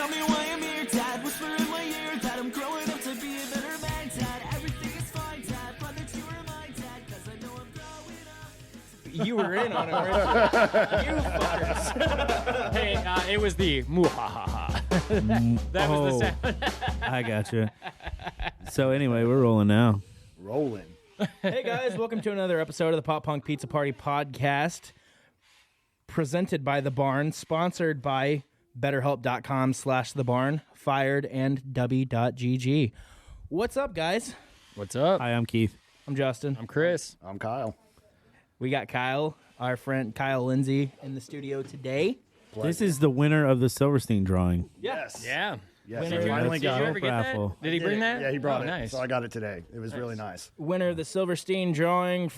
me why I'm here, Dad. Whisper in my ear that I'm growing up to be a better man, Dad. Everything is fine, Dad. Glad that you were mine, Dad, because I know I'm growing up. You were in on it, weren't you? You fuckers. Hey, it was the muhahaha. That was the sound. I gotcha. So anyway, we're rolling now. Rolling. Hey guys, welcome to another episode of the Pop Punk Pizza Party podcast, presented by The Barn, sponsored by BetterHelp.com/The Barn, Fired, and Dubby.gg. What's up, guys? What's up? Hi, I'm Keith. I'm Justin. I'm Chris. I'm Kyle. We got Kyle, our friend Kyle Lindsey, in the studio today. This is the winner of the Silverstein drawing. Yes. Yeah. Yes. Winner. I finally Did you got ever it. get raffle. that? Did he bring that? Yeah, he brought Oh, it. Nice. So I got it today. It was really nice. Winner of the Silverstein drawing,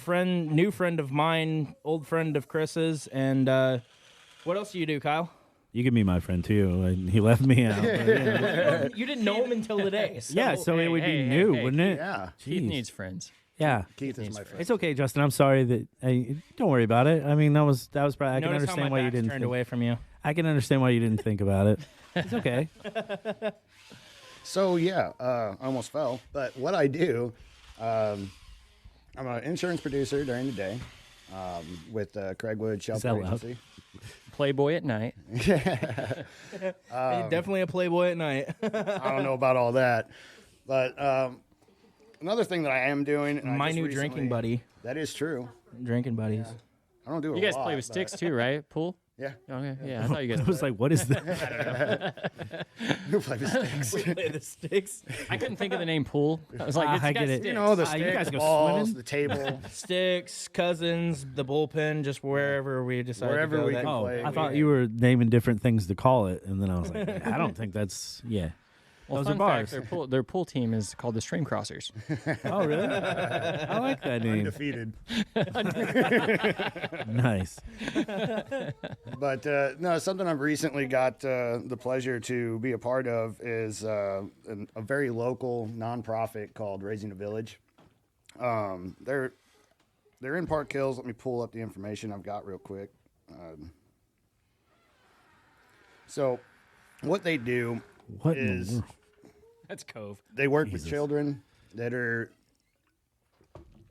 new friend of mine, old friend of Chris's, and what else do you do, Kyle? You can be my friend too. He left me out. But, yeah. You didn't know him until today. So. Yeah, so it would be hey, new, hey, wouldn't it? Yeah. Keith Jeez. needs friends. Yeah. Keith is my friend. It's okay, Justin. I'm sorry that. Don't worry about it. I mean, that was probably. I can Notice how my understand why you back's didn't. turned Think, away from you. I can understand why you didn't think about it. It's okay. So, yeah, I almost fell. But what I do, I'm an insurance producer during the day with Craigwood Shelter that loud? Agency. Playboy at night. Definitely a playboy at night. I don't know about all that. But another thing that I am doing. And I My just new recently- drinking buddy. That is true. Drinking buddies. I don't do it You a guys lot, play with but- sticks too, right? Pool? Yeah. Okay. Yeah, I thought you guys I was like, what is that? You play with sticks. Play the sticks. I couldn't think of the name pool. I was like, it's I got get it. sticks. You know, the you sticks, guys the go balls, swimming? the table. Sticks, cousins, the bullpen, just wherever we decide Wherever to go. we that- can Oh, play. I thought you were naming different things to call it, and then I was like, I don't think that's Well, Those are fun bars. fact, their pool team is called the Stream Crossers. Oh, really? I like that name. Undefeated. Nice. But no, something I've recently got the pleasure to be a part of is a very local nonprofit called Raising a Village. They're in Park Hills. Let me pull up the information I've got real quick. So what they do What in the is world? That's Cove. they work with children that are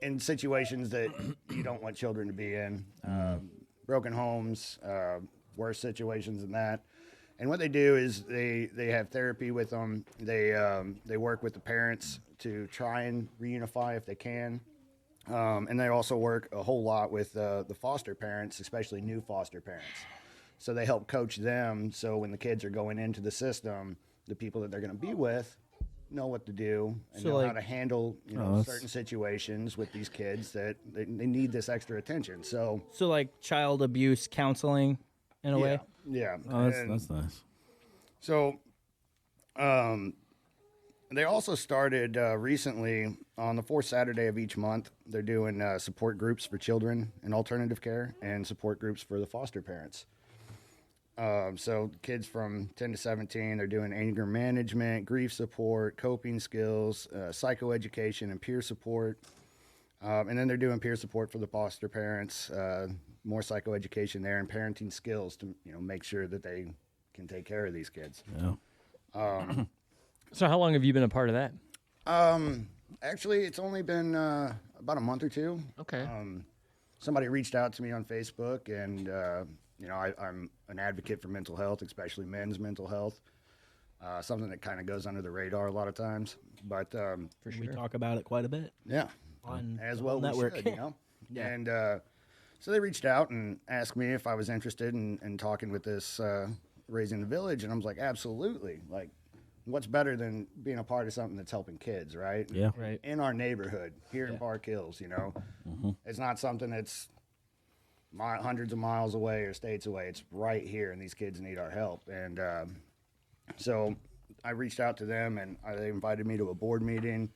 in situations that you don't want children to be in, broken homes, worse situations than that. And what they do is they have therapy with them. They work with the parents to try and reunify if they can. And they also work a whole lot with the foster parents, especially new foster parents. So they help coach them so when the kids are going into the system, the people that they're going to be with know what to do and So, know like- how to handle certain situations with these kids that they need this extra attention. So So like child abuse counseling in a way. yeah. Oh, And that's nice. so they also started recently on the fourth Saturday of each month. They're doing support groups for children in alternative care and support groups for the foster parents. So kids from 10 to 17, they're doing anger management, grief support, coping skills, psychoeducation, and peer support. And then they're doing peer support for the foster parents, more psychoeducation there, and parenting skills to make sure that they can take care of these kids. Yeah. So how long have you been a part of that? Actually, it's only been about a month or two. Okay. Somebody reached out to me on Facebook, and I'm an advocate for mental health, especially men's mental health. Something that kind of goes under the radar a lot of times, but For We sure. talk about it quite a bit yeah, on as the well whole network. we should, Yeah. And so they reached out and asked me if I was interested in talking with this Raising the Village, and I was like, absolutely. Like, what's better than being a part of something that's helping kids, right? Yeah. Right. In our neighborhood here in Park Hills, it's not something that's hundreds of miles away or states away. It's right here, and these kids need our help. And so I reached out to them, and they invited me to a board meeting,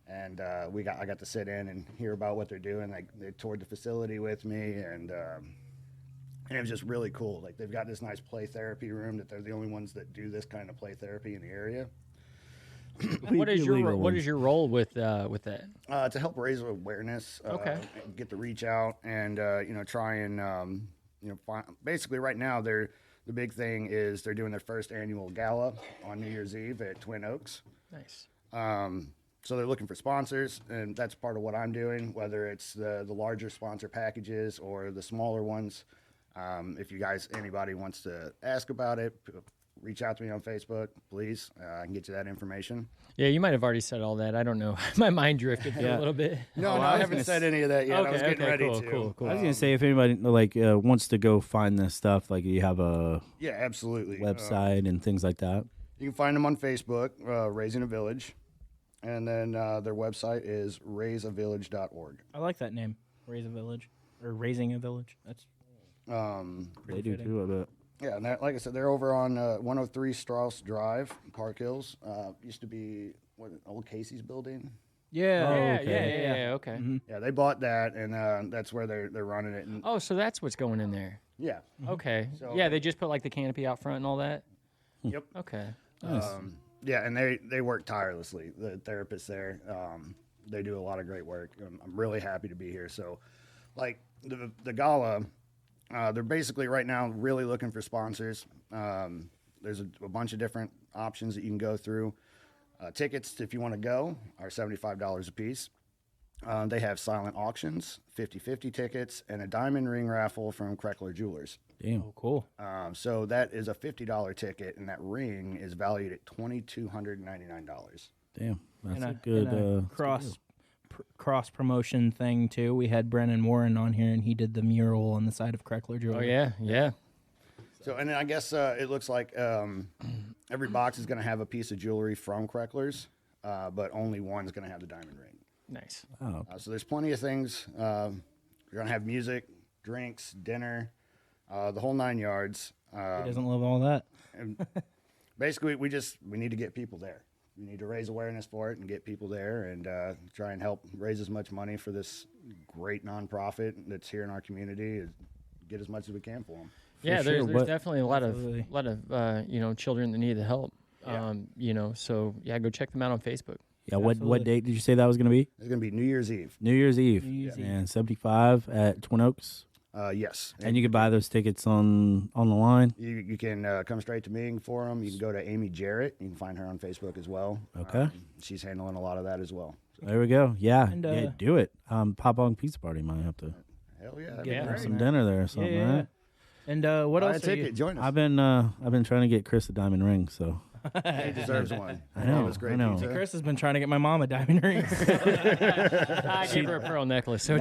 and I got to sit in and hear about what they're doing. They toured the facility with me, and it was just really cool. Like, they've got this nice play therapy room that they're the only ones that do this kind of play therapy in the area. What is your Illegal what ones. is your role with that? To help raise awareness, Okay. get the reach out, and try and basically right now they're the big thing is they're doing their first annual gala on New Year's Eve at Twin Oaks. Nice. So they're looking for sponsors, and that's part of what I'm doing, whether it's the larger sponsor packages or the smaller ones. If you guys, anybody wants to ask about it, reach out to me on Facebook, please. I can get you that information. Yeah, you might have already said all that. I don't know. My mind drifted for a little bit. No, Oh, no, I I was haven't gonna said any of that yet. I was getting ready cool, to. cool. I was gonna say if anybody wants to go find this stuff, like you have a Yeah, absolutely. website and things like that. You can find them on Facebook, Raising a Village. And then their website is raiseavillage.org. I like that name, Raise a Village or Raising a Village. That's They do too, I bet. Yeah, and like I said, they're over on 103 Strauss Drive, Park Hills. Used to be old Casey's building. yeah. Yeah, okay. yeah, okay. Mm-hmm. Yeah, they bought that, and that's where they're running it. And Oh, so that's what's going in there. yeah, Okay. So- Yeah, they just put like the canopy out front and all that. yep. Okay. Yeah, and they work tirelessly. The therapists there, they do a lot of great work. I'm really happy to be here. So, like the gala, they're basically right now really looking for sponsors. There's a bunch of different options that you can go through. Tickets, if you want to go, are $75 a piece. They have silent auctions, 50-50 tickets, and a diamond ring raffle from Kreckler Jewelers. Damn. Oh, cool. So that is a $50 ticket, and that ring is valued at $2,299. Damn. That's And a and good cross promotion thing too. We had Brennan Warren on here, and he did the mural on the side of Kreckler Oh Jewelry. yeah, yeah. So, and then I guess it looks like every box is going to have a piece of jewelry from Kreckler's, but only one's going to have the diamond ring. Nice. Oh, So there's plenty of things. You're going to have music, drinks, dinner, the whole 9 yards. He doesn't love all that. And basically, we need to get people there. We need to raise awareness for it and get people there and try and help raise as much money for this great nonprofit that's here in our community. Get as much as we can for them. Yeah, sure, there's what- definitely a lot Absolutely. of children that need the help. Yeah. So yeah, go check them out on Facebook. yeah. What Absolutely. date did you say that was going to be? It's going to be New Year's Eve. New Year's Eve. New Year's Eve. And 75 at Twin Oaks. Yes. And you can buy those tickets on the line. You can come straight to me for them. You can go to Amy Jarrett. You can find her on Facebook as well. Okay. She's handling a lot of that as well. There we go. Yeah. And, Yeah, do it. Pop Punk Pizza Party might have to Hell yeah. Yeah, have right, some dinner there or something, Yeah. right? And what Buy a else? Are ticket. you, Join us. I've been trying to get Chris a diamond ring, so He deserves one. I know, It's great I know. pizza. Chris has been trying to get my mom a diamond ring. I gave her a pearl necklace. So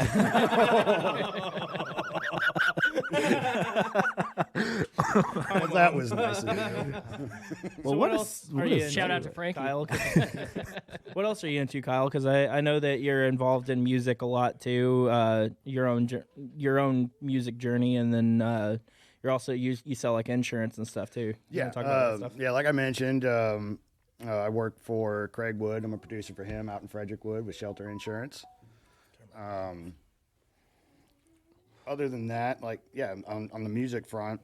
That was nice of you. So what else are you into, Shout out to Frankie. Kyle? 'Cause- what else are you into, Kyle? Because I know that you're involved in music a lot too. Your own music journey, and then you're also you sell like insurance and stuff too. You wanna talk about that stuff? Yeah, like I mentioned, I work for Craig Wood. I'm a producer for him out in Frederick Wood with Shelter Insurance. Other than that, on the music front,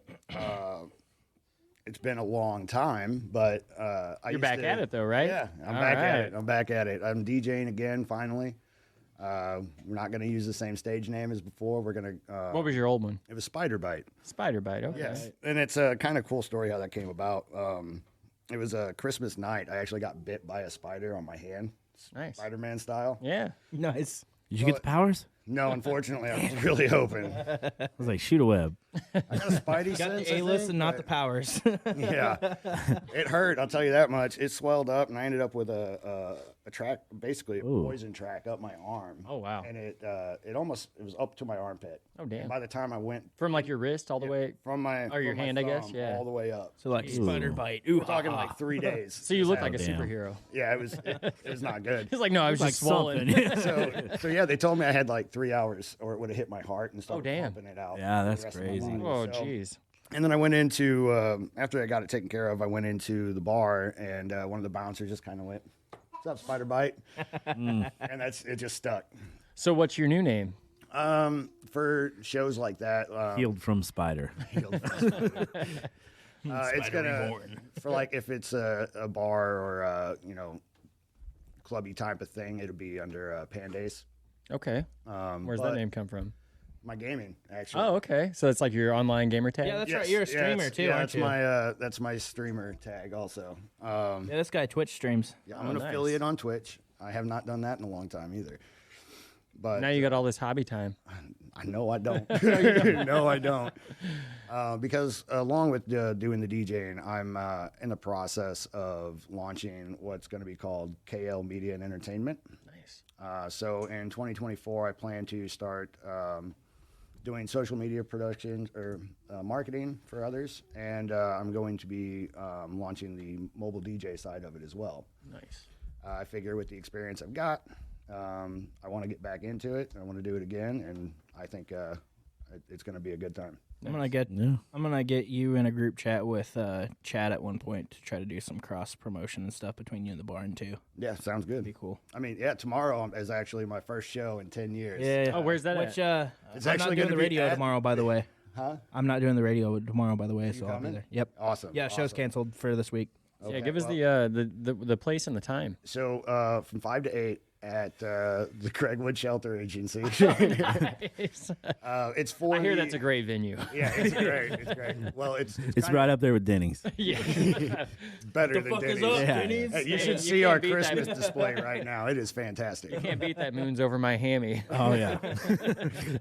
it's been a long time, but you're back at it though, right? Yeah, I'm All back at right. it. I'm back at it. I'm DJing again finally. We're not going to use the same stage name as before. We're going to. What was your old one? It was Spider Bite. Spider Bite. Okay. Yes, and it's a kind of cool story how that came about. It was a Christmas night. I actually got bit by a spider on my hand, Nice. Spider-Man style. Yeah. Nice. did you get the powers? No, unfortunately, I was really hoping. I was like, shoot a web. I got a Spidey Got sense. the I A-list think, and not the but- powers. Yeah, it hurt. I'll tell you that much. It swelled up, and I ended up with a track, basically a Ooh. poison track up my arm. Oh, wow. And it was up to my armpit. Oh, damn. And by the time I went From like your wrist all the way. from my Or your from my hand, I guess, thumb yeah. all the way up. So like Ooh. spider bite. Ooh, We're talking like 3 days. So you look like a damn. superhero. Yeah, it was not good. He's like, no, I was Like just swollen. So yeah, they told me I had like 3 hours, or it would have hit my heart and started damn. pumping it out. Yeah, for the that's rest of my crazy. body. Oh, So- jeez. And then I went into after I got it taken care of. I went into the bar, and one of the bouncers just kind of went, "What's up, Spider Bite?" And it just stuck. So what's your new name? For shows like that, Healed from spider. it's gonna for like if it's a bar or clubby type of thing, it'll be under Pandays. Okay. Where's that but- name come from? My gaming, actually. Oh, okay. So it's like your online gamer tag? Yeah, that's Yes, right. You're a yeah, streamer it's- too, yeah, aren't you? that's my streamer tag also. Yeah, this guy Twitch streams. Yeah, I'm an nice. affiliate on Twitch. I have not done that in a long time either. But Now you got all this hobby time. I know I don't. No, I don't. Because along with doing the DJing, I'm in the process of launching what's going to be called KL Media and Entertainment. Nice. So in 2024, I plan to start doing social media production or marketing for others, and I'm going to be launching the mobile DJ side of it as well. Nice. I figure with the experience I've got, I want to get back into it. I want to do it again, and I think it's going to be a good time. I'm gonna get you in a group chat with Chad at one point to try to do some cross promotion and stuff between you and the barn too. Yeah, sounds good. Be cool. I mean, yeah, tomorrow is actually my first show in 10 years. Yeah. Oh, where's that Which at? It's I'm actually not doing gonna the be radio at- tomorrow, by the way. Huh? I'm not doing the radio tomorrow, by the way, so I'll be coming? there. Yep. Awesome. Yeah, show's awesome. canceled for this week. Yeah, Okay, give us well, the place and the time. So from 5 to 8 at the Craigwood Shelter Agency. Nice. It's for I hear the- that's a great venue. Yeah, it's great. It's great. Well, it's It's kinda right up there with Denny's. Yeah. better than fuck is Denny's. up, Yeah. Denny's? Hey, you Hey, should you see can't our beat that. Christmas display right now. It is fantastic. Can't beat that moons over my hammy. Oh yeah,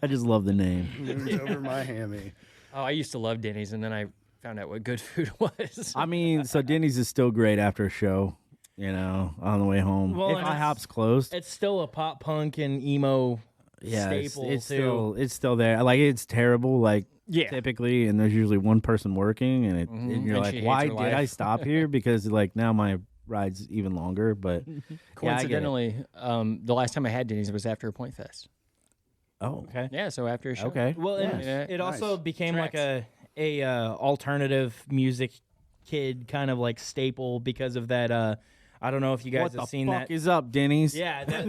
I just love the name. Moons over my hammy. Oh, I used to love Denny's, and then I found out what good food was. I mean, so Denny's is still great after a show. You know, on the way home. Well, if and IHOP's closed, It's still a pop punk and emo yeah, staple it's too. it's still there. Like it's terrible. Like Yeah. typically, and there's usually one person working, and and you're And she like, hates why her did life. I stop here? Because like now my ride's even longer. But yeah, I get it. Coincidentally, the last time I had Denny's was after a Point Fest. Oh, Okay. Yeah, so after a show. okay. Well, and Yeah. it also Nice. became like Tracks. a alternative music kid kind of like staple because of that. I don't know if you guys What have the seen fuck that. is up, Denny's? Yeah, that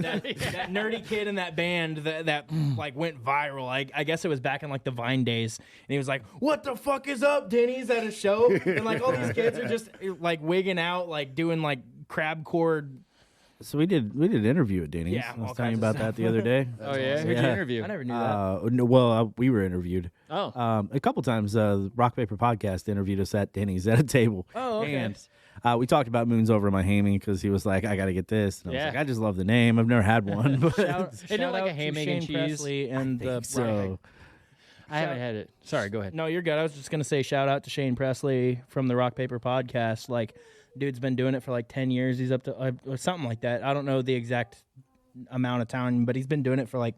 nerdy kid in that band that like went viral. I guess it was back in like the Vine days, and he was like, "What the fuck is up, Denny's?" at a show, and like all these kids are just like wigging out, like doing like crab chord. So we did an interview at Denny's. Yeah, I all was telling you kinds about of that the other day. Oh, yeah? Who'd you Yeah. interview? I never knew that. No, well, we were interviewed. Oh. A couple times. Rock Paper Podcast interviewed us at Denny's at a table. Oh, okay. And we talked about Moons Over My Hammy because he was like, I got to get this. And I was Yeah. like, I just love the name. I've never had one. But Isn't it like a out ham, to egg, and Shane cheese? Presley and the so I haven't had it. Sorry, go ahead. No, you're good. I was just gonna say shout out to Shane Presley from the Rock Paper Podcast. Like, dude's been doing it for like 10 years. He's up to or something like that. I don't know the exact amount of time, but he's been doing it for like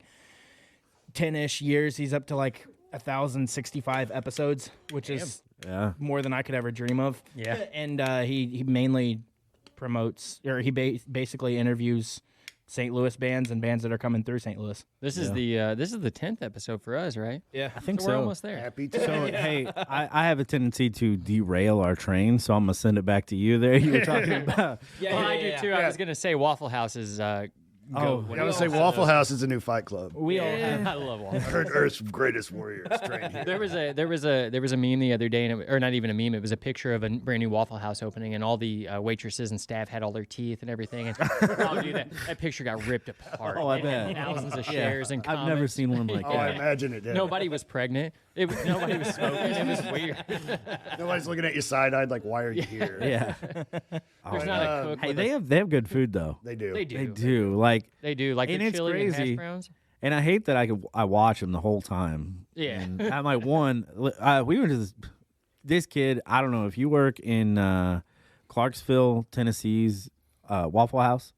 10-ish years. He's up to like 1,065 episodes, which is yeah. more than I could ever dream of. Yeah. And he mainly promotes, or he basically interviews St. Louis bands and bands that are coming through St. Louis. This is the 10th episode for us, right? Yeah. I think So so. we're almost there. Happy So, to. hey, I have a tendency to derail our train, so I'm going to send it back to you there. You were talking about. Yeah, Well, I do too. I was gonna say Waffle House is Oh, I gotta say, Waffle House is a new Fight Club. We all have. I love Waffle I heard Earth's greatest warriors train here. There was a meme the other day, or not even a meme. It was a picture of a brand new Waffle House opening, and all the waitresses and staff had all their teeth and everything. And oh, dude, that picture got ripped apart. Oh, I It had bet. thousands of shares and comments. I've never seen one like Oh, I that. imagine it did. Nobody was pregnant. Nobody was smoking. It was weird. Nobody's looking at you side-eyed like, why are you here? Yeah. There's not a cook. Hey, with they have good food though. They do. They do. They do. Like, They do. Like And the it's chili and hash crazy. browns. and I hate that I watch them the whole time. Yeah. And I'm like, we went to this kid. I don't know if you work in Clarksville, Tennessee's Waffle House.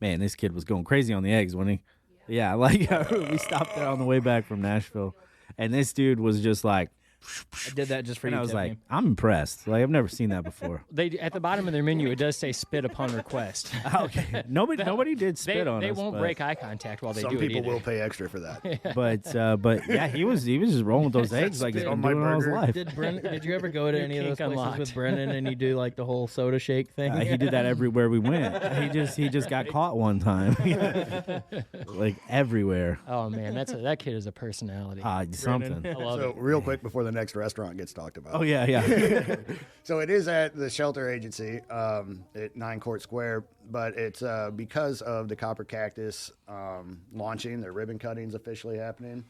Man, this kid was going crazy on the eggs, wasn't he? Yeah, like we stopped there on the way back from Nashville, and this dude was just like, I did that just for and you. I was Tiffany. like, I'm impressed. Like I've never seen that before. They at the bottom of their menu it does say spit upon request. Okay, nobody did They, spit on they us. won't but, break eye contact while they Some do it people either. will pay extra for that. but yeah, he was just rolling with those eggs like he's spit been on my doing all his burger. life. Did you ever go to any of those kink places unlocked. with Brennan and you do like the whole soda shake thing? He did that everywhere we went. He just got caught one time, like everywhere. Oh man, that kid is a personality. Something. I love So it. real quick before the next restaurant gets talked about. Oh yeah. So it is at the Shelter Agency at 9 Court Square, but it's because of the Copper Cactus launching. Their ribbon cutting's officially happening.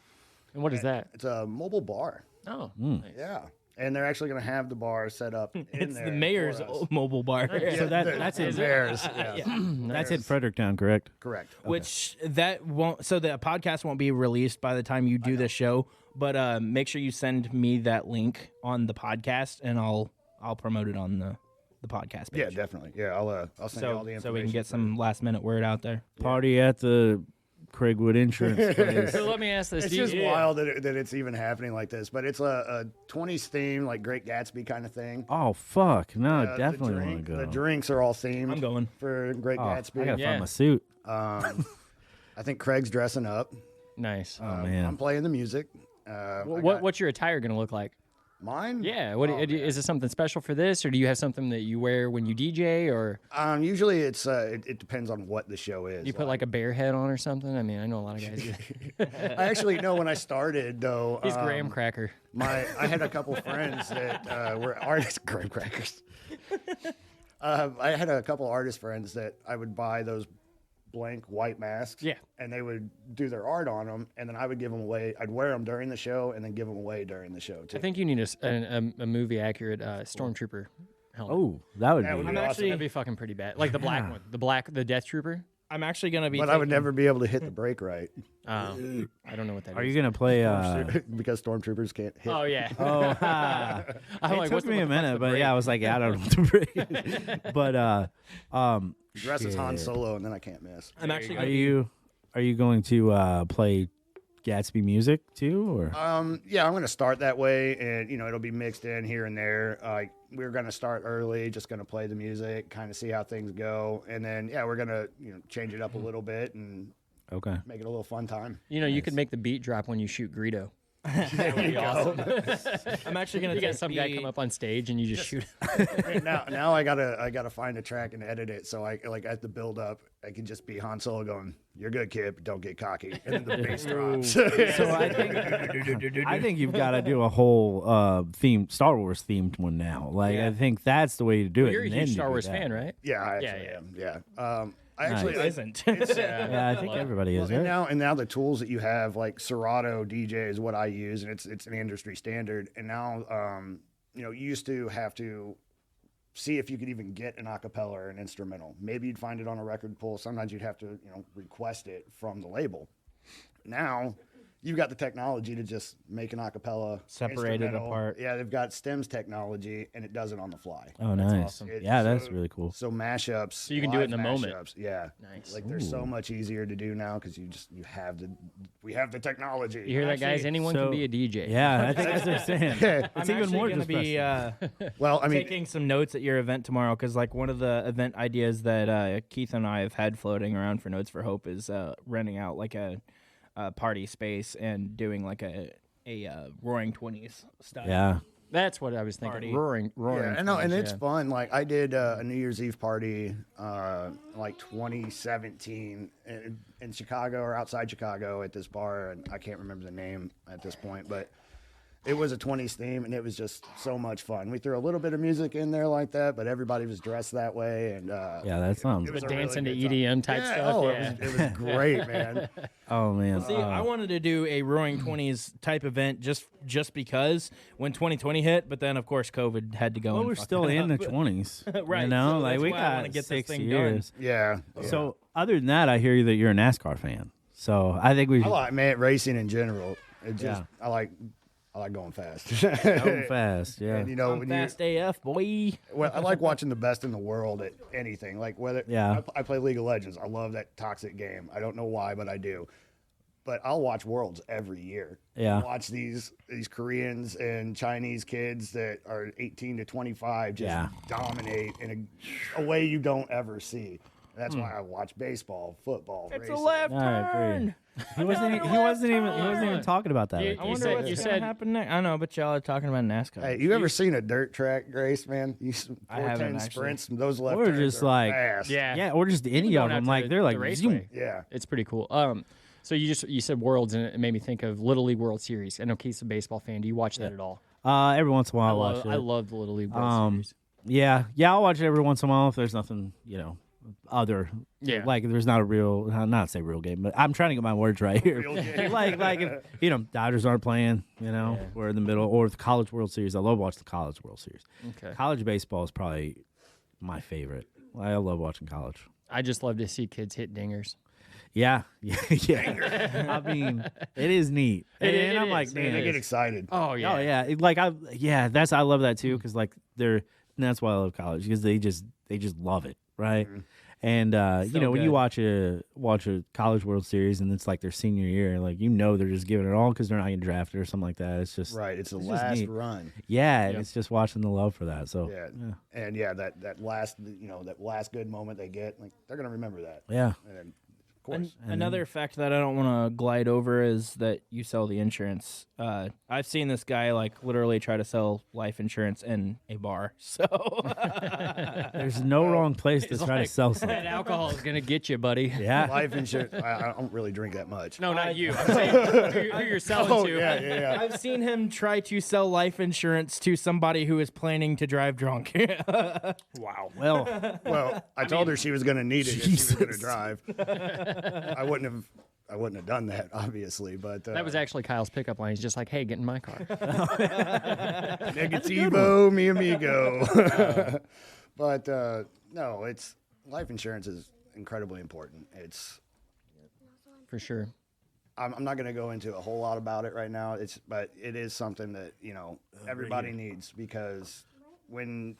And what is that? It's a mobile bar. Oh, Mm. nice. Yeah. And they're actually going to have the bar set up in It's there the mayor's for us. mobile bar. So that's the it. Bears. Yeah. That's in Fredericktown, correct? Correct. Which that won't. So the podcast won't be released by the time you do this show. But make sure you send me that link on the podcast, and I'll promote it on the podcast page. Yeah, definitely. Yeah, I'll send you all the information. So we can get some last minute word out there. Party at the Craigwood Insurance place. So let me ask this. It's do you- just wild that it's even happening like this, but it's a 20s theme, like Great Gatsby kind of thing. Oh fuck! No, The definitely want drink- to go. The drinks are all themed. I'm going. For Great Oh, Gatsby. I gotta Yeah. find my suit. I think Craig's dressing up. Nice. Oh man. I'm playing the music. What's your attire going to look like? Mine? Yeah. What is it? Something special for this, or do you have something that you wear when you DJ, or Usually it depends on what the show is. you put like a bear head on or something? I mean, I know a lot of guys do. I actually know when I started though. He's graham cracker. I had a couple friends that were artists. Graham crackers. I had a couple artist friends that I would buy those blank white masks. Yeah. And they would do their art on them, and then I would give them away. I'd wear them during the show, and then give them away during the show too. I think you need a movie accurate stormtrooper helmet. Oh, that would That be. would I'm be awesome. actually- That'd be fucking pretty bad. Like the black one, the Death Trooper. I'm actually gonna be. But I would taking- never be able to hit the brake right I don't know what that is. Are you gonna play? because stormtroopers can't hit. Oh yeah. Oh, ha. I'm It like, took what's the- me a what the fuck's minute, the but break? yeah, I was like, I don't know what to bring. But He dresses Han shit. Solo, and then I can't miss. I'm actually. Are Gonna you going to play Gatsby music too, or? Yeah, I'm gonna start that way, and it'll be mixed in here and there. We're gonna start early, just gonna play the music, kind of see how things go, and then we're gonna change it up a little bit and Okay. make it a little fun time. You could make the beat drop when you shoot Greedo. That would be awesome. I'm actually gonna You take got some guy come up on stage and you just shoot. And now I gotta find a track and edit it, so I at the build up, I can just be Han Solo going, "You're good, kid, but don't get cocky," and then the bass drops. So I think you've got to do a whole Star Wars themed one now. Like I think that's the way to do it. You're a and then huge you Star do Wars that. fan, right? Yeah, I Yeah, actually yeah. am. Yeah. I actually Who isn't? Yeah, I think everybody is. And Right? now the tools that you have, like Serato DJ is what I use, and it's an industry standard. And now, you used to have to see if you could even get an acapella or an instrumental. Maybe you'd find it on a record pool. Sometimes you'd have to, request it from the label. Now, you've got the technology to just make an acapella Separate it instrumental. apart. Yeah, they've got stems technology, and it does it on the fly. Oh, nice. awesome. Yeah, that's really cool. So mashups. So you can do it in the moment. mashups, Yeah. Nice. Like they're so much easier to do now because we have the technology. You hear that, guys? Anyone so- can be a DJ. Yeah, I think that's what I'm saying. Yeah. It's I'm even more going to just be Well, I mean, taking some notes at your event tomorrow because like one of the event ideas that Keith and I have had floating around for Notes for Hope is renting out like a party space and doing like a Roaring 20s style. Yeah. That's what I was thinking. Party. Roaring. yeah, I know, and Flames, it's yeah. fun. Like I did a New Year's Eve party, like 2017 in Chicago or outside Chicago at this bar, and I can't remember the name at this point, but it was a 20s theme, and it was just so much fun. We threw a little bit of music in there like that, but everybody was dressed that way, and Yeah, that sounds. it was But a really dancing to good time. EDM type Yeah, stuff. oh, Yeah. it was great, man. Oh man. See, I wanted to do a Roaring 20s type event just because when 2020 hit, but then of course COVID had to go. Well, and we're fuck still it in the up. 20s. Right, You know, so like that's we why I wanna got get this 6 thing years. Yeah. So other than that, I hear that you're a NASCAR fan. So I think we I should like racing in general. It just Yeah. I like going fast. go fast. Yeah. And I'm when fast AF, boy. well, I like watching the best in the world at anything. Like whether Yeah. I play League of Legends. I love that toxic game. I don't know why, but I do. But I'll watch Worlds every year. Yeah. Watch these Koreans and Chinese kids that are 18 to 25 just Yeah. dominate in a way you don't ever see. That's why I watch baseball, football, It's a racing. left I agree. turn. He wasn't even talking about that. You- right I there. wonder said- what's you gonna said- happen next. I know, but y'all are talking about NASCAR. Hey, you ever seen a dirt track race, man? You I haven't, 410 actually. sprints, those left Or turns just are like- fast. Yeah. or just any Going of out them. to Like the- they're the like raceway. zoom. Yeah. It's pretty cool. So you said Worlds, and it made me think of Little League World Series. I know Keith's a baseball fan. Do you watch that at all? Every once in a while, I watch it. I love the Little League World Series. Yeah, I'll watch it every once in a while if there's nothing, other. Yeah. Like there's not a real, not say real game, but I'm trying to get my words right here. like if, Dodgers aren't playing, we're in the middle, or the College World Series. I love watching the College World Series. Okay. College baseball is probably my favorite. I love watching college. I just love to see kids hit dingers. Yeah. I mean, it is neat. And I'm like, man, They get excited. Oh yeah. oh yeah, I love that too, because like and that's why I love college, because they just love it, right? Mm-hmm. And when good. you watch a College World Series and it's like their senior year, like they're just giving it all because they're not getting drafted or something like that. It's just Right. It's the just last neat. run. Yeah, Yep. it's just watching the love for that. So Yeah. And that last good moment they get, like they're gonna remember that. yeah. And of course. Another fact that I don't want to glide over is that you sell the insurance. I've seen this guy like literally try to sell life insurance in a bar. So There's no wrong place to It's try like- to sell something. That alcohol is gonna get you, buddy. Yeah. Life insurance. I don't really drink that much. No, not you. I'm saying who you're selling Oh to. yeah. I've seen him try to sell life insurance to somebody who is planning to drive drunk. Wow. Well, Well, I told her she was going to need it if she was going to Jesus. drive. I wouldn't have done that, obviously, but That was actually Kyle's pickup line. He's just like, hey, get in my car. negativo, mi amigo. But no, it's life insurance is incredibly important. It's For sure. I'm not going to go into a whole lot about it right now. But it is something that everybody needs, because when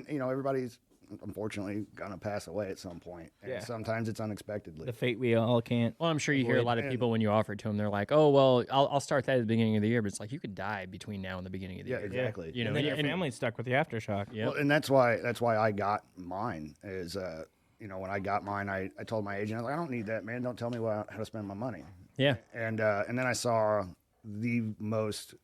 everybody's unfortunately gonna pass away at some point, and Yeah. sometimes it's unexpectedly. The fate we all can't. Well, I'm sure you hear a lot of people when you offer it to them, they're like, oh, well, I'll start that at the beginning of the year. But it's like, you could die between now and the beginning of the Yeah, year. exactly. You know, And then your and- family's stuck with the aftershock. Yep. Well, and that's why I got mine. Is when I got mine, I told my agent, I was like, I don't need that, man. Don't tell me how to spend my money. Yeah. And then I saw the most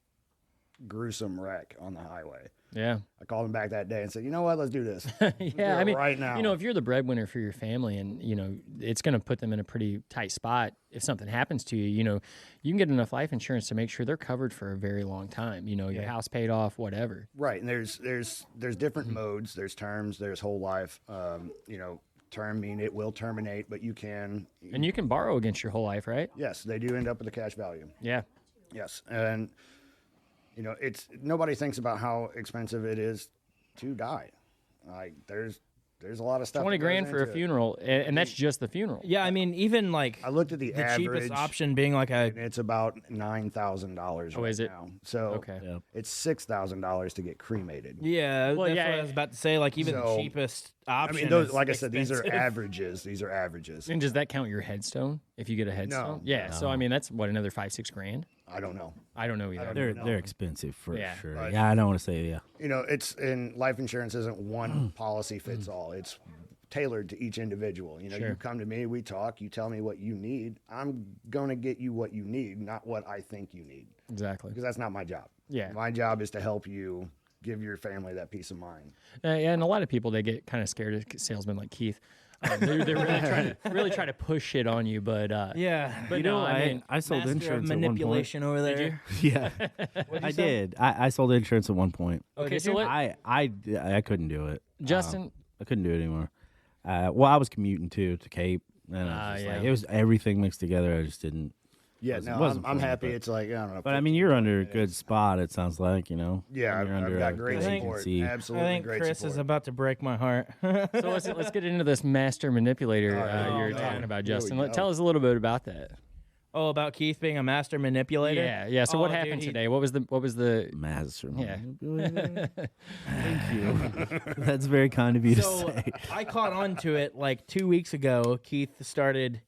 gruesome wreck on the highway. Yeah. I called him back that day and said, you know what, let's do this. Yeah. it I mean, right now. if you're the breadwinner for your family and, it's going to put them in a pretty tight spot if something happens to you, you can get enough life insurance to make sure they're covered for a very long time. Your house paid off, whatever. Right, and there's different modes. There's terms. There's whole life. Term mean it will terminate, but you can. And you can borrow against your whole life, right? Yes, they do end up with a cash value. Yeah. Yes, and it's nobody thinks about how expensive it is to die. Like there's a lot of stuff. 20 that goes grand for a into it. funeral, and that's just the funeral. Yeah, I mean, even like I looked at the average. cheapest option being like a And it's about $9,000. Oh, is it? now. So Okay. Yeah. it's $6,000 to get cremated. yeah. Well, That's yeah, what I was about to say. Like even So, the cheapest I option. mean, those, is like I said, these are expensive. averages. These are averages. And does that count your headstone if you get a headstone? Yeah. So I mean, that's what, another $5-6 grand. I don't know. I don't know either. they're expensive for Yeah. sure. Right. Yeah, I don't want to say It's in life insurance isn't one policy fits all. It's tailored to each individual. You Sure. come to me, we talk, you tell me what you need. I'm going to get you what you need, not what I think you need, Exactly. because that's not my job. Yeah. My job is to help you give your family that peace of mind. And a lot of people, they get kind of scared of salesmen like Keith. They're really trying to push shit on you, but Yeah. but no, I mean, I sold Master of insurance at one point. manipulation over there. Yeah, I did. I sold insurance at one point. okay. So let, I couldn't do it. Justin, I couldn't do it anymore. Well, I was commuting to Cape, and I was just like, yeah. it was everything mixed together. I just didn't. Yeah, Wasn't- no, wasn't I'm for me, happy. but- It's like, I don't know. But I mean, you're under a good spot. It sounds like yeah, and you're I've under got a great good support. agency. I Absolutely think great Chris support. is about to break my heart. so let's get into this master manipulator you're go. talking about, Here we Justin. go. Tell us a little bit about that. Oh, about Keith being a master manipulator? Yeah. So what Oh, dude, happened he- today? What was the? Master. Yeah. manipulator. Thank you. That's very kind of you to So say. I caught on to it like 2 weeks ago. Keith started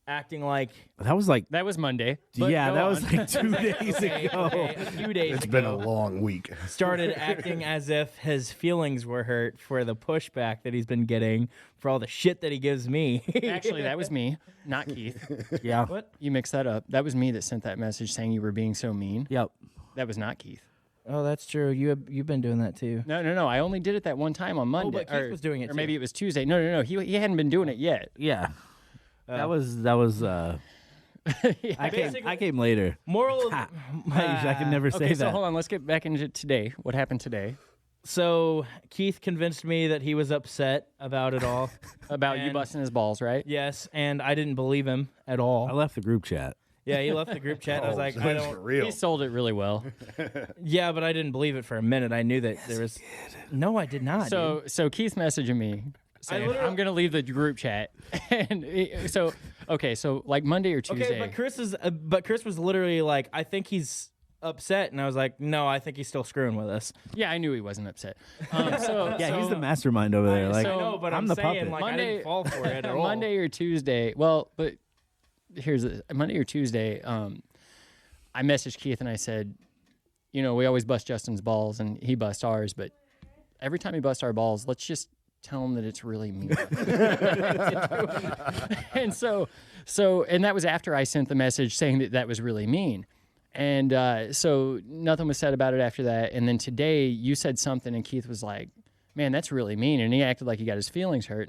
acting like That was like, That was Monday. but yeah, go that on. was like 2 days ago. a few days It's ago, been a long week. started acting as if his feelings were hurt for the pushback that he's been getting for all the shit that he gives me. Actually, that was me, not Keith. Yeah. What? You mixed that up. That was me that sent that message saying you were being so mean. Yep. That was not Keith. Oh, that's true. You've been doing that too. No. I only did it that one time on Monday. but Keith was doing it or maybe too. it was Tuesday. No. He hadn't been doing it yet. Yeah. That was. I came later. Moral of I can never say Okay, so that. hold on. Let's get back into today. What happened today? So Keith convinced me that he was upset about it all. About you And- busting his balls, right? Yes, and I didn't believe him at all. I left the group chat. Yeah, he left the group chat. I was like, so I it's for don't. real. He sold it really well. Yeah, but I didn't believe it for a minute. I knew that there was. No, I did not. dude. So Keith messaging me saying, literally- I'm going to leave the group chat. And so like Monday or Tuesday. Okay, but Chris was literally like, I think he's upset, and I was like, no, I think he's still screwing with us. Yeah, I knew he wasn't upset. Yeah, he's the mastermind over there. Like, I know, but I'm the saying puppet. like I Monday- didn't fall for it at all. Monday or Tuesday. Well, but here's Monday or Tuesday. I messaged Keith and I said, we always bust Justin's balls and he busts ours, but every time he busts our balls, let's just tell him that it's really mean. And and that was after I sent the message saying that was really mean. And so nothing was said about it after that. And then today you said something and Keith was like, man, that's really mean. And he acted like he got his feelings hurt.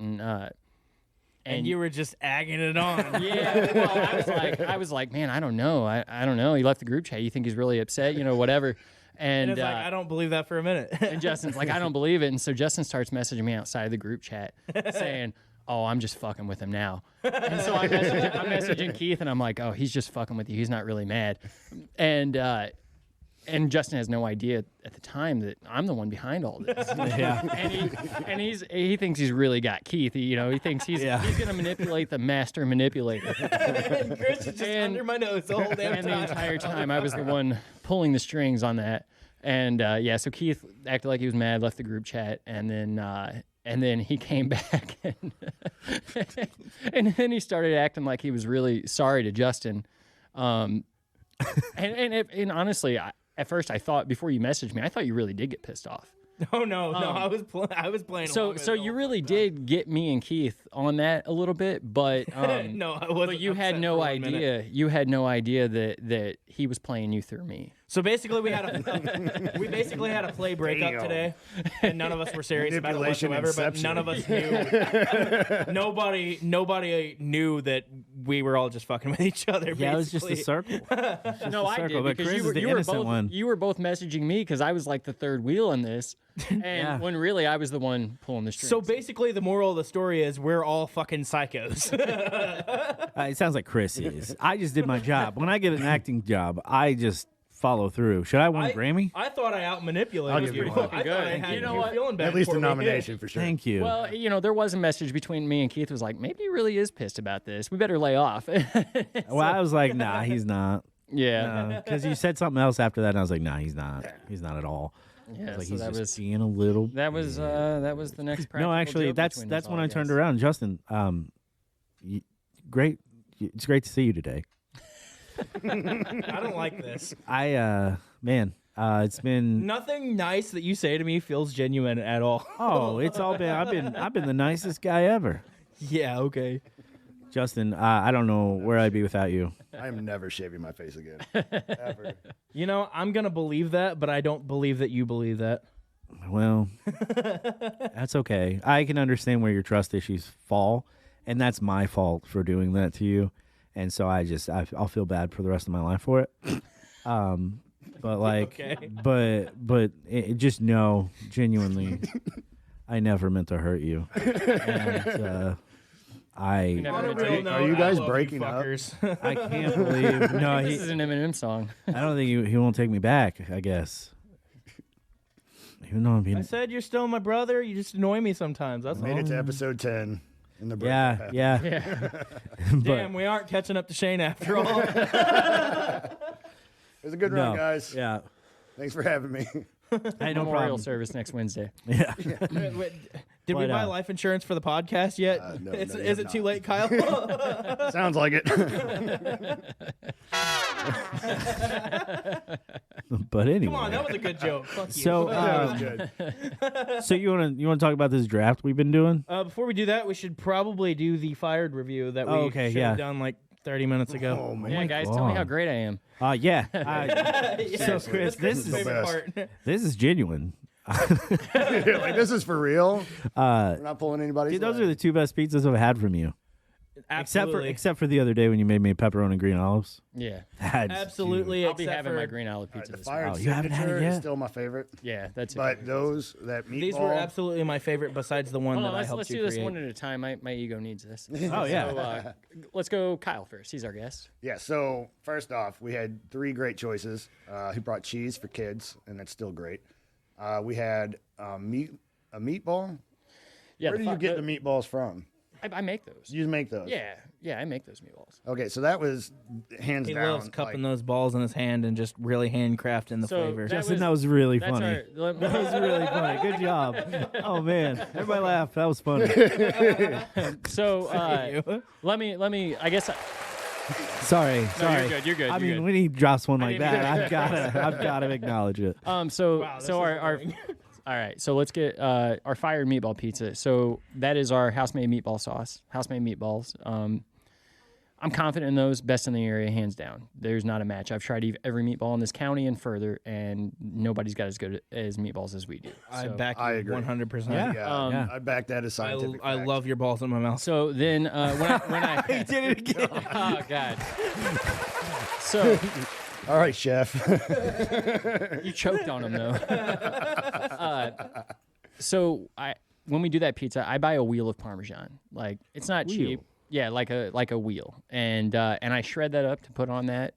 And you were just agging it on. yeah, well, I was like, man, I don't know. I don't know. He left the group chat. You think he's really upset? Whatever. And And, it's like, I don't believe that for a minute. and Justin's like, I don't believe it. And so Justin starts messaging me outside of the group chat saying, oh, I'm just fucking with him now. And so I'm messaging Keith and I'm like, oh, he's just fucking with you. He's not really mad. And Justin has no idea at the time that I'm the one behind all this. Yeah. And he thinks he's really got Keith. He thinks he's going to manipulate the master manipulator. And Chris is just under my nose the whole damn And the time. entire time I was the one pulling the strings on that. And so Keith acted like he was mad, left the group chat, and then he came back and then he started acting like he was really sorry to Justin. And honestly, at first I thought, before you messaged me, I thought you really did get pissed off. Oh no, I was playing. along with So it you all. really did get me and Keith on that a little bit, but No, I wasn't. but you had upset no for 1 minute. idea. You had no idea that he was playing you through me. So basically, we had a play breakup Damn. today, and none of us were serious about it Manipulation whatsoever. But inception. none of us knew. Nobody knew that we were all just fucking with each other. Yeah, it was just a basically. circle. No, I circle, did but because Chris you is were, the you were innocent both one. you were both messaging me because I was like the third wheel in this, and when really I was the one pulling the strings. So basically, the moral of the story is we're all fucking psychos. It sounds like Chris is. I just did my job. When I get an acting job, I just follow through. Should I win a Grammy? I thought I out I'll manipulated give you. you one. I thought I had You know you what? feeling bad At least for a me. nomination for sure. Thank you. well, there was a message between me and Keith. Was like, maybe he really is pissed about this. We better lay off. Well, I was like, nah, he's not. Yeah. Because you said something else after that, and I was like, nah, he's not. He's not at all. Yeah. Like So he's that just was being a little. that was the next. No, practical actually, joke that's between us when all, I turned guys. around. Justin, great. It's great to see you today. I don't like this. It's been. Nothing nice that you say to me feels genuine at all. Oh, it's all been. I've been the nicest guy ever. Yeah. Okay. Justin, I don't know where I'd be without you. I am never shaving my face again. Ever. I'm gonna believe that, but I don't believe that you believe that. Well, that's okay. I can understand where your trust issues fall, and that's my fault for doing that to you. And so I'll feel bad for the rest of my life for it. But like, Okay. but just know, genuinely, I never meant to hurt you. And I On a Are real you- note, are you I guys love breaking up? fuckers. I can't believe no. This is an Eminem song. I don't think he won't take me back. I guess. Even though I'm I being said you're still my brother. You just annoy me sometimes. That's Made all. it to episode 10 in the break. yeah. But Damn, we aren't catching up to Shane after all. It was a good run, no, guys. yeah. Thanks for having me. Hey, no Memorial problem. service next Wednesday. Yeah. Wait, did we But, buy life insurance for the podcast yet? No, is you is have it too not. late, Kyle? Sounds like it. But anyway. Come on, that was a good joke. Fuck you. So, That was good. so you want to talk about this draft we've been doing? Before we do that, we should probably do the fired review that we Oh, okay, should have yeah. done like 30 minutes ago. Oh, man. Yeah, guys, tell me how God. great I am. Yeah. Yeah, So, Chris, that's this Chris's is favorite best. part. this is genuine. Like, this is for real. We're not pulling anybody's Dude, those leg. are the two best pizzas I've had from you. Absolutely. Except for the other day when you made me pepperoni and green olives. Yeah. That's Absolutely. I'll be except having for, my green olive pizza The this week. fired you haven't had it signature is yet? still my favorite. Yeah, that's it. But that meatball. These were absolutely my favorite besides the one Hold that on, I let's helped do you this create. one at a time. My ego needs this. Oh, yeah. So, let's go Kyle first. He's our guest. Yeah, so first off, we had 3 great choices. He brought cheese for kids, and that's still great. We had a meatball. Yeah, Where do you get the meatballs from? I make those. You make those? Yeah, I make those meatballs. Okay, so that was hands He down. loves cupping like, those balls in his hand and just really handcrafting the So flavor. that Justin, that was really That's funny. our. That was really funny. Good job. Oh man, everybody laughed. That was funny. So let me. I guess. Sorry. You're good. I you're mean, good. when he drops one like didn't mean that, I've gotta acknowledge it. So Wow, this so is our all right. So let's get our fired meatball pizza. So that is our house-made meatball sauce, house-made meatballs. I'm confident in those, best in the area, hands down. There's not a match. I've tried every meatball in this county and further, and nobody's got as good as meatballs as we do. I So- back you I agree. 100%. Yeah. Yeah, I back that as I, scientific I fact. love your balls in my mouth. So then when I He did it again. oh god. So All right, chef. you choked on them though. So when we do that pizza, I buy a wheel of Parmesan. Like it's not cheap. Yeah, like a wheel, and I shred that up to put on that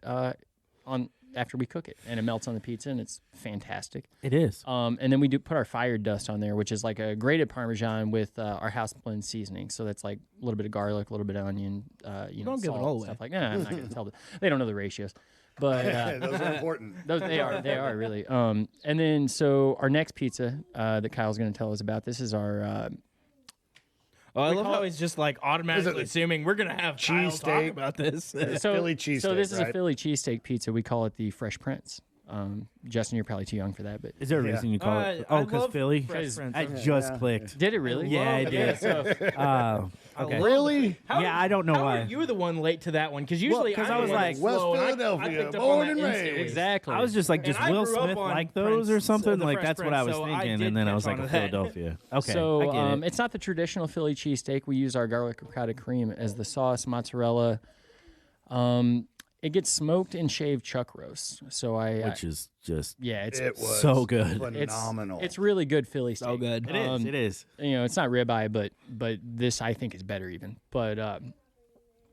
on after we cook it, and it melts on the pizza, and it's fantastic. It is. And then we do put our fired dust on there, which is like a grated Parmesan with our house blend seasoning. So that's like a little bit of garlic, a little bit of onion, Don't give it salt, all stuff away. like. Nah, I'm not gonna tell. They don't know the ratios, but. Those are important. Those they are really. And then so our next pizza that Kyle's going to tell us about. This is our. Oh, I love how he's just like automatically assuming we're going to have Kyle talk cheesesteak? about this. So Philly cheesesteak, So this is a right? Philly cheesesteak pizza. We call it the Fresh Prince. Justin, you're probably too young for that, but Is there a reason you call it? I Oh, because love Philly. Fresh Prince. I just clicked. did it really? Yeah, it did. So, Okay. Really? Yeah, I don't know How why. are you the one late to that one? Because usually 'cause I'm I was the one like, that's West slow, and I Philadelphia, picked up born on and that raised. instantly. exactly. I was just like, And does I Will grew up Smith on like those or Prince, something? the Like Fresh that's what I Prince, was so I thinking, did and then I catch was like, on oh, to that. Philadelphia. Okay, So I get it. it's not the traditional Philly cheesesteak. We use our garlic ricotta cream as the sauce, mozzarella. It gets smoked and shaved chuck roast. So Which is just yeah, it's It was so good. phenomenal. It's really good Philly steak. So good. It is. It is. You know, it's not ribeye, but this I think is better even. But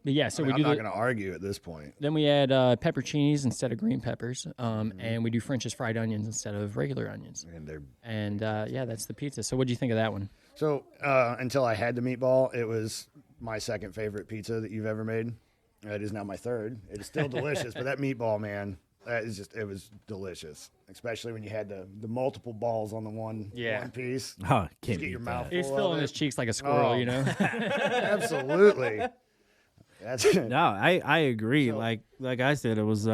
yeah, so I mean, we I'm do not the, going to argue at this point. then we add pepperoncinis instead of green peppers, and we do French's fried onions instead of regular onions. And they're And yeah, that's the pizza. So what do you think of that one? So until I had the meatball, it was my second favorite pizza that you've ever made. It is now my third. It is still delicious, but that meatball, man, that is just, it was delicious. Especially when you had the multiple balls on the one piece. Oh, can't Get beat your that. mouth He's full filling of his it. cheeks like a squirrel, Oh. you know. Absolutely. That's No, I agree. Like I said, it was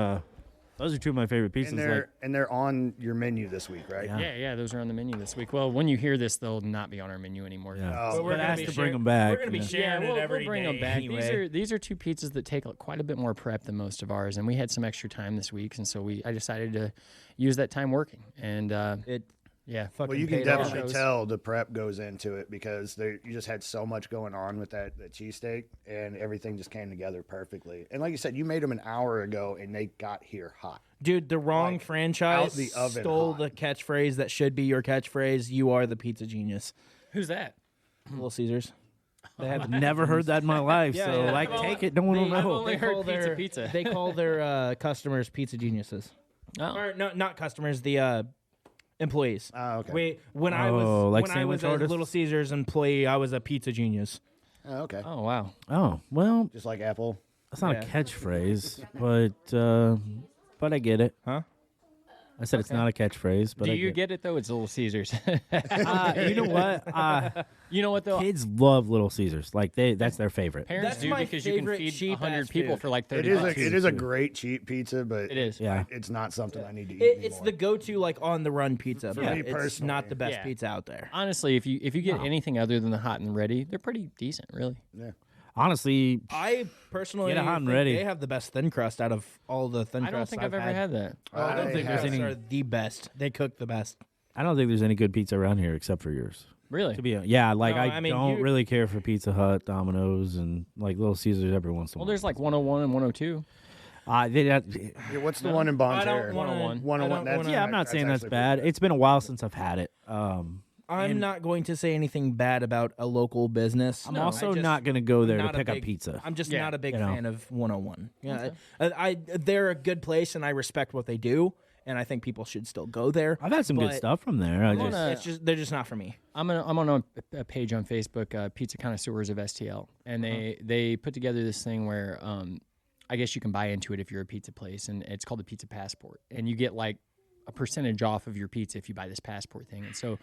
those are two of my favorite pizzas. and they're on your menu this week, right? Yeah. Yeah, those are on the menu this week. Well, when you hear this, they'll not be on our menu anymore. Yeah. Oh, But we're But gonna ask be to bring share- them back, We're going to be yeah. sharing we'll, it every we'll bring day them back. anyway. These are two pizzas that take quite a bit more prep than most of ours, and we had some extra time this week, and so I decided to use that time working. And It yeah, fucking Well, you can paid off. definitely tell the prep goes into it because you just had so much going on with that cheesesteak, and everything just came together perfectly. And like you said, you made them an hour ago, and they got here hot. Dude, the wrong Like, franchise out the oven stole hot. the catchphrase that should be your catchphrase. You are the pizza genius. who's that? Little Caesars. They have I've never heard that in my life. Yeah, so yeah. like, take it. No one will I've know. only heard pizza. They call their customers pizza geniuses. Oh. Or no, not customers. The employees. Oh, okay. When I Oh, like was when I was sandwich a artists? Little Caesars employee, I was a pizza genius. Oh, okay. Oh wow. Oh well, Just like Apple. that's not Yeah. a catchphrase, but I get it. Huh? I said it's not a catchphrase, but Do I you get get it though? It's Little Caesars. You know what? You know what though? Kids love Little Caesars. Like that's their favorite. Parents That's do my because you can favorite feed cheap 100 ass people food. for like It 30 is bucks. a great cheap pizza, but It is. Yeah. it's not something I need to eat It's anymore. the go-to like on the run pizza. For but me it's personally. not the best Yeah. pizza out there. Honestly, if you get anything other than the hot and ready, they're pretty decent, really. Yeah. Honestly, I personally Get it hot and think ready. they have the best thin crust out of all the thin I don't crusts think I've ever had. had that. Oh, I don't I think there's have. any. Are the best. They cook the best. I don't think there's any good pizza around here except for yours. Really? To be yeah, like No, I I mean, don't really care for Pizza Hut, Domino's, and like Little Caesars every once in a Well, while. there's like 101 and 102. Yeah, what's the one in Bonne I don't Terre? want 101. 101. I don't wanna- yeah, I'm not saying that's actually bad. pretty good. It's been a while since I've had it. I'm not going to say anything bad about a local business. I'm No, also I just- not going to go there to not a pick up big- pizza. I'm just Yeah, not a big you know. fan of 101. Yeah, they're a good place, and I respect what they do, and I think people should still go there. I've had some good but stuff from there. I just, gonna- It's just they're just not for me. I'm on a page on Facebook, Pizza Connoisseurs of STL, and they put together this thing where I guess you can buy into it if you're a pizza place, and it's called the Pizza Passport, and you get like a percentage off of your pizza if you buy this passport thing. And so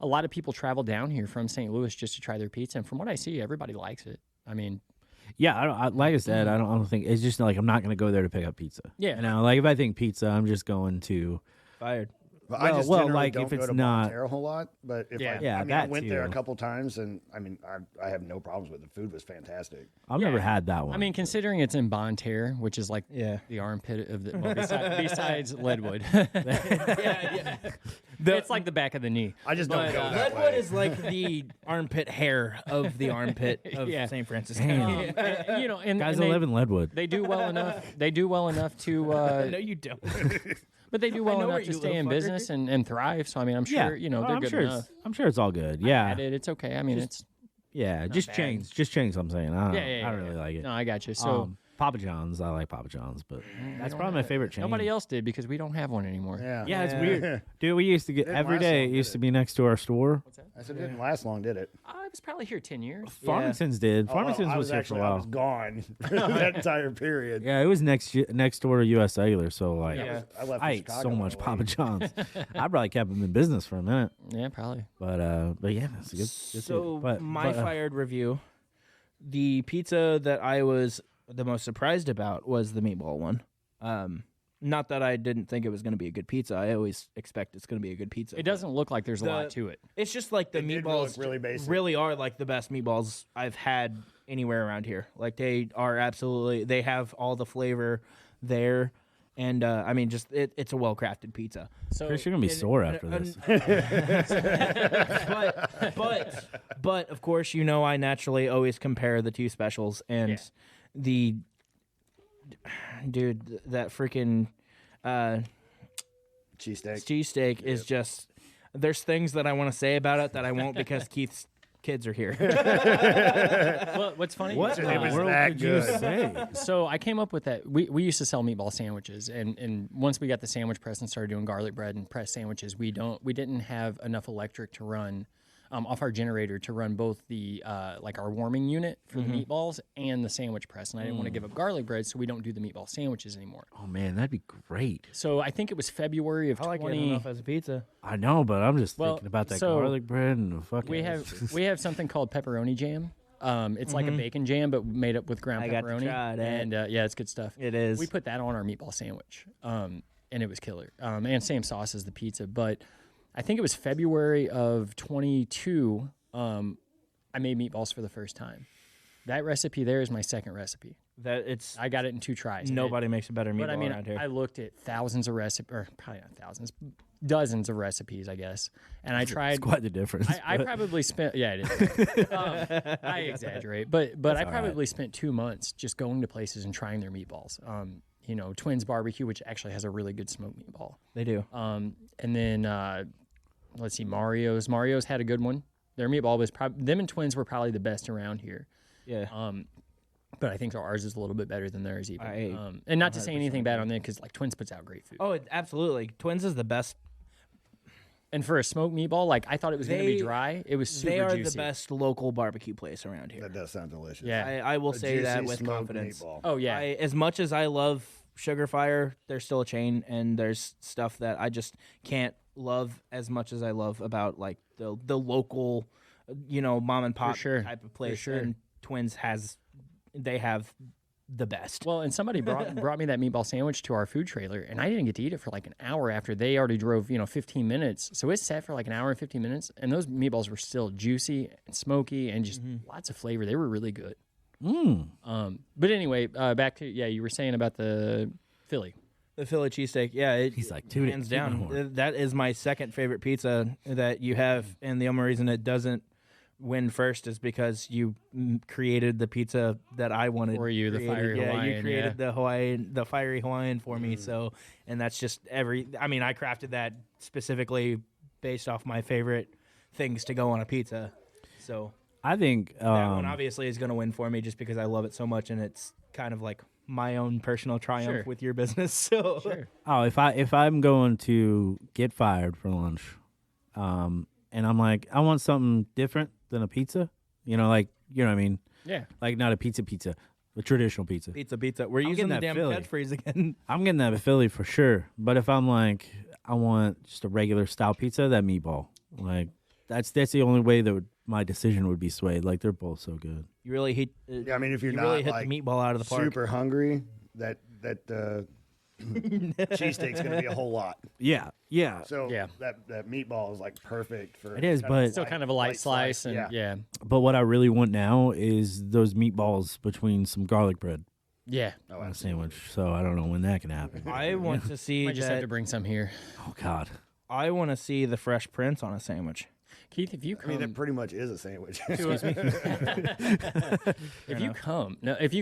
a lot of people travel down here from St. Louis just to try their pizza, and from what I see, everybody likes it. I mean, yeah, like I said, I don't think it's just like I'm not going to go there to pick up pizza. Yeah. You know, like if I think pizza, I'm just going to. Fired. But I just well, generally like, don't if go it's to not- Bonne Terre a whole lot. But if Yeah. Yeah, I that went there a too. couple times, and I mean, I have no problems with it. The food was fantastic. I've never had that one. I mean, considering it's in Bonne Terre, which is like Yeah. the armpit of the besides Leadwood, yeah. it's like the back of the knee. I just don't go that Leadwood way. is like the armpit hair of the armpit of Yeah. St. Francis Damn. County. And, you know, and, guys and that they, live in Leadwood. they do well enough. They do well enough to. No, you don't. But they do well know where enough to you stay little in fucker. business and thrive. So I mean, I'm sure Yeah, you know Oh, they're I'm good sure enough. I'm sure it's all good. Yeah, At it, it's okay. I mean, it's just bad. change. I'm saying. I don't, yeah. I don't really like it. No, I got you. So Papa John's, I like Papa John's, but that's probably my favorite chain. nobody else did because we don't have one anymore. Yeah. Yeah, it's weird, dude. We used to get Didn't every last day. long, It used did to it? be next to our store. I said it didn't last long, did it? I was probably here 10 years. Farmington's did. Oh, Farmington's I was here for a actually, I while. was gone for that entire period. Yeah, it was next door to U.S. Cellular. So like, Yeah. I left. I for ate Chicago so on much the way. Papa John's. I probably kept them in business for a minute, Yeah, probably. but yeah, it's a good. So but, my fired review, the pizza that I was the most surprised about was the meatball one. Not that I didn't think it was going to be a good pizza. I always expect it's going to be a good pizza. It doesn't look like there's a lot to it. It's just like the It did meatballs look really basic. really are like the best meatballs I've had anywhere around here. Like they are absolutely. They have all the flavor there, and I mean, just it's a well crafted pizza. So Chris, you're gonna be sore after this. But of course, you know, I naturally always compare the two specials, and Yeah. the dude that freaking Cheesesteak. cheesesteak is just. There's things that I want to say about it that I won't because Keith's kids are here. well, what's funny? What It in the was world that did you good. say? So I came up with that. We used to sell meatball sandwiches, and once we got the sandwich press and started doing garlic bread and press sandwiches, we didn't have enough electric to run off our generator to run both the like our warming unit for the meatballs and the sandwich press, and I didn't want to give up garlic bread, so we don't do the meatball sandwiches anymore. Oh man, that'd be great. So I think it was February of I like 20. it enough as a pizza. I know, but I'm just Well, thinking about that so garlic bread and the fucking. We have something called pepperoni jam. It's like a bacon jam, but made up with ground I got to pepperoni. try that. And yeah, it's good stuff. It is. We put that on our meatball sandwich, and it was killer. And same sauce as the pizza. But I think it was February of 22. I made meatballs for the first time. That recipe there is my second recipe. That it's I got it in 2 tries. and nobody makes a better meatball But I mean, around here. I looked at thousands of recipes, or probably not thousands, dozens of recipes, I guess. And I tried. It's quite the difference. I probably spent it is. I exaggerate, but I all right. probably spent 2 months just going to places and trying their meatballs. You know, Twins Barbecue, which actually has a really good smoked meatball. They do. And then let's see, Mario's. Mario's had a good one. Their meatball was probably them and Twins were probably the best around here. Yeah. But I think ours is a little bit better than theirs even. I And not to say anything bad on them because like Twins puts out great food. Oh, absolutely. Twins is the best. And for a smoked meatball, like I thought it was going to be They- dry. It was super They are juicy. the best local barbecue place around here. That does sound delicious. Yeah. I will A say that juicy with smoked confidence. meatball. Oh yeah. As much as I love Sugar Fire, there's still a chain, and there's stuff that I just can't love as much as I love about like the local, you know, mom and pop sure. type of place. sure. And Twins they have the best. Well, and somebody brought me that meatball sandwich to our food trailer, and I didn't get to eat it for like an hour after they already drove, 15 minutes. So it sat for like an hour and 15 minutes, and those meatballs were still juicy and smoky and just lots of flavor. They were really good. But anyway, back to you were saying about the Philly. The Philly cheesesteak, yeah, He's like, "Toot it, hands toot my down. horn." That is my second favorite pizza that you have, and the only reason it doesn't win first is because you created the pizza that I wanted. For you, the fiery You Hawaiian, created the fiery Hawaiian for me. So, and that's just I crafted that specifically based off my favorite things to go on a pizza. So I think that one obviously is going to win for me just because I love it so much, and it's kind of like my own personal triumph Sure. with your business. So, if I'm going to get fired for lunch, and I'm like, I want something different than a pizza, you know what I mean? Yeah. Like not a pizza, a traditional pizza. pizza. We're I'm using the getting that damn Philly. catchphrase again. I'm getting that Philly for sure. But if I'm like, I want just a regular style pizza, that meatball, like that's the only way that my decision would be swayed. Like they're both so good. You really hit. Yeah, I mean, if you're you not really hit like the meatball out of the park. super hungry, that cheesesteak's gonna be a whole lot. Yeah. So Yeah. that meatball is like perfect for It is, kind of but- Still kind of a light slice, and yeah. yeah. But what I really want now is those meatballs between some garlic bread Yeah. Oh, on a sandwich. So I don't know when that can happen. I want to see Might just have that. to bring some here. Oh God. I want to see the Fresh Prince on a sandwich. Keith, if you I come, mean, it pretty much is a sandwich. if you come, if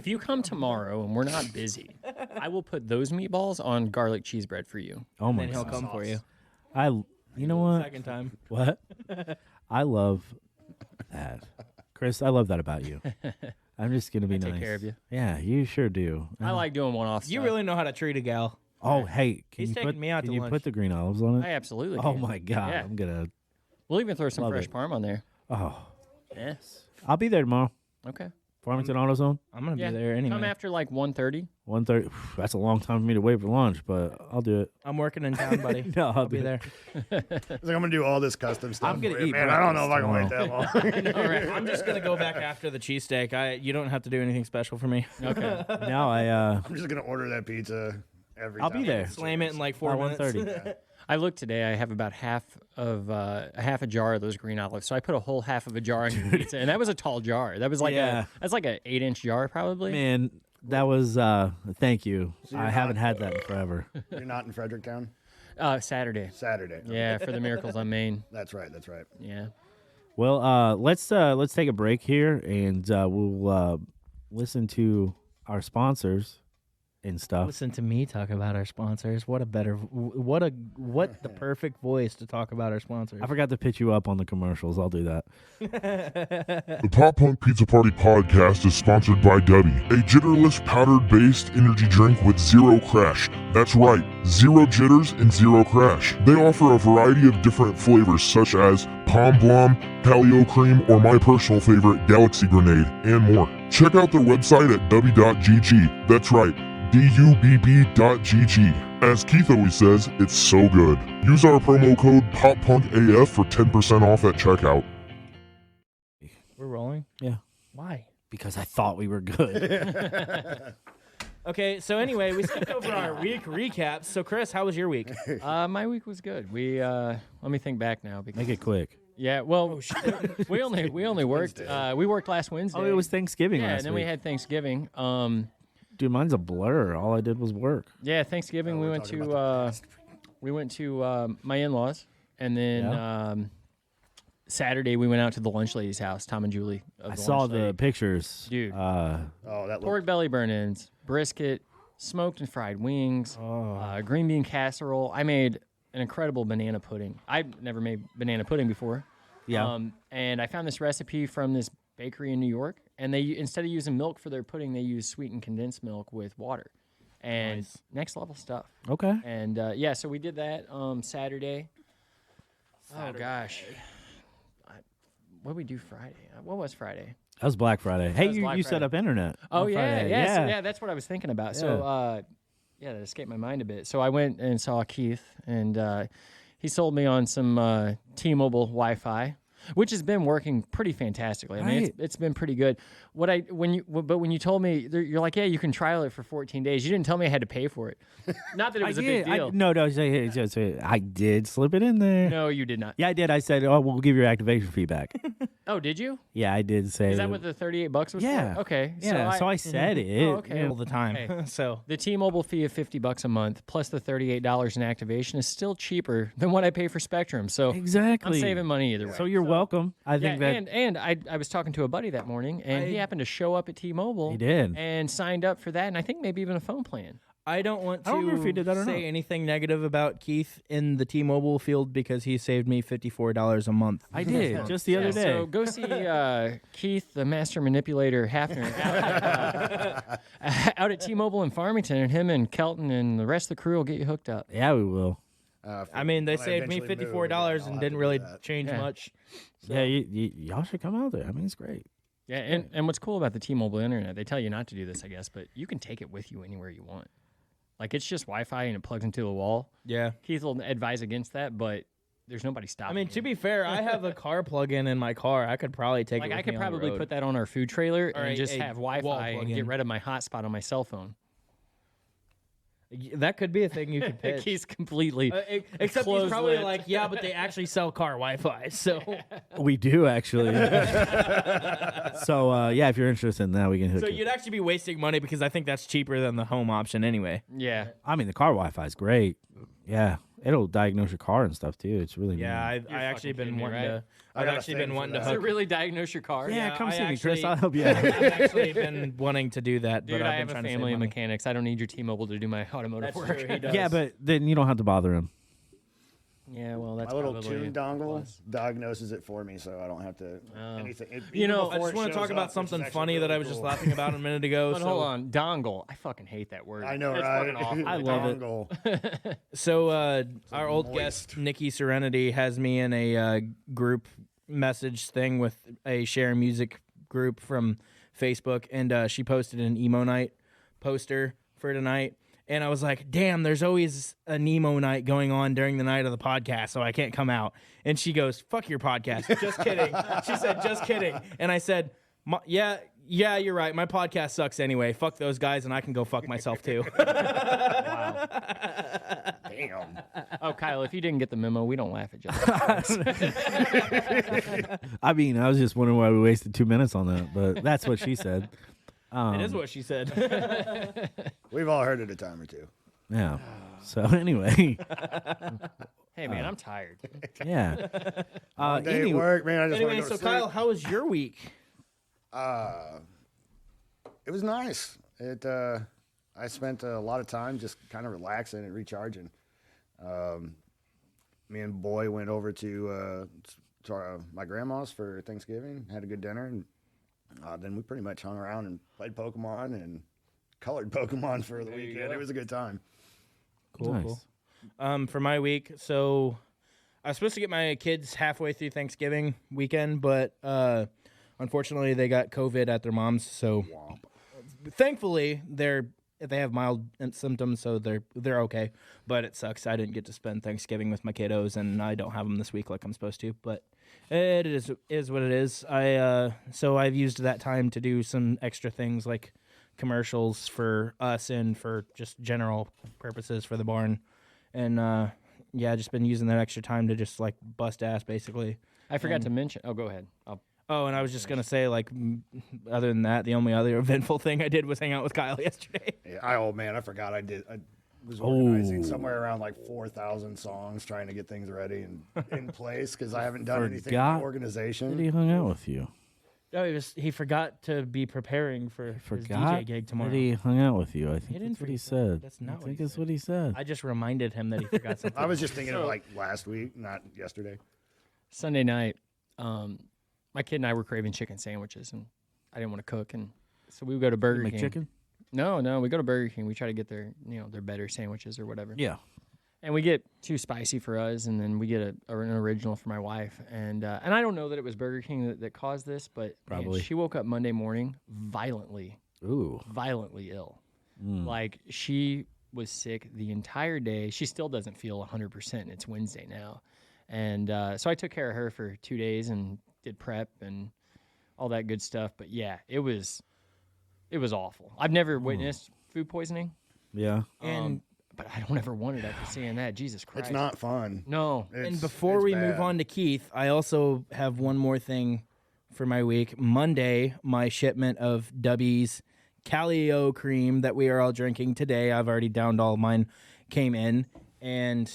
you come tomorrow and we're not busy, I will put those meatballs on garlic cheese bread for you. Oh my Then he'll God. come for you. You know what? Second time. What? I love that. Chris, I love that about you. I'm just going to be I nice. take care of you. Yeah, you sure do. I like doing one-off You stuff. really know how to treat a gal. Oh, hey. Can He's you taking put, me out can to you lunch. put the green olives on I it? absolutely Oh can. my God. Yeah. I'm going to. We'll even throw some Love fresh it. parm on there. Oh. Yeah. I'll be there tomorrow. Okay. Farmington AutoZone, I'm gonna Yeah. be there anyway. Come after like 1:30. 1:30. That's a long time for me to wait for lunch, but I'll do it. I'm working in town, buddy. No, I'll be do there. it. It's like I'm gonna do all this custom stuff. I'm gonna for you. eat Man, I don't know if I can wait breakfast that long. All right, I'm just gonna go back after the cheesesteak. You don't have to do anything special for me. Okay. Now I'm just gonna order that pizza every I'll time. be there. Slam it in like 4 minutes. 1:30. I looked today. I have about half a jar of those green olives. So I put a whole half of a jar in the pizza, and that was a tall jar. That was like Yeah. that's like an 8-inch jar probably. Man, that was thank you. So you're I haven't not- had that in forever. You're not in Fredericktown? Saturday. Saturday. Yeah, for the Miracles on Main. That's right. That's right. Yeah. Well, let's take a break here, and we'll listen to our sponsors and stuff. Listen to me talk about our sponsors. What the perfect voice to talk about our sponsors. I forgot to pitch you up on the commercials. I'll do that. The Pop Punk Pizza Party podcast is sponsored by Dubby, a jitterless powder-based energy drink with zero crash. That's right, zero jitters and zero crash. They offer a variety of different flavors such as Palm Blom, Paleo Cream, or my personal favorite, Galaxy Grenade, and more. Check out their website at dubby.gg. That's right, dubb.gg. As Keith always says, it's so good. Use our promo code PopPunkAF for 10% off at checkout. We're rolling. Yeah. Why? Because I thought we were good. Okay, so anyway, we skipped over our week recaps. So Chris, how was your week? My week was good. We let me think back now because Make it quick. yeah, well, we only worked. We worked last Wednesday. Oh, it was Thanksgiving yeah, last and then week. we had Thanksgiving. Dude, mine's a blur. All I did was work. Yeah, Thanksgiving we went to my in-laws, and then Yeah. Saturday we went out to the lunch lady's house, Tom and Julie. Of I the saw lunch the lady. pictures. Dude. Oh, that Pork looked belly burn-ins, brisket, smoked and fried wings, green bean casserole. I made an incredible banana pudding. I've never made banana pudding before. Yeah. And I found this recipe from this bakery in New York, and they instead of using milk for their pudding, they use sweetened condensed milk with water. And next level stuff. Okay. And so we did that Saturday. Oh gosh, what did we do Friday? What was Friday? That was Black Friday. Hey, was you Black set Friday. up internet. Oh on yeah, Friday. yeah, that's what I was thinking about. So that escaped my mind a bit. So I went and saw Keith, and he sold me on some T-Mobile Wi-Fi, which has been working pretty fantastically. I mean, Right. it's been pretty good. when you told me you're like, yeah, you can trial it for 14 days. You didn't tell me I had to pay for it. Not that it was a big deal. No, I did slip it in there. No, you did not. Yeah, I did. I said, "Oh, we'll give your activation fee back." Oh, did you? Yeah, I did say. Is that what the $38 was Yeah. for? Okay. Yeah. So I said it. Oh, okay. all the time. Hey. So The T-Mobile fee of $50 a month plus the $38 in activation is still cheaper than what I pay for Spectrum. So Exactly. I'm saving money either way. So you're welcome. I think that and I was talking to a buddy that morning, and he happened to show up at T-Mobile. He did. And signed up for that, and I think maybe even a phone plan. I don't want to I don't know if he did that or say not. anything negative about Keith in the T-Mobile field because he saved me $54 a month. I did just the other day. So go see Keith, the master manipulator Hafner, out at T-Mobile in Farmington, and him and Kelton and the rest of the crew will get you hooked up. Yeah, we will. I mean, they When I saved me eventually move, $54 I'll and have didn't to really do that. change Yeah. much. Yeah, y'all should come out there. I mean, it's great. Yeah, and what's cool about the T-Mobile internet, they tell you not to do this, I guess, but you can take it with you anywhere you want. Like, it's just Wi-Fi and it plugs into the wall. Yeah. Keith will advise against that, but there's nobody stopping I mean, you. to be fair, I have a car plug-in in my car. I could probably take Like, it with I could me on the probably road. put that on our food trailer Or and just a have wall Wi-Fi and plug-in. get rid of my hotspot on my cell phone. That could be a thing you could pitch. He's completely Except he's closed probably lipped. like, yeah, but they actually sell car Wi-Fi. So We do actually. So yeah, if you're interested in that, we can hook so you. you'd actually be wasting money because I think that's cheaper than the home option anyway. Yeah. I mean, the car Wi-Fi is great. Yeah, it'll diagnose your car and stuff too. It's really Yeah, neat. I actually fucking been kidding me, wanting right? to. I I've got a actually thing been for wanting that. to Does it hook. really diagnose your car? Yeah, come I see me, Chris. actually- I'll help you out. I've actually been wanting to do that, Dude, but I I've have been a trying to save family of money. mechanics. I don't need your T-Mobile to do my automotive That's work. true. He does. Yeah, but then you don't have to bother him. Yeah, well, that's My little probably tune a dongle plus. diagnoses it for me, so I don't have to anything. You know, I just want to talk about something funny that I was just laughing about a minute ago. But hold on, dongle. I fucking hate that word. I know, It's right? fucking awful. I love it. Dongle. So our old moist. guest Nikki Serenity has me in a group message thing with a share music group from Facebook, and she posted an emo night poster for tonight. And I was like, damn, there's always an emo night going on during the night of the podcast, so I can't come out. And she goes, fuck your podcast. Just kidding. She said, just kidding. And I said, yeah, you're right. My podcast sucks anyway. Fuck those guys, and I can go fuck myself too. Wow. Damn. Oh, Kyle, if you didn't get the memo, we don't laugh at you. I mean, I was just wondering why we wasted 2 minutes on that, but that's what she said. It is what she said. We've all heard it a time or two. Yeah. So anyway, Hey, man, I'm tired. yeah. Day at Anyway, work, man. I just Anyway, want to so go to Kyle, sleep. how was your week? It was nice. I spent a lot of time just kind of relaxing and recharging. Me and Boy went over to my grandma's for Thanksgiving, had a good dinner, and then we pretty much hung around and played Pokemon and colored Pokemon for the weekend. It was a good time. nice. For my week, so I was supposed to get my kids halfway through Thanksgiving weekend, but unfortunately they got COVID at their mom's. So thankfully they have mild symptoms, so they're okay. But it sucks. I didn't get to spend Thanksgiving with my kiddos, and I don't have them this week like I'm supposed to. But it is what it is. So I've used that time to do some extra things like commercials for us and for just general purposes for the barn. And yeah, just been using that extra time to just like bust ass basically. I forgot to mention. Oh, go ahead. Oh, and I was just gonna say, like, other than that, the only other eventful thing I did was hang out with Kyle yesterday. Yeah, I forgot I was organizing somewhere around like 4,000 songs, trying to get things ready and in place because I haven't done anything Forgot with organization. He hung out with you. Oh, he forgot to be preparing for his DJ gig tomorrow. That he hung out with you. I think didn't that's what he forget. said. That's not I what think he that's what he said. I just reminded him that he forgot something. I was just thinking of like last week, not yesterday. Sunday night, my kid and I were craving chicken sandwiches, and I didn't want to cook, and so we would go to Burger King. McChicken? No, we go to Burger King. We try to get their better sandwiches or whatever. Yeah. And we get too spicy for us, and then we get an original for my wife. And I don't know that it was Burger King that caused this, but man, Probably. she woke up Monday morning violently Ooh. ill. Like, she was sick the entire day. She still doesn't feel 100%. It's Wednesday now. And so I took care of her for 2 days and did prep and all that good stuff. But yeah, it was awful. I've never witnessed food poisoning, Yeah. And but I don't ever want it after seeing that. Jesus Christ. It's not fun. No. and before we move on to Keith, I also have one more thing for my week. Monday, my shipment of Dubby's Calio cream that we are all drinking today, I've already downed all mine, came in, and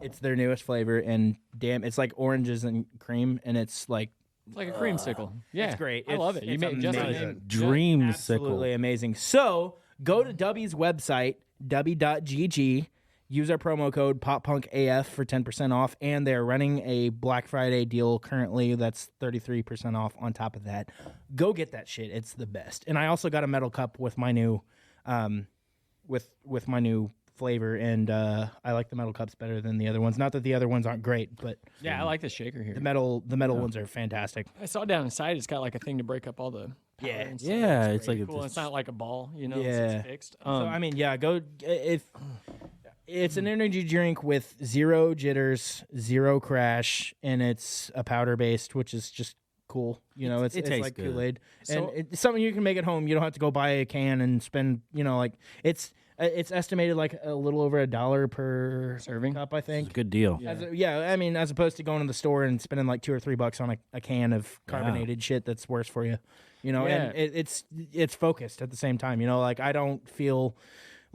it's their newest flavor. And damn, it's like oranges and cream, and it's like It's like a creamsicle. Yeah. it's great. I love it. You It's made Justin amazing. named- Dreamsicle. Absolutely amazing. So go to Dubby's website, dubby.gg. Use our promo code PopPunkAF for 10% off, and they're running a Black Friday deal currently that's 33% off on top of that. Go get that shit. It's the best. And I also got a metal cup with my new with my new flavor, and I like the metal cups better than the other ones. Not that the other ones aren't great, but Yeah, I like the shaker here. the metal ones are fantastic. I saw down inside it's got like a thing to break up all the powder Yeah. and stuff. Yeah, That's it's like pretty a- cool. It's not like a ball, you know, Yeah. it's fixed. So I mean, yeah, go if it's an energy drink with 0 jitters, 0 crash, and it's a powder based, which is just cool. You know, it it's tastes like good. Kool-Aid, So- and it's something you can make at home. You don't have to go buy a can and spend. You know, like it's estimated like a little over $1 per Serving? cup, I It's a think. good deal. Yeah, I mean, as opposed to going to the store and spending like $2 or $3 on a can of carbonated shit that's worse for you, you know. And Yeah. it's focused at the same time, you know. Like I don't feel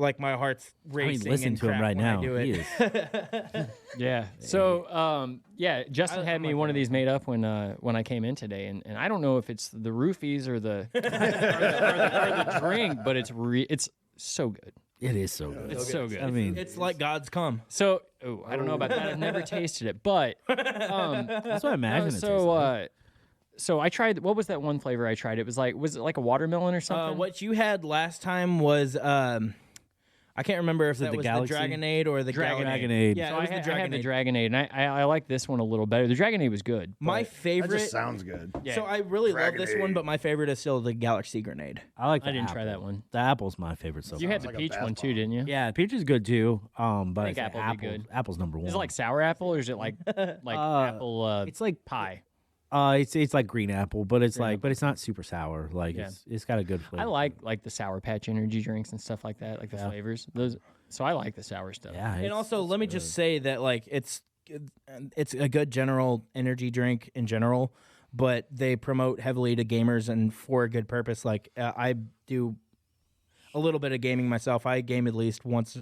like my heart's I mean, racing. listen and to him crap right when I now. do it. He is. Yeah. So, yeah, Justin had I'm me like one of that. these made up when I came in today, and I don't know if it's the roofies or the or the drink, but it's so good. It is so good. It's so good. I mean, It's like God's come. So, I don't know about that. I've never tasted it, but that's what I imagine it tastes like. so I tried. What was that one flavor I tried? Was it like a watermelon or something? What you had last time was I can't remember if that the was Galaxy? the Dragonade or the Dragonade. Yeah, So it was I the had the Dragonade. Dragonade, and I like this one a little better. The Dragonade was good. My but That favorite. just sounds good. So I really love this one, Dragonade. but my favorite is still the Galaxy Grenade. I like. I The didn't try apple. that one. The apple's my favorite so You far. had the like a peach bath one too, bomb. didn't you? Yeah, peach is good too. But think I apple would be good. Apple's number one. Is it like sour apple or is it like apple? It's like pie. it's like green apple, but it's Green like, but it's not super sour. Like Yeah. it's got a good flavor. I like the Sour Patch energy drinks and stuff like that, like the flavors. So I like the sour stuff. Yeah, And it's- also, let me it's just say that like it's a good general energy drink in general, but they promote heavily to gamers and for a good purpose. Like I do a little bit of gaming myself. I game at least once,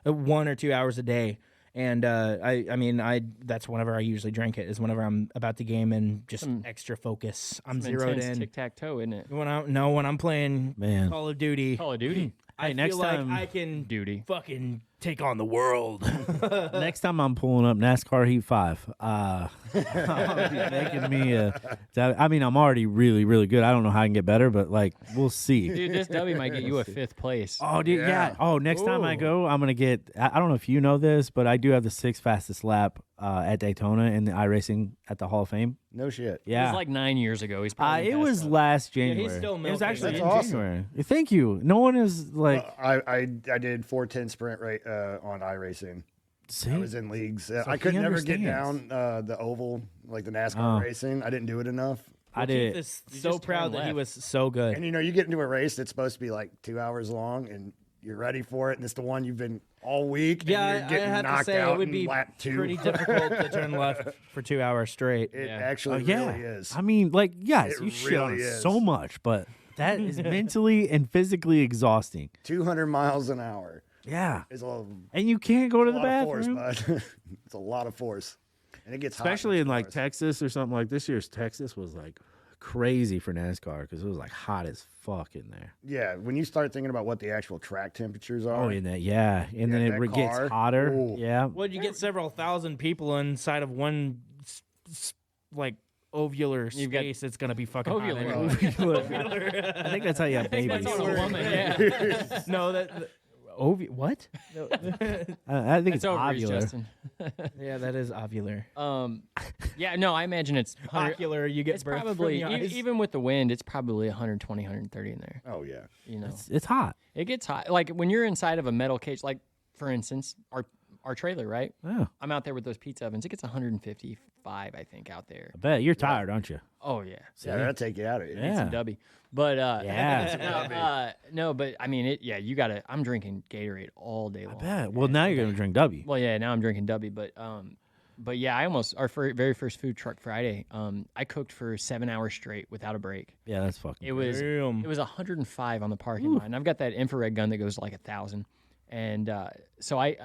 1 or 2 hours a day. And I mean, that's whenever I usually drink it, is whenever I'm about to game and just extra focus. I'm zeroed in. Tic-tac-toe, isn't it? When I'm playing Man. Call of Duty, Call of Duty. I Hey, next feel like time- I can Duty. fucking take on the world. Next time I'm pulling up NASCAR Heat 5, I'll be making me I mean, I'm already really, really good. I don't know how I can get better, but like we'll see. Dude, this W might get you a 5th place. Oh, dude, yeah. Yeah. Oh, next time I Ooh. go, I'm gonna get. I don't know if you know this, but I do have the 6th fastest lap at Daytona in the iRacing at the Hall of Fame. No shit. It Yeah, was like 9 years ago. He's probably it was passed up. last January. still it was milking. actually That's in awesome. January. Thank you. No one is like. I did 410 sprint right on iRacing. see? I was in leagues. So I could he never get understands. down the oval, like the NASCAR Oh. racing. I didn't do it enough. I Keith did. is You so just proud turn that he left. was so good. And you get into a race that's supposed to be like 2 hours long, and you're ready for it, and it's the one you've been all week. Yeah, and you're I getting have to knocked say out it would in be lap 2. pretty difficult to turn left for 2 hours straight. It Yeah. actually Yeah. really is. I mean, like, yes, It you shit on really it is. so much, but that is mentally and physically exhausting. 200 miles an hour Yeah, is a and you can't go to the lot of force, bathroom. bud. It's a lot of force, and it gets hot Especially in those like cars. Texas or something like this year's Texas was like crazy for NASCAR because it was like hot as fuck in there. Yeah, when you start thinking about what the actual track temperatures are, Oh, in that, yeah, and then Yeah, that it gets car. hotter. Ooh. Yeah, Well, you get several thousand people inside of one like ovular You've got- space. It's gonna be fucking Ovular. hot. I think that's how you have babies. That's on a woman, yeah. No, that what? No. I think It's it's ovaries, ovular. Justin. Yeah, that is ovular. Yeah, no, I imagine it's 100, Ocular, you get it's birth probably from the eyes. even with the wind, it's probably 120, 130 in there. oh yeah, You know, It's hot. it gets hot. Like when you're inside of a metal cage, like for instance, our trailer, right? Yeah, I'm out there with those pizza ovens. It gets 155, I think, out there. I bet you're tired, aren't you? Oh yeah, Yeah, that'll take you out of it. Need some Dubby. But Yeah. no, but I mean, you gotta. I'm drinking Gatorade all day long. I bet. Well, now you're gonna drink Dubby. Well, yeah, now I'm drinking Dubby, but yeah, our very first food truck Friday. I cooked for 7 hours straight without a break. Yeah, that's fucking. It was Damn. it was 105 on the parking lot, and I've got that infrared gun that goes like 1,000. And so I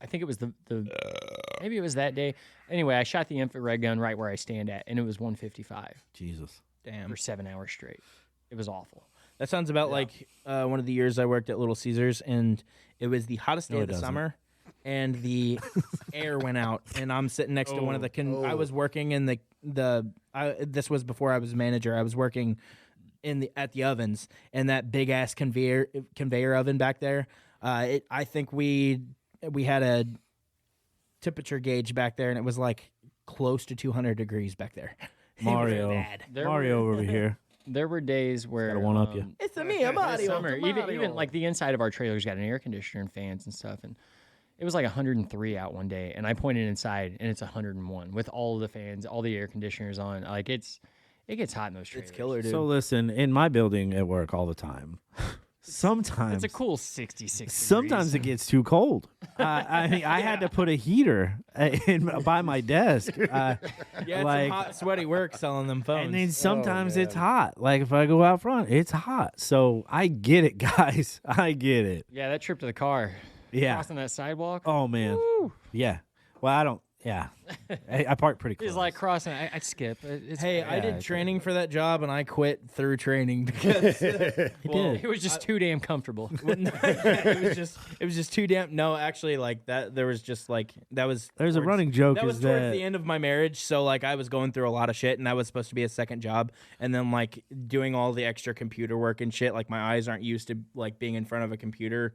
think it was the maybe it was that day. Anyway, I shot the infrared gun right where I stand at, and it was 155 Jesus. Damn. for 7 hours straight. It was awful. That sounds about like one of the years I worked at Little Caesars, and it was the hottest day No, of it the doesn't. summer, and the air went out, and I'm sitting next to one of the. I was working in this was before I was a manager. I was working at the ovens, and that big ass conveyor oven back there. I think we had a temperature gauge back there, and it was like close to 200 degrees back there. It was Mario. bad. Mario over here. There were days where Gotta one-up you. It's a me, a this Mario. summer, even like the inside of our trailer's got an air conditioner and fans and stuff, and it was like 103 out one day, and I pointed inside, and it's 101 with all of the fans, all the air conditioners on. Like it gets hot in those trailers. It's killer, dude. So listen, in my building at work all the time. Sometimes It's a cool 66. Sometimes it gets too cold. I mean, I had to put a heater by my desk. yeah, it's like- some hot, sweaty work selling them phones. And then sometimes it's hot. Like if I go out front, it's hot. So I get it, guys. I get it. Yeah, that trip to the car, Yeah. crossing that sidewalk. Oh man. Yeah. Well, I don't. Yeah. I park pretty close. It's like crossing. I'd skip. Hey, I did training for that job, and I quit through training because It was just too damn comfortable. it was just too damn. No, actually, like that. There was just like that was. There's a towards- running joke. That was is towards that the end of my marriage, so like I was going through a lot of shit, and that was supposed to be a second job, and then like doing all the extra computer work and shit. Like my eyes aren't used to like being in front of a computer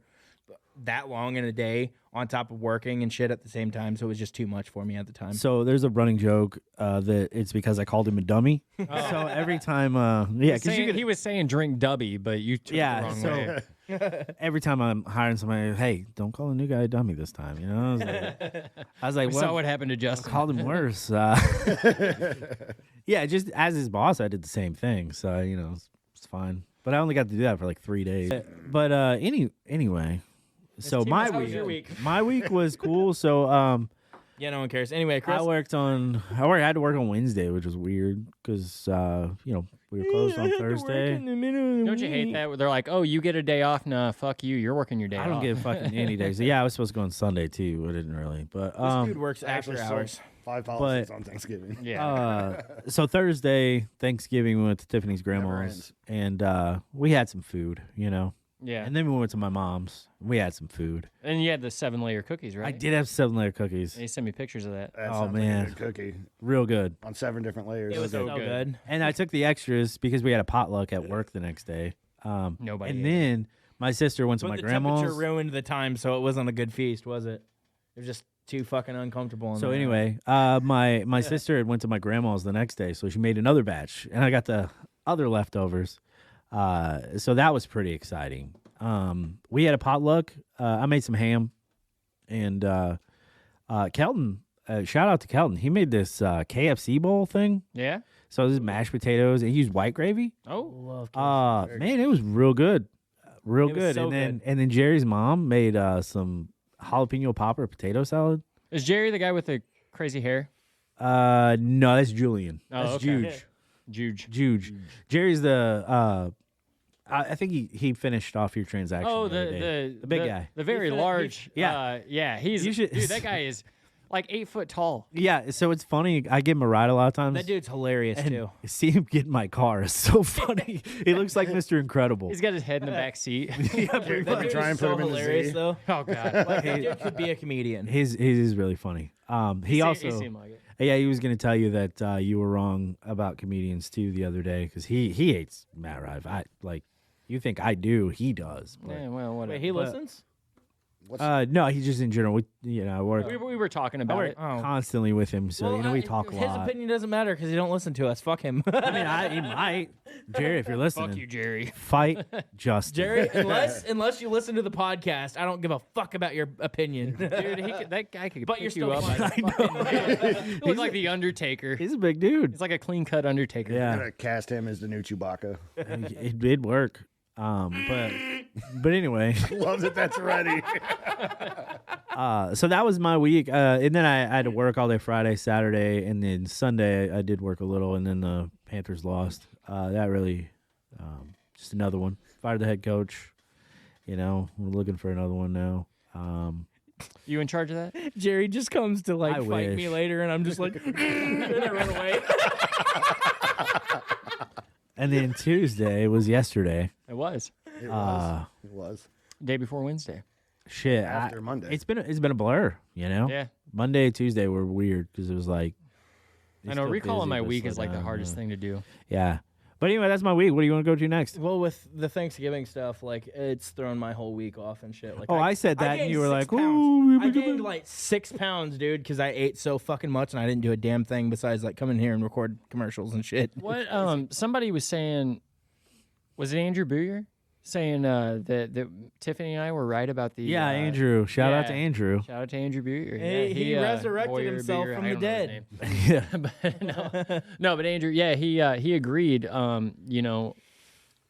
that long in a day on top of working and shit at the same time, so it was just too much for me at the time. So there's a running joke that it's because I called him a dummy. So every time, yeah, because He was saying drink Dubby, but you took it the yeah. wrong So way. every time I'm hiring somebody, hey, don't call a new guy a dummy this time. You know, I was like, We what? saw what happened to Justin. Called him worse. Yeah, just as his boss, I did the same thing. So you know, it's fine. But I only got to do that for like 3 days. But anyway. So my how was your week? my week was cool. So Yeah, no one cares. Anyway, Chris. I had to work on Wednesday, which was weird because you know we were closed on Thursday. Don't you hate that? Where they're like, "Oh, you get a day off? Nah, fuck you. You're working your day I off." don't get fucking any days. Yeah, I was supposed to go on Sunday too. I didn't really, but This dude works Actually, after sold hours. 5 policies on Thanksgiving. Yeah. so Thursday, Thanksgiving, we went to Tiffany's grandma's, ends. and we had some food, you know. yeah. And then we went to my mom's. We had some food. And you had the 7-layer cookies, right? I did have 7-layer cookies. They sent me pictures of that. That Oh, sounds like man. a good cookie Real good. on 7 different layers. It was so good. good. And I took the extras because we had a potluck at work the next day. Nobody And ate then my sister went to But my the grandma's. temperature ruined the time, so it wasn't a good feast, was it? It was just too fucking uncomfortable. in So there. anyway, my sister had went to my grandma's the next day, so she made another batch, and I got the other leftovers. So that was pretty exciting. We had a potluck. I made some ham, and Kelton. Shout out to Kelton. He made this KFC bowl thing. Yeah. So this is mashed potatoes, and he used white gravy. Oh. Man, it was real good, real It was good. so And then Jerry's mom made some jalapeno popper potato salad. Is Jerry the guy with the crazy hair? No, that's Julian. Oh, That's okay. Juge. Juge. Jerry's the. I think he finished off your transaction. Oh, the other day. the big guy. the very large. yeah. Yeah. He's You should- dude. That guy is like 8 foot tall. Yeah, so it's funny. I give him a ride a lot of times. that dude's hilarious and too. see him get in my car is so funny. He looks like Mr. Incredible. He's got his head in the back seat. That dude try is and so put him in the hilarious Z. though. Oh God. Like, that dude could be a comedian. His is really funny. He also. He seemed like it. Yeah, he was going to tell you that you were wrong about comedians too the other day because he hates Matt Rife. You think I do? He does. But Yeah, well, whatever. Wait, he listens? No, he's just in general. I work. We were talking I about work it. constantly with him, so we talk a his lot. His opinion doesn't matter because he don't listen to us. Fuck him. I mean, he might. Jerry, if you're listening, Fuck you, Jerry. fight Justin. Jerry, unless you listen to the podcast, I don't give a fuck about your opinion. Dude, that guy could But pick you're you still up. fine. He looks like the Undertaker. He's a big dude. He's like a clean-cut Undertaker. Yeah. I'm gonna cast him as the new Chewbacca. It'd work. But anyway, Love that that's ready. so that was my week, and then I had to work all day Friday, Saturday, and then Sunday I did work a little, and then the Panthers lost. That really, just another one. Fired the head coach. We're looking for another one now. You in charge of that? Jerry just comes to I fight me wish. later, and I'm just like, and I run away. And then Tuesday was yesterday. It was. It was. It was. Day before Wednesday. Shit, After Monday. It's been a blur. Yeah. Monday, Tuesday were weird because it was like. I know, recalling my week is like the hardest thing to do. Yeah. But anyway, that's my week. What do you want to go to next? Well, with the Thanksgiving stuff, it's thrown my whole week off and shit. Like, I said that, and gained you were 6 like, pounds. "Ooh, I gained like 6 pounds, dude, because I ate so fucking much and I didn't do a damn thing besides like come in here and record commercials and shit. What? Somebody was saying, was it Andrew Booyer? Saying that Tiffany and I were right about the Andrew. Shout out to yeah. Andrew. Shout out to Andrew Booyer. Hey, Yeah, he resurrected Boyer, himself Booyer, from I the don't know his dead. name. Yeah. But Andrew, yeah, he agreed.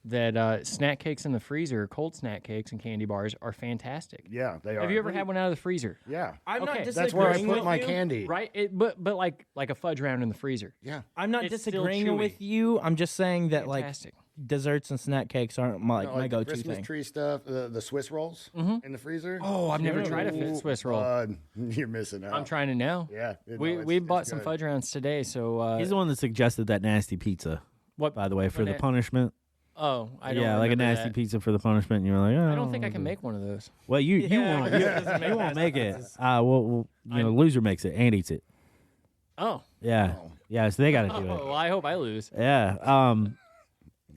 That snack cakes in the freezer, cold snack cakes and candy bars are fantastic. Yeah, they are. Have you ever had one out of the freezer? Yeah. I'm Okay, not that's That's where I disagreeing put with my you. candy. Right, but like a fudge round in the freezer. Yeah. I'm not It's still disagreeing chewy. with you. I'm just saying that Fantastic. desserts and snack cakes aren't my No, like the go-to Christmas thing. tree stuff, the Swiss rolls in the freezer. Oh, I've never tried a Swiss roll. You're missing out. I'm trying to now. Yeah. We bought some fudge rounds today, so He's the one that suggested that nasty pizza, what? by the way, for What the na- punishment. Oh, I don't. Yeah, like a remember nasty that. pizza for the punishment. And you're like, oh, I don't think I can make one of those. Well, you Yeah, won't. it doesn't make You won't sense. make it. Loser makes it and eats it. Oh, Yeah. Yeah, so they got to do it. well, I hope I lose. Yeah.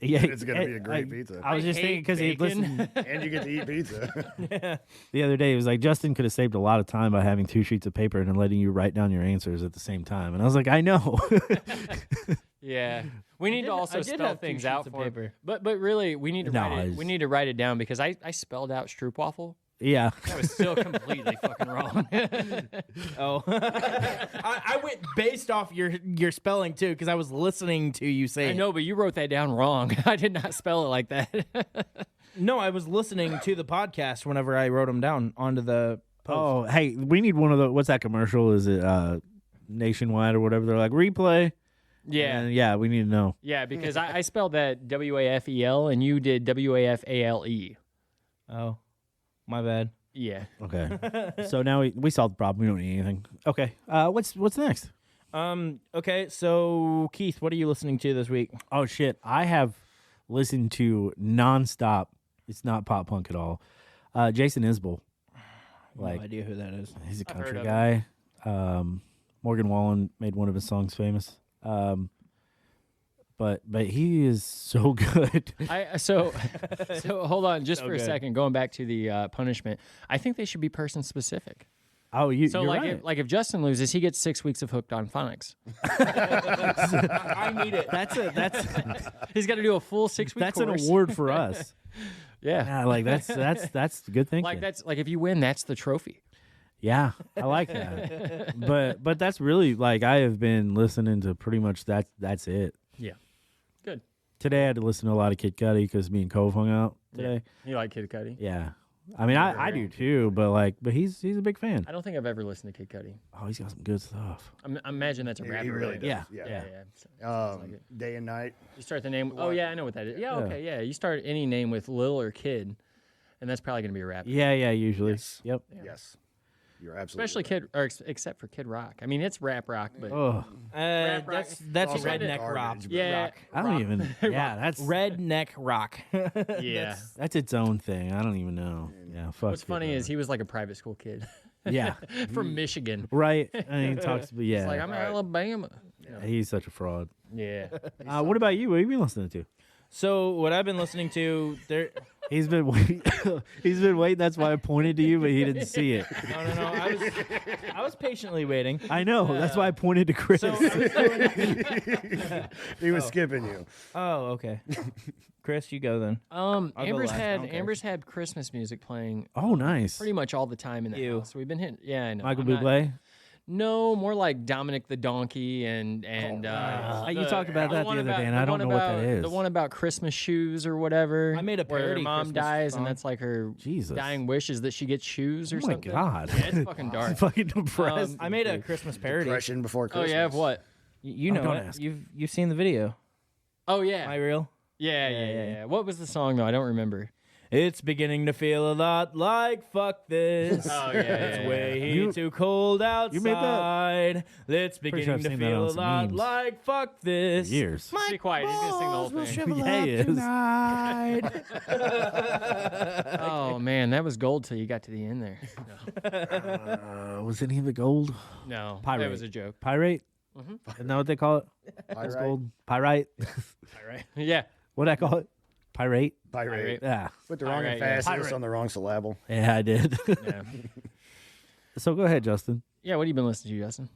Yeah. It's gonna be a great pizza. I was just thinking because he listened And you get to eat pizza. the other day. He was like, Justin could have saved a lot of time by having 2 sheets of paper and then letting you write down your answers at the same time. And I was like, I know. Yeah, we need to also I did spell have 2 things sheets out of for him. paper. But really, we need to No, write it. it's- We need to write it down because I spelled out stroopwafel. Yeah. That was still completely fucking wrong. Oh, I went based off your spelling too because I was listening to you say. I know, but you wrote that down wrong. I did not spell it like that. No, I was listening to the podcast whenever I wrote them down onto the post. Oh, hey, we need one of the. What's that commercial? Is it Nationwide or whatever? They're like replay. Yeah. And yeah, we need to know. Yeah, because I spelled that WAFEL and you did WAFALE. Oh, my bad. Yeah. Okay. So now we solved the problem. We don't need anything. Okay. What's next? Okay, so Keith, what are you listening to this week? Oh shit! I have listened to nonstop. It's not pop punk at all. Jason Isbell. Like No idea who that is. he's a I've heard country of guy. Morgan Wallen made one of his songs famous. But he is so good. So hold on just So for a good. second. Going back to the punishment, I think they should be person specific. Oh, So you're like right. if Justin loses, he gets 6 weeks of hooked on phonics. I need it. that's He's got to do a full 6 week that's an course. award for us. Yeah. Yeah, like that's a good thinking. Like that's like if you win, that's the trophy. Yeah, I like that. but that's really like I have been listening to pretty much that's it. Yeah. Good. Today I had to listen to a lot of Kid Cudi because me and Cove hung out today. You like Kid Cudi? Yeah. I mean, I do too, but he's a big fan. I don't think I've ever listened to Kid Cudi. Oh, he's got some good stuff. I imagine that's a rapper. He really right? does. Yeah. Yeah. So, like it. Day and night. You start the name. Oh yeah, I know what that is. Yeah. Yeah. Okay. Yeah. You start any name with Lil or Kid, and that's probably gonna be a rapper. Yeah, usually. Yes. Yep. Yes. You're absolutely Especially Kid, or except for Kid Rock. I mean, it's rap rock, but Oh, That's It's also redneck garbage, rock. but- yeah, rock. I don't even. Yeah, that's Redneck rock. yeah. that's its own thing. I don't even know. Yeah, fuck. What's Kid funny Rock. is he was like a private school kid yeah, from Michigan. right. And he talks, but yeah, It's like I'm in Alabama. he's such a fraud. Yeah. What about you? What have you been listening to? So what I've been listening to, He's been waiting. He's been waiting. That's why I pointed to you, but he didn't see it. No. I was patiently waiting. I know. That's why I pointed to Chris. So I was doing, He was skipping you. oh, okay. Chris, you go then. I'll go Amber's last. I don't care. Amber's had Christmas music playing Oh, nice. pretty much all the time in the Ew. house. We've been hitting. Yeah, I know. Michael I'm not- Bublé. No, more like Dominic the Donkey and You talked about that the other day, and I don't know what that is. The one about Christmas shoes or whatever. I made a where her parody mom Christmas dies, song. and that's like her Jesus. dying wish is that she gets shoes or Oh my something. God. Yeah, it's fucking dark. Fucking depressed. I made a Christmas parody. Depression before Oh Christmas. yeah, of what? You know don't it. ask. You've seen the video. Oh Am yeah, I real? yeah. What was the song though? I don't remember. It's beginning to feel a lot like fuck this. Oh, yeah, It's yeah, way You- too cold outside. made that? It's Pretty sure beginning I've to seen that feel on a some lot memes. like fuck this. Years. Be quiet. He's gonna sing the whole thing. Yeah, he is. Tonight. Oh man, that was gold till you got to the end there. Was any of it gold? No, that Pirate. was a joke. Pyrite? Isn't that what they call it? It's gold. Pyrite? Yeah. What'd I call it? Pyrite? Pirate. Yeah. Put the wrong Pirate, yeah. emphasis on the wrong syllable. Yeah, I did. Yeah. So go ahead, Justin. Yeah. What have you been listening to, Justin?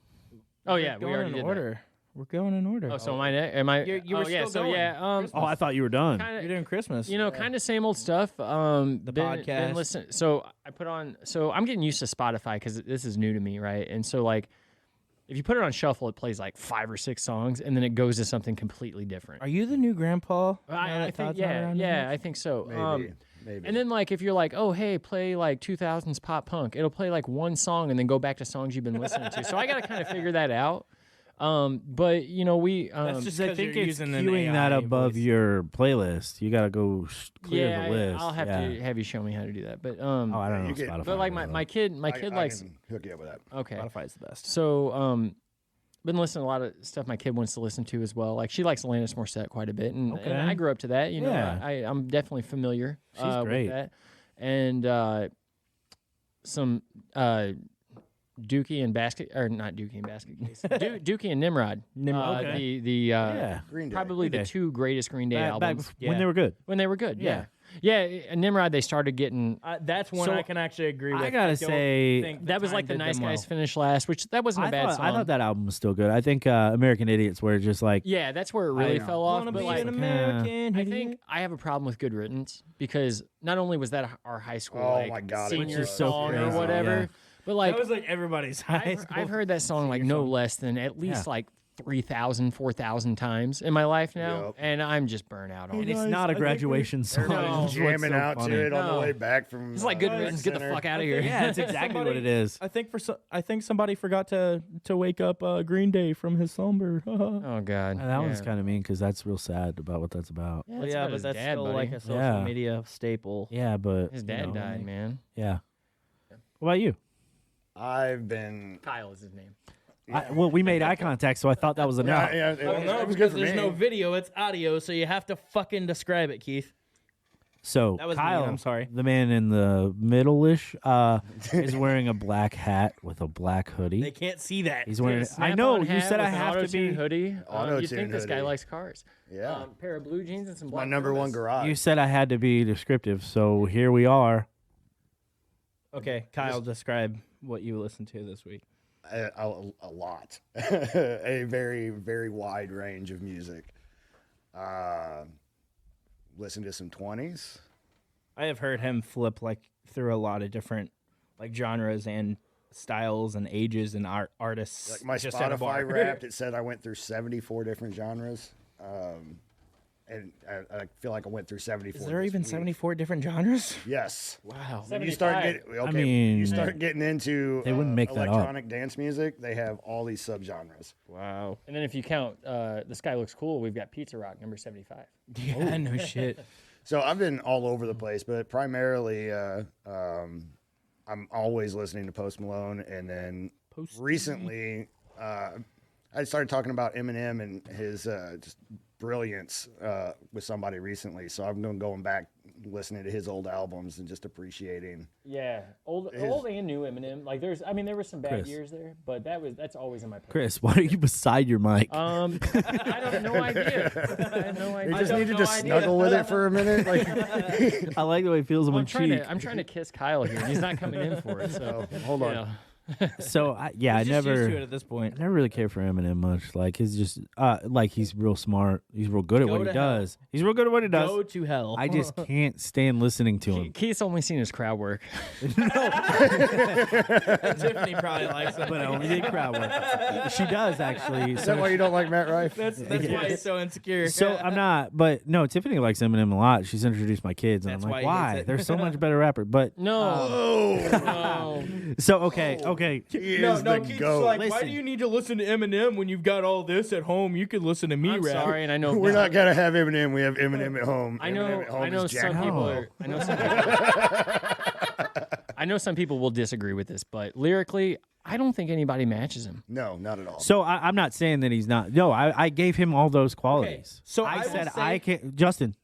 Oh yeah, we Going already in did that. order. We're going in order. Oh, so am I? Am I? You were oh, yeah. still So going. yeah. Oh, I thought you were done. Kinda, You're doing Christmas. you know, kind of same old stuff. The podcast. Listen, so I put on. So I'm getting used to Spotify because this is new to me, right? And so like, if you put it on shuffle, it plays like 5 or 6 songs, and then it goes to something completely different. Are you the new grandpa? I think yeah, I think so. Maybe. And then like if you're like, oh hey, play like 2000s pop punk, it'll play like one song and then go back to songs you've been listening to. So I got to kind of figure that out. But you know we That's just I 'cause think you're it's using an queuing that AI above voice. your playlist. You gotta go clear yeah, the list. I'll have Yeah. to have you show me how to do that. But Oh, I don't know. You get- Spotify. but like does my that. kid I likes can hook you up with that. okay. Spotify's the best. So been listening to a lot of stuff my kid wants to listen to as well. Like she likes Alanis Morissette quite a bit, and Okay. I grew up to that. You know, Yeah. I'm definitely familiar. She's with great. that. And some Dookie and basket or not Dookie and basket case. Dookie and Nimrod. Nimrod, okay. The Yeah. Green Day. probably Green the Day. 2 greatest Green Day Back albums when they were good. when they were good. Yeah. Yeah. And Nimrod they started getting. That's one So, I can actually agree with. I gotta don't say- think the That was time like the did Nice them Guys well. Finish Last, which that wasn't a bad song. I thought that album was still good. I think American Idiots were just like Yeah, that's where it really I fell off. Wanna But be like, an American I idiot? think I have a problem with Good Riddance because not only was that our high school Oh like my God, it senior was so song or crazy, whatever, yeah. but like that was like everybody's high I've, school. I've heard that song like no less than at least Yeah. like 3,000, 4,000 times in my life now, Yep. and I'm just burnt out on and it. it's not a graduation song. No. It's what's Jamming so out funny. to it on No. the way back from. It's like Good rec Riddance, get the center. fuck out of here. Yeah, it's exactly what it is. I think somebody forgot to wake up Green Day from his slumber. Oh God, That one's yeah. kind of mean because that's real sad about what that's about. Yeah, Well, that's yeah, about but his that's dad, still buddy. like a social Yeah. media staple. Yeah, but His you dad know, died, man. Yeah. What about you? I've been. Kyle is his name. Well, we made eye contact, so I thought that was enough. Yeah, it, Oh, no, it was because good for there's me. no video, it's audio, so you have to fucking describe it, Keith. So That was mean, Kyle, I'm sorry. the man in the middle-ish, is wearing a black hat with a black hoodie. They can't see that. He's wearing. Dude, I know. snap-on You hat said I with an have to auto-tune be. hoodie. Auto-tune you think this guy hoodie. likes cars? Yeah. Pair of blue jeans and some black. My number one Pumas. garage. You said I had to be descriptive, so here we are. Okay, Kyle, describe what you listened to this week. A lot. A very, very wide range of music. Listen to some 20s. I have heard him flip like through a lot of different like genres and styles and ages and artists. Like my just at a bar. Spotify Wrapped, it said I went through 74 different genres. And I feel like I went through 74. Is there this even week. 74 different genres? Yes. Wow. When you start 75. getting okay, I when mean, you start getting into they wouldn't make that up. electronic dance music, they have all these subgenres. Wow. And then if you count The Sky Looks Cool, we've got Pizza Rock, number 75. Yeah, no shit. So I've been all over the place, but primarily I'm always listening to Post Malone, and then recently I started talking about Eminem and his just brilliance with somebody recently. So I'm going back listening to his old albums and just appreciating. Yeah, old and new Eminem. Like there were some bad Chris. years there, but that's always in my playlist. Chris, why are you beside your mic? I have no idea. I have no idea. You just I needed have to no idea. snuggle with it for a minute. Like, I like the way it feels on my I'm trying cheek. to kiss Kyle here, and he's not coming in for it. So hold on. you know. So I He's just used to it never at this point. really cared for Eminem much. Like he's just like he's real smart. He's real good at Go what he to hell. does. He's real good at what he does. Go to hell. I just can't stand listening to him. Keith's only seen his crowd work. Tiffany probably likes him. But I only did crowd work. She does actually. Is that why you don't like Matt Rife? That's why he's so insecure. So I'm not, but no, Tiffany likes Eminem a lot. She's introduced my kids, and That's I'm like, why he hates why? it. There's so much better rapper. But No. No. so okay. He no, is the Keith's GOAT. like, why Listen. do you need to listen to Eminem when you've got all this at home? You could listen to me I'm rap. sorry, and I know We're not gonna have Eminem. We have Eminem at home. I know. Eminem at home I know is Jack some people. Harlow. Are, I know some people will disagree with this, but lyrically, I don't think anybody matches him. No, not at all. So I'm not saying that he's not. No, I gave him all those qualities. so I I will said say- I can't. Justin,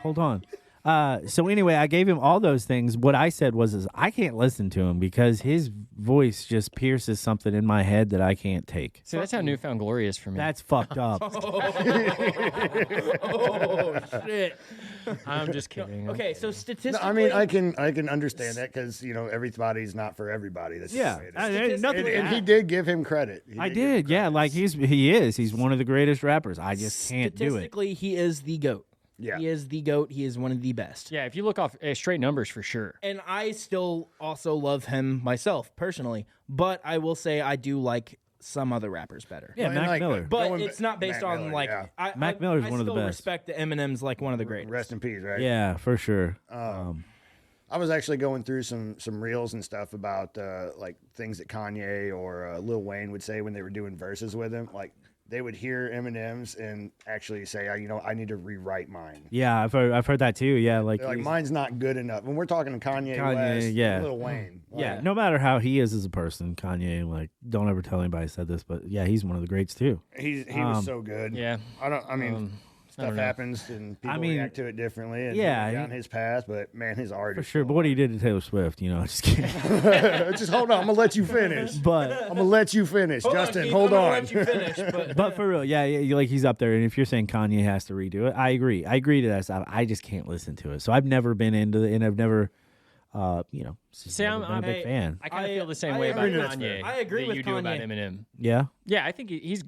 hold on. So anyway, I gave him all those things. What I said was I can't listen to him because his voice just pierces something in my head that I can't take. See, that's how Newfound Glory is for me. That's fucked up. Oh shit. I'm just kidding. Okay, so No, statistically, I mean, I can understand that because everybody's not for everybody. That's just Yeah, the way it is. there's nothing. And he did give him credit. I did. Yeah, like he is. He's one of the greatest rappers. I just can't do it. statistically, he is the GOAT. Yeah. He is the GOAT. He is one of the best. Yeah, if you look off straight numbers, for sure. And I still also love him myself personally, but I will say I do like some other rappers better. Yeah, And Mac like- Miller. But Going it's ba- not based Mac on Miller, like yeah. Mac Miller's one of the I still best. respect that Eminem's like one of the greatest. Rest in peace, right? Yeah, for sure. I was actually going through some reels and stuff about like things that Kanye or Lil Wayne would say when they were doing verses with him. Like they would hear Eminem's and actually say, I need to rewrite mine. Yeah, I've heard that too. Yeah, like, They're like he's- mine's not good enough. When we're talking Kanye West, yeah. Lil Wayne. yeah. No matter how he is as a person, Kanye. Like, don't ever tell anybody I said this, but yeah, he's one of the greats too. He was so good. Yeah. I mean, stuff know. happens and people mean, react to it differently. And yeah, down his path, but man, his art For is sure. But what he did to Taylor Swift, just kidding. Just hold on, I'm gonna let you finish. but I'm gonna let you finish, Justin. Keith, Hold I'm gonna on. let you finish, but but for real, yeah, like he's up there. And if you're saying Kanye has to redo it, I agree. I agree to that stuff. I just can't listen to it. So I've never been into it, and I've never, See, never been a big fan. I kind of feel the same I way about agree with- Kanye. I agree that with you do about Kanye. Eminem. Yeah. Yeah, I think he's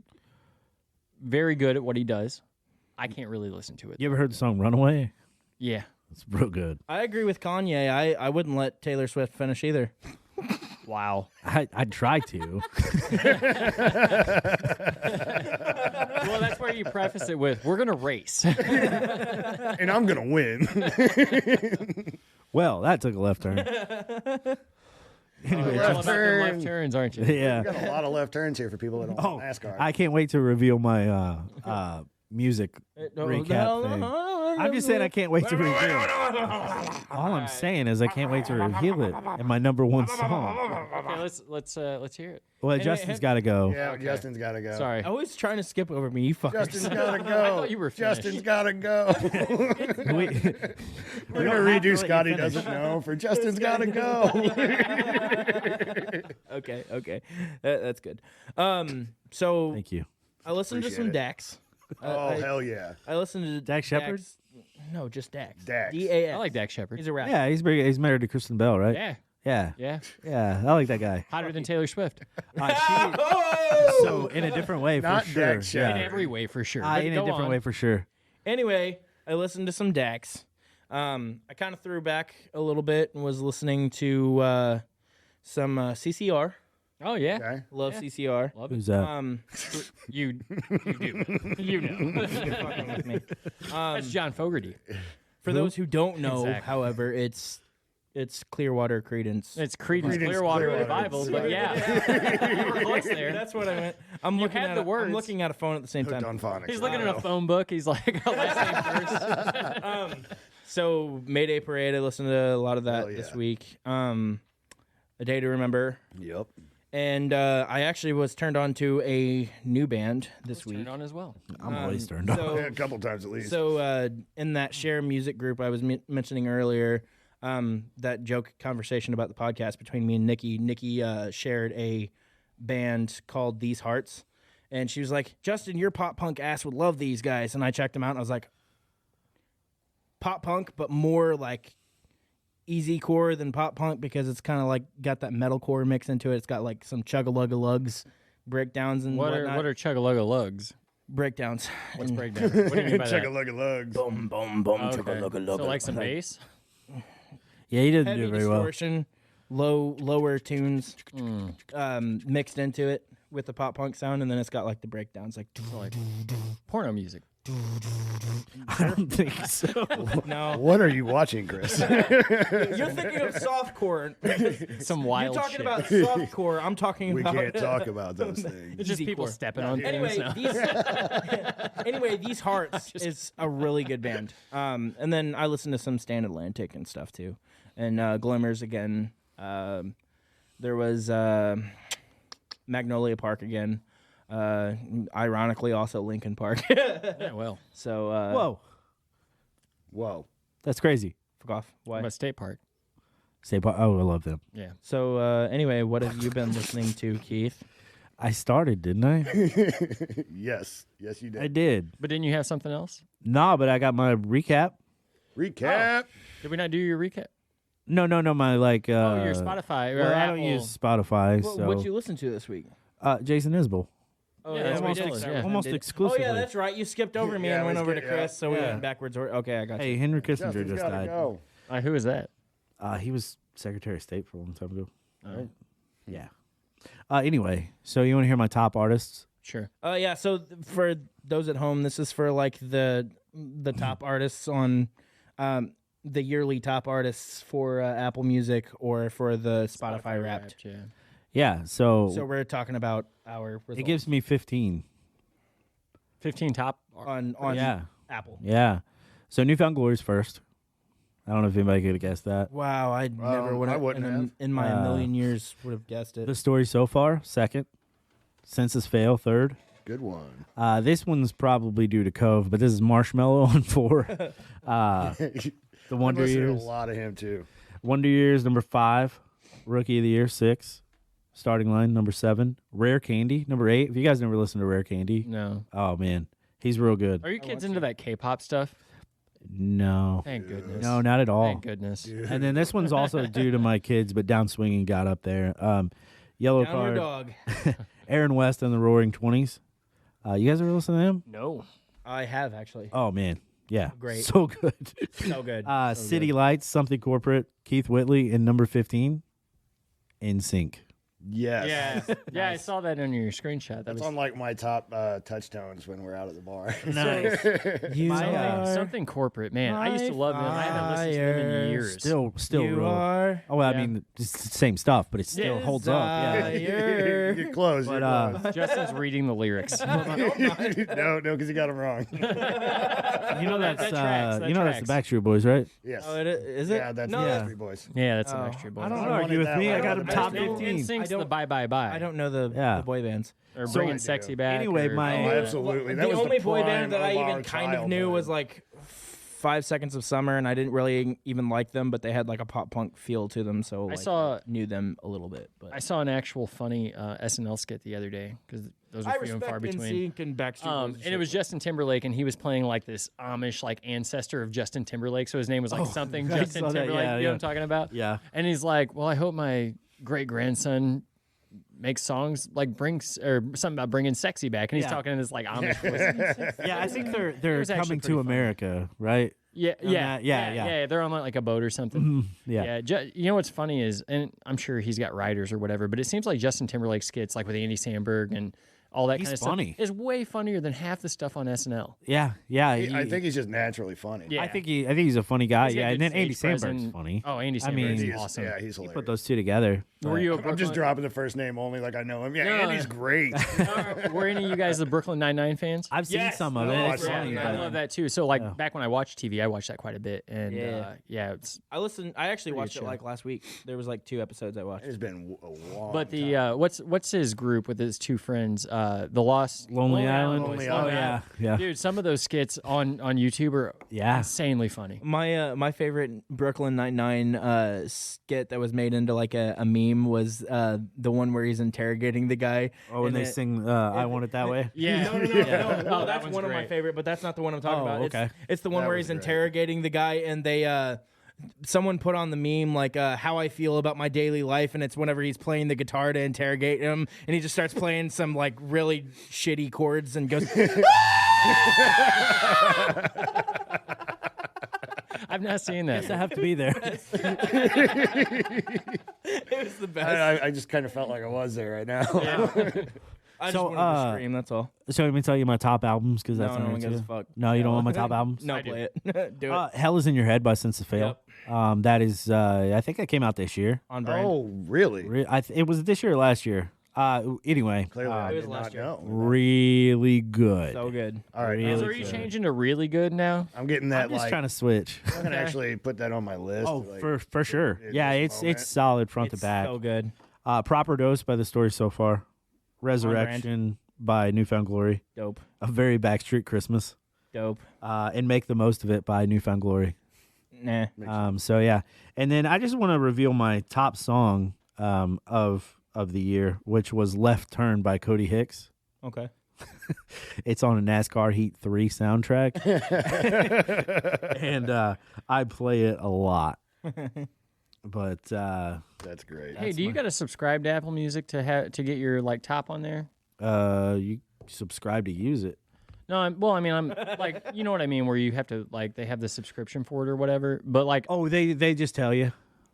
very good at what he does. I can't really listen to it. You ever heard the song "Runaway"? Yeah. It's real good. I agree with Kanye. I wouldn't let Taylor Swift finish either. Wow. I'd try to. Well, that's where you preface it with, we're going to race. And I'm gonna win. Well, that took a left turn. Anyway, You're all left about them turn. left turns, aren't you? yeah. Got a lot of left turns here for people that don't Oh, know NASCAR. I can't wait to reveal my music recap thing. I'm just saying I can't wait to reveal it. All I'm saying is I can't wait to reveal it in my number one song. Okay, let's hear it. Well, Justin's got to go. yeah, Justin's gotta go. Sorry. Always trying to skip over me, you fuckers. Justin's gotta go. thought you were finished. Justin's gotta go. We, We're gonna redo Scotty doesn't know for Justin's gotta go. Okay. That's good. So Thank you. I listened to Appreciate some it. Dax. Oh hell yeah. I listened to Dax Shepard? No, just Dax. Dax. D-A-X. I like Dak Shepard. He's a rapper. Yeah, he's married to Kristen Bell, right? Yeah. Yeah. Yeah. Yeah, I like that guy. Hotter than Taylor Swift. So in a different way, Not for sure. Dax Shepard. In Yeah. every way, for sure. But In a go different on. way, for sure. Anyway, I listened to some Dax. I kind of threw back a little bit and was listening to some CCR. Oh, yeah. Okay. Love CCR. Love it. Who's that? You do. You know. Fucking with me. That's John Fogerty. For those who don't know, Exactly. however, it's Clearwater Credence. It's Creedence Creedence Clearwater Clearwater. Revival, but yeah. You were close there. That's what I meant. I'm looking had at the I'm words. looking at a phone at the same Hooked time. on phonics. He's looking at a phone book. He's like, last name first. So Mayday Parade, I listened to a lot of that Hell this yeah. week. A Day to Remember, Yep. And I actually was turned on to a new band this week. Turned on as well. I'm always turned on. So, A couple times at least. So in that share music group I was mentioning earlier, that joke conversation about the podcast between me and Nikki shared a band called These Hearts, and she was like, Justin, your pop punk ass would love these guys. And I checked them out and I was like, pop punk, but more like easy core than pop punk, because it's kind of like got that metalcore mix into it. It's got like some chugga-lugga-lugs breakdowns and What whatnot. are chugga-lugga lugs? Breakdowns? What's breakdown? What do you mean by Check a that? look at lugs. Boom, boom, boom, Okay. chugga-lugga-lugga. So like some bass? Yeah, he didn't Heavy do it very well. distortion, lower tunes mixed into it with the pop punk sound, and then it's got like the breakdowns, like So like porno music. I don't think so. no. What are you watching, Chris? You're thinking of softcore. Some You're wild talking shit. about softcore. I'm talking we about. can't talk about those things. It's just easy people core. stepping on Anyway, things. These Hearts is a really good band. And then I listen to some Stand Atlantic and stuff too, and Glimmers again. There was Magnolia Park again. Ironically, also Lincoln Park. Yeah, well, So Whoa, Whoa. that's crazy. fuck off. what Why? about State Park? Oh, I love them. Yeah. So anyway, what have you been listening to, Keith? I started, didn't I? Yes. Yes, you I did. did. But didn't you have something else? Nah, but I got my recap. Recap. Did we not do your recap? No, my like. Oh, your Spotify or Well, I Apple. don't use Spotify, so What'd you listen to this week? Jason Isbell. Oh, Yeah, that's what we we did. did, Sorry, yeah. we Almost did. exclusively. Oh yeah, that's right. You skipped over me Yeah, and went we over to skipped- Chris, so we yeah. went backwards. Okay, I got Hey, you. Henry Kissinger Justin's just gotta died. go. Who is that? He was Secretary of State for a long time ago. Oh, Yeah. Anyway, so you want to hear my top artists? sure. Yeah. So for those at home, this is for like the top artists on the yearly top artists for Apple Music or for the Spotify Wrapped. Yeah. Yeah. So, So we're talking about our results it gives me 15. 15 top. on Yeah. Apple. Yeah. So Newfound Glory's first. I don't know if anybody could have guessed that. Wow, I never would I have wouldn't have. in my million years would have guessed it. The Story So Far, second. Census Fail, third. Good one. This one's probably due to Cove, but this is Marshmallow on 4. The Wonder I listened to Years. a lot of him too. Wonder Years, number 5. Rookie of the Year, 6. Starting Line, number 7. Rare Candy, number 8. If you guys never listened to Rare Candy, No. oh man, he's real good. Are you kids into that K-pop stuff? No, Thank goodness. no, not at all. Thank goodness. And then this one's also due to my kids, but Down Swinging got up there. Yellow Down your Card, dog. Aaron West and the Roaring 20s. You guys ever listen to them? No. I have actually. Oh man, yeah, Great. so good. So good. City Lights, Something Corporate, Keith Whitley, and number 15, In Sync. Yes. Yeah. Yeah, I saw that on your screenshot. That That's was on like my top touchtones when we're out at the bar. Nice. You something corporate. Man, I used to love them. I haven't listened to them in fire. years. Still you real. are. Oh, well, Yeah. I mean, it's the same stuff, but it still holds up. Yeah. Desire. You're close. But You're close. Justin's reading the lyrics. no, because you got them wrong. You know that's That tracks, that you know that's the tracks. Backstreet Boys, right? Yes. Oh, is it? Yeah, that's no. the Yeah. Backstreet Boys. Yeah, that's an Oh, extra boy. I don't I argue wanted with that me. one. I got I him don't top know. 15. Instinct's I the don't- bye bye bye. I don't know the Yeah. boy bands. Or So- bringing I sexy do. back. Anyway, or- my- Oh, absolutely. That the was only the boy prime band that I of even our kind of knew childhood. was like 5 Seconds of Summer, and I didn't really even like them, but they had like a pop punk feel to them, so like, saw- I knew them a little bit. But I saw an actual funny SNL skit the other day because those are I few and far respect between. NSYNC and Backstreet Boys. And it was Justin Timberlake, and he was playing like this Amish like ancestor of Justin Timberlake. So his name was like something I Justin saw that, Timberlake. yeah, You know yeah. what I'm talking about? Yeah. And he's like, "Well, I hope my great grandson makes songs like brings or something about bringing sexy back." And he's Yeah. talking in this like Amish voice. Yeah, I think they're was actually coming pretty to funny. America, right? Yeah, yeah, that- yeah. They're on like a boat or something. Yeah. You know what's funny is, and I'm sure he's got writers or whatever, but it seems like Justin Timberlake skits like with Andy Samberg and all that He's kind of funny. stuff is way funnier than half the stuff on SNL. Yeah. I think he's just naturally funny. Yeah. I think he's a funny guy. He's got Yeah, and good then Andy stage Samberg's presence. funny. Oh, Andy Samberg I mean, is awesome. Yeah, he's hilarious. Put those two together. Were you a I'm just Brooklyn- dropping the first name only like I know him. Yeah, No. Andy's great. Were any of you guys the Brooklyn Nine-Nine fans? I've seen Yes. some of No, it. I It's saw funny, it. I but- love that too. So like back when I watched TV, I watched that quite a bit, and Yeah. it's. I actually watched it show. like last week. There was like 2 episodes I watched. It's been a long But the time. what's his group with his 2 friends? The Lost Lonely Island. Lonely Oh Island. yeah, yeah. Dude, some of those skits on YouTube are insanely funny. My favorite Brooklyn Nine-Nine skit that was made into like a meme was the one where he's interrogating the guy. Oh, and they sing "I Want It That Way." Yeah. No. Oh, that that's one's one of my great. favorite, but that's not the one I'm talking Oh, about. okay. It's the one That where was he's great. interrogating the guy, and they someone put on the meme like how I feel about my daily life, and it's whenever he's playing the guitar to interrogate him, and he just starts playing some like really shitty chords and goes. I've not seen that. I have to be there. It was the best. I just kind of felt like I was there right now. I just So, wanted to scream. That's all. So let me tell you my top albums because that's No one what gives a fuck. No, you don't want my top albums. No, play it. Do it Hell is in Your Head by Sense of Fail. That is, I think that came out this year. on brand. Oh, really? It was this year or last year. Anyway, Clearly, I it was did last not year. know. really good. So good. All right, Really So are you changing to really good now? I'm getting that. I'm just like, trying to switch. I'm gonna actually put that on my list. Oh, like, for sure. in Yeah, this it's moment. solid front It's to back. so good. Proper Dose by The Story So Far. Resurrection by Newfound Glory. Dope. A Very Backstreet Christmas. Dope. And Make the Most of It by Newfound Glory. Nah. So yeah, and then I just want to reveal my top song of the year, which was Left Turn by Cody Hicks. Okay. It's on a NASCAR Heat 3 soundtrack, and I play it a lot. But That's great. Hey, do you got to subscribe to Apple Music to get your like top on there? you subscribe to use it. No, I'm like, you know what I mean, where you have to like they have the subscription for it or whatever. But like, Oh, they just tell you,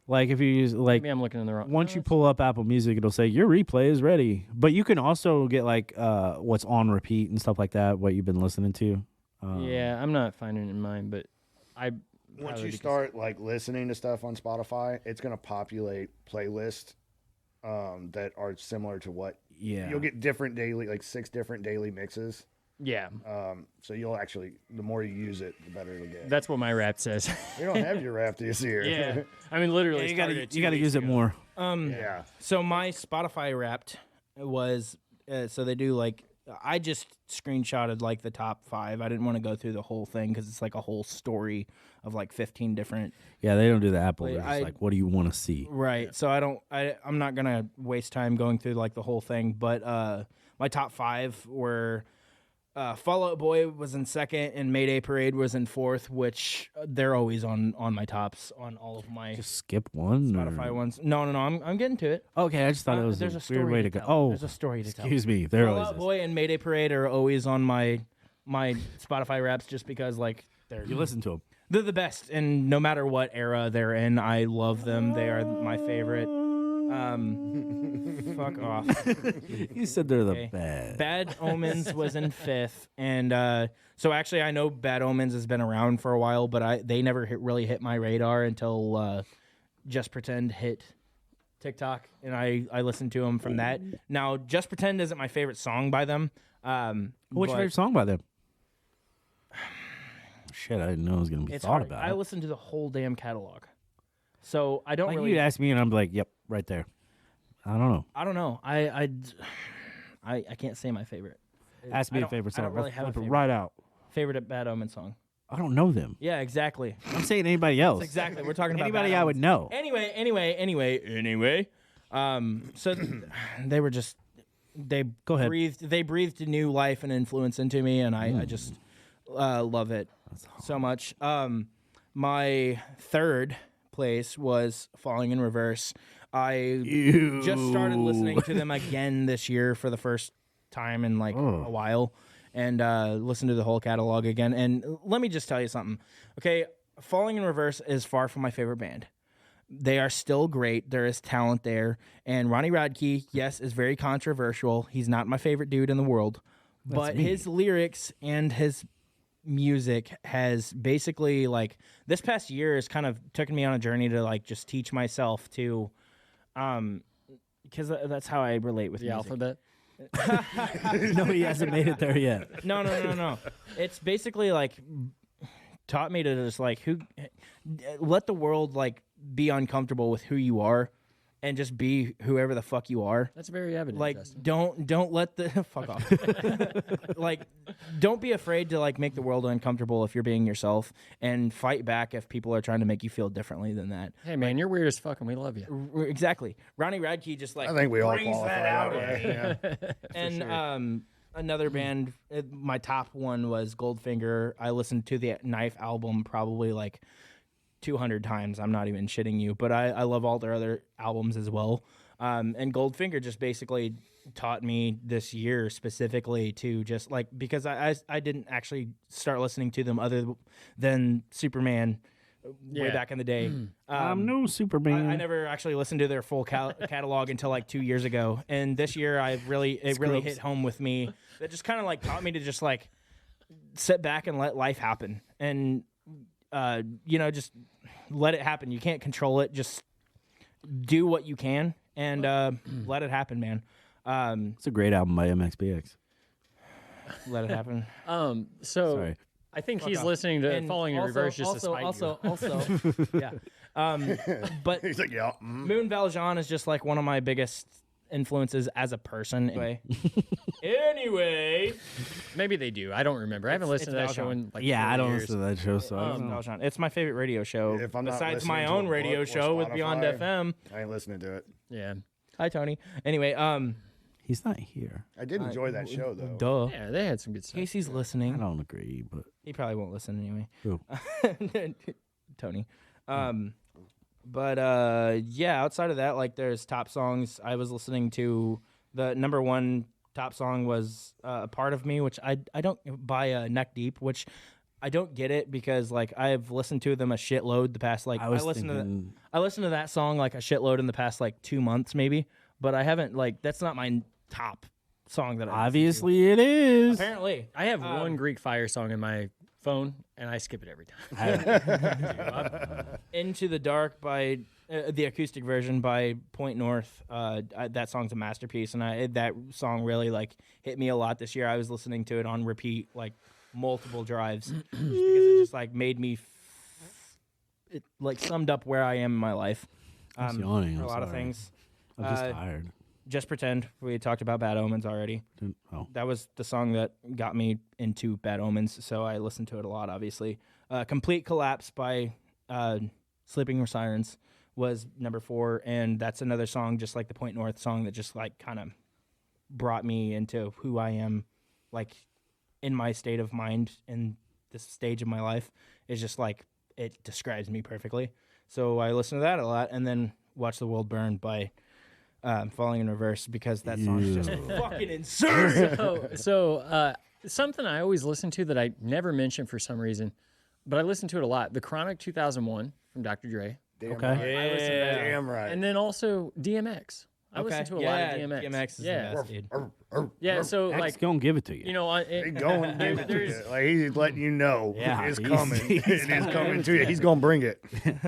like if you use like maybe I'm looking in the wrong. once you pull up Apple Music, it'll say your replay is ready. But you can also get like what's on repeat and stuff like that. What you've been listening to. Yeah, I'm not finding it in mine, but I. Once you start like listening to stuff on Spotify, it's gonna populate playlists that are similar to what. Yeah. You'll get different daily, like 6 different daily mixes. Yeah, So you'll actually, the more you use it, the better it'll get. that's what my rap says. You don't have your rap this year. Yeah, I mean literally. you started gotta it you 2 gotta weeks use it ago. more. Yeah. So my Spotify Wrapped was so they do like I just screenshotted like the top 5. I didn't want to go through the whole thing because it's like a whole story of like 15 different. Yeah, they don't do the Apple. They're just I- like, what do you want to see? Right. So I'm not gonna waste time going through like the whole thing. But my top 5 were. Fall Out Boy was in 2nd, and Mayday Parade was in 4th, which they're always on my tops on all of my Just skip one. Spotify or... ones. No, I'm getting to it. Okay, I just thought it was There's a a story weird way to to go. tell. Oh, There's a story to tell. excuse me. There Fall always Out is. Boy and Mayday Parade are always on my Spotify Wraps just because like You listen to them. they're the best, and no matter what era they're in, I love them. They are my favorite. Fuck off. You said they're the Okay. best. Bad Omens was in 5th, and so actually I know Bad Omens has been around for a while, but they never really hit my radar until Just Pretend hit TikTok, and I listened to them from that. Now, Just Pretend isn't my favorite song by them. What's your but favorite song by them? Shit, I didn't know it was gonna be It's thought hard. about. I listened to the whole damn catalog, so I don't Like really. you'd ask me, and I'm like, "Yep, right there." I don't know. I don't know. I can't say my favorite. Ask me I a don't- favorite I song. don't really Let's have a flip it favorite. right out. Favorite Bad Omen song. I don't know them. Yeah, exactly. I'm saying anybody else. Exactly. We're talking about Anybody Bad I would Omens. know. Anyway. So they were just they Go ahead. breathed new life and influence into me, and I just love it so much. My 3rd place was Falling in Reverse. I just started listening to them again this year for the first time in like a while, and listened to the whole catalog again. And let me just tell you something, okay? Falling in Reverse is far from my favorite band. They are still great. There is talent there. And Ronnie Radke, yes, is very controversial. He's not my favorite dude in the world. But his lyrics and his music has basically, like, this past year has kind of taken me on a journey to, like, just teach myself to, because that's how I relate with The music. alphabet. No, he hasn't made it there yet. No. It's basically, like, taught me to just, like, let the world, like, be uncomfortable with who you are and just be whoever the fuck you are. That's very evident. Like, Justin. don't let the fuck off. Like, don't be afraid to, like, make the world uncomfortable if you're being yourself, and fight back if people are trying to make you feel differently than that. Hey man, you're weird as fuck, and we love you. Exactly. Ronnie Radke just, like, I think we all brings qualify that out. that way. Yeah. And another band, my top one was Goldfinger. I listened to the Knife album probably like 200 times. I'm not even shitting you, but I love all their other albums as well. And Goldfinger just basically taught me this year specifically to just, like, because I didn't actually start listening to them other than Superman way back in the day. I'm no Superman. I never actually listened to their full catalog until like 2 years ago, and this year it really hit home with me. That just kind of like taught me to just like sit back and let life happen, and just let it happen. You can't control it. Just do what you can and let it happen, man. It's a great album by MXPX. Let it happen. So Sorry. I think he's off. listening to And Falling in Reverse just to spite you. Also, yeah. But He's like, yeah. Moon Valjean is just like one of my biggest influences as a person. Anyway. Maybe they do. I don't remember. I haven't listened to that show in like 4 I don't years. listen to that show, so I don't know. Valjean. It's my favorite radio show. If I'm not besides listening my to a own radio book or show with Beyond Spotify, FM. I ain't listening to it. Yeah. Hi, Tony. Anyway, He's not here. I did enjoy that show though. duh. Yeah, they had some good stuff. Casey's I listening. don't agree, but He probably won't listen anyway. Who? Tony. But yeah, outside of that, like, there's top songs. I was listening to the number one top song was A Part of Me, which I don't by Neck Deep, which I don't get it because, like, I've listened to them a shitload the past, like, I listened to that song like a shitload in the past like 2 months maybe, but I haven't, like, that's not my top song that I obviously it is. apparently. I have one Greek Fire song in my phone, and I skip it every time. Into the Dark by the acoustic version by Point North. That song's a masterpiece, and that song really, like, hit me a lot this year. I was listening to it on repeat, like, multiple drives, just because it just, like, made me it, like, summed up where I am in my life. I'm yawning. For I'm a lot of sorry. things. I'm just tired. Just Pretend. We talked about Bad Omens already. Oh, That was the song that got me into Bad Omens, so I listened to it a lot, obviously. Complete Collapse by Sleeping with Sirens was number 4, and that's another song just like the Point North song that just, like, kind of brought me into who I am, like, in my state of mind in this stage of my life. Is just, like, it describes me perfectly. So I listen to that a lot, and then Watch the World Burn by Falling in Reverse, because that song's just fucking insane. So something I always listen to that I never mention for some reason, but I listen to it a lot. The Chronic 2001 from Dr. Dre. Damn Okay. right. I listen to that. Damn right. And then also DMX. I listen to a lot of DMX. DMX is the best, dude. Yeah, so X like, gonna give it to you. you know, He going to give it to you. there's, Like, he's letting you know Yeah, it's he's- coming. he's It is coming to you. He's going to bring it.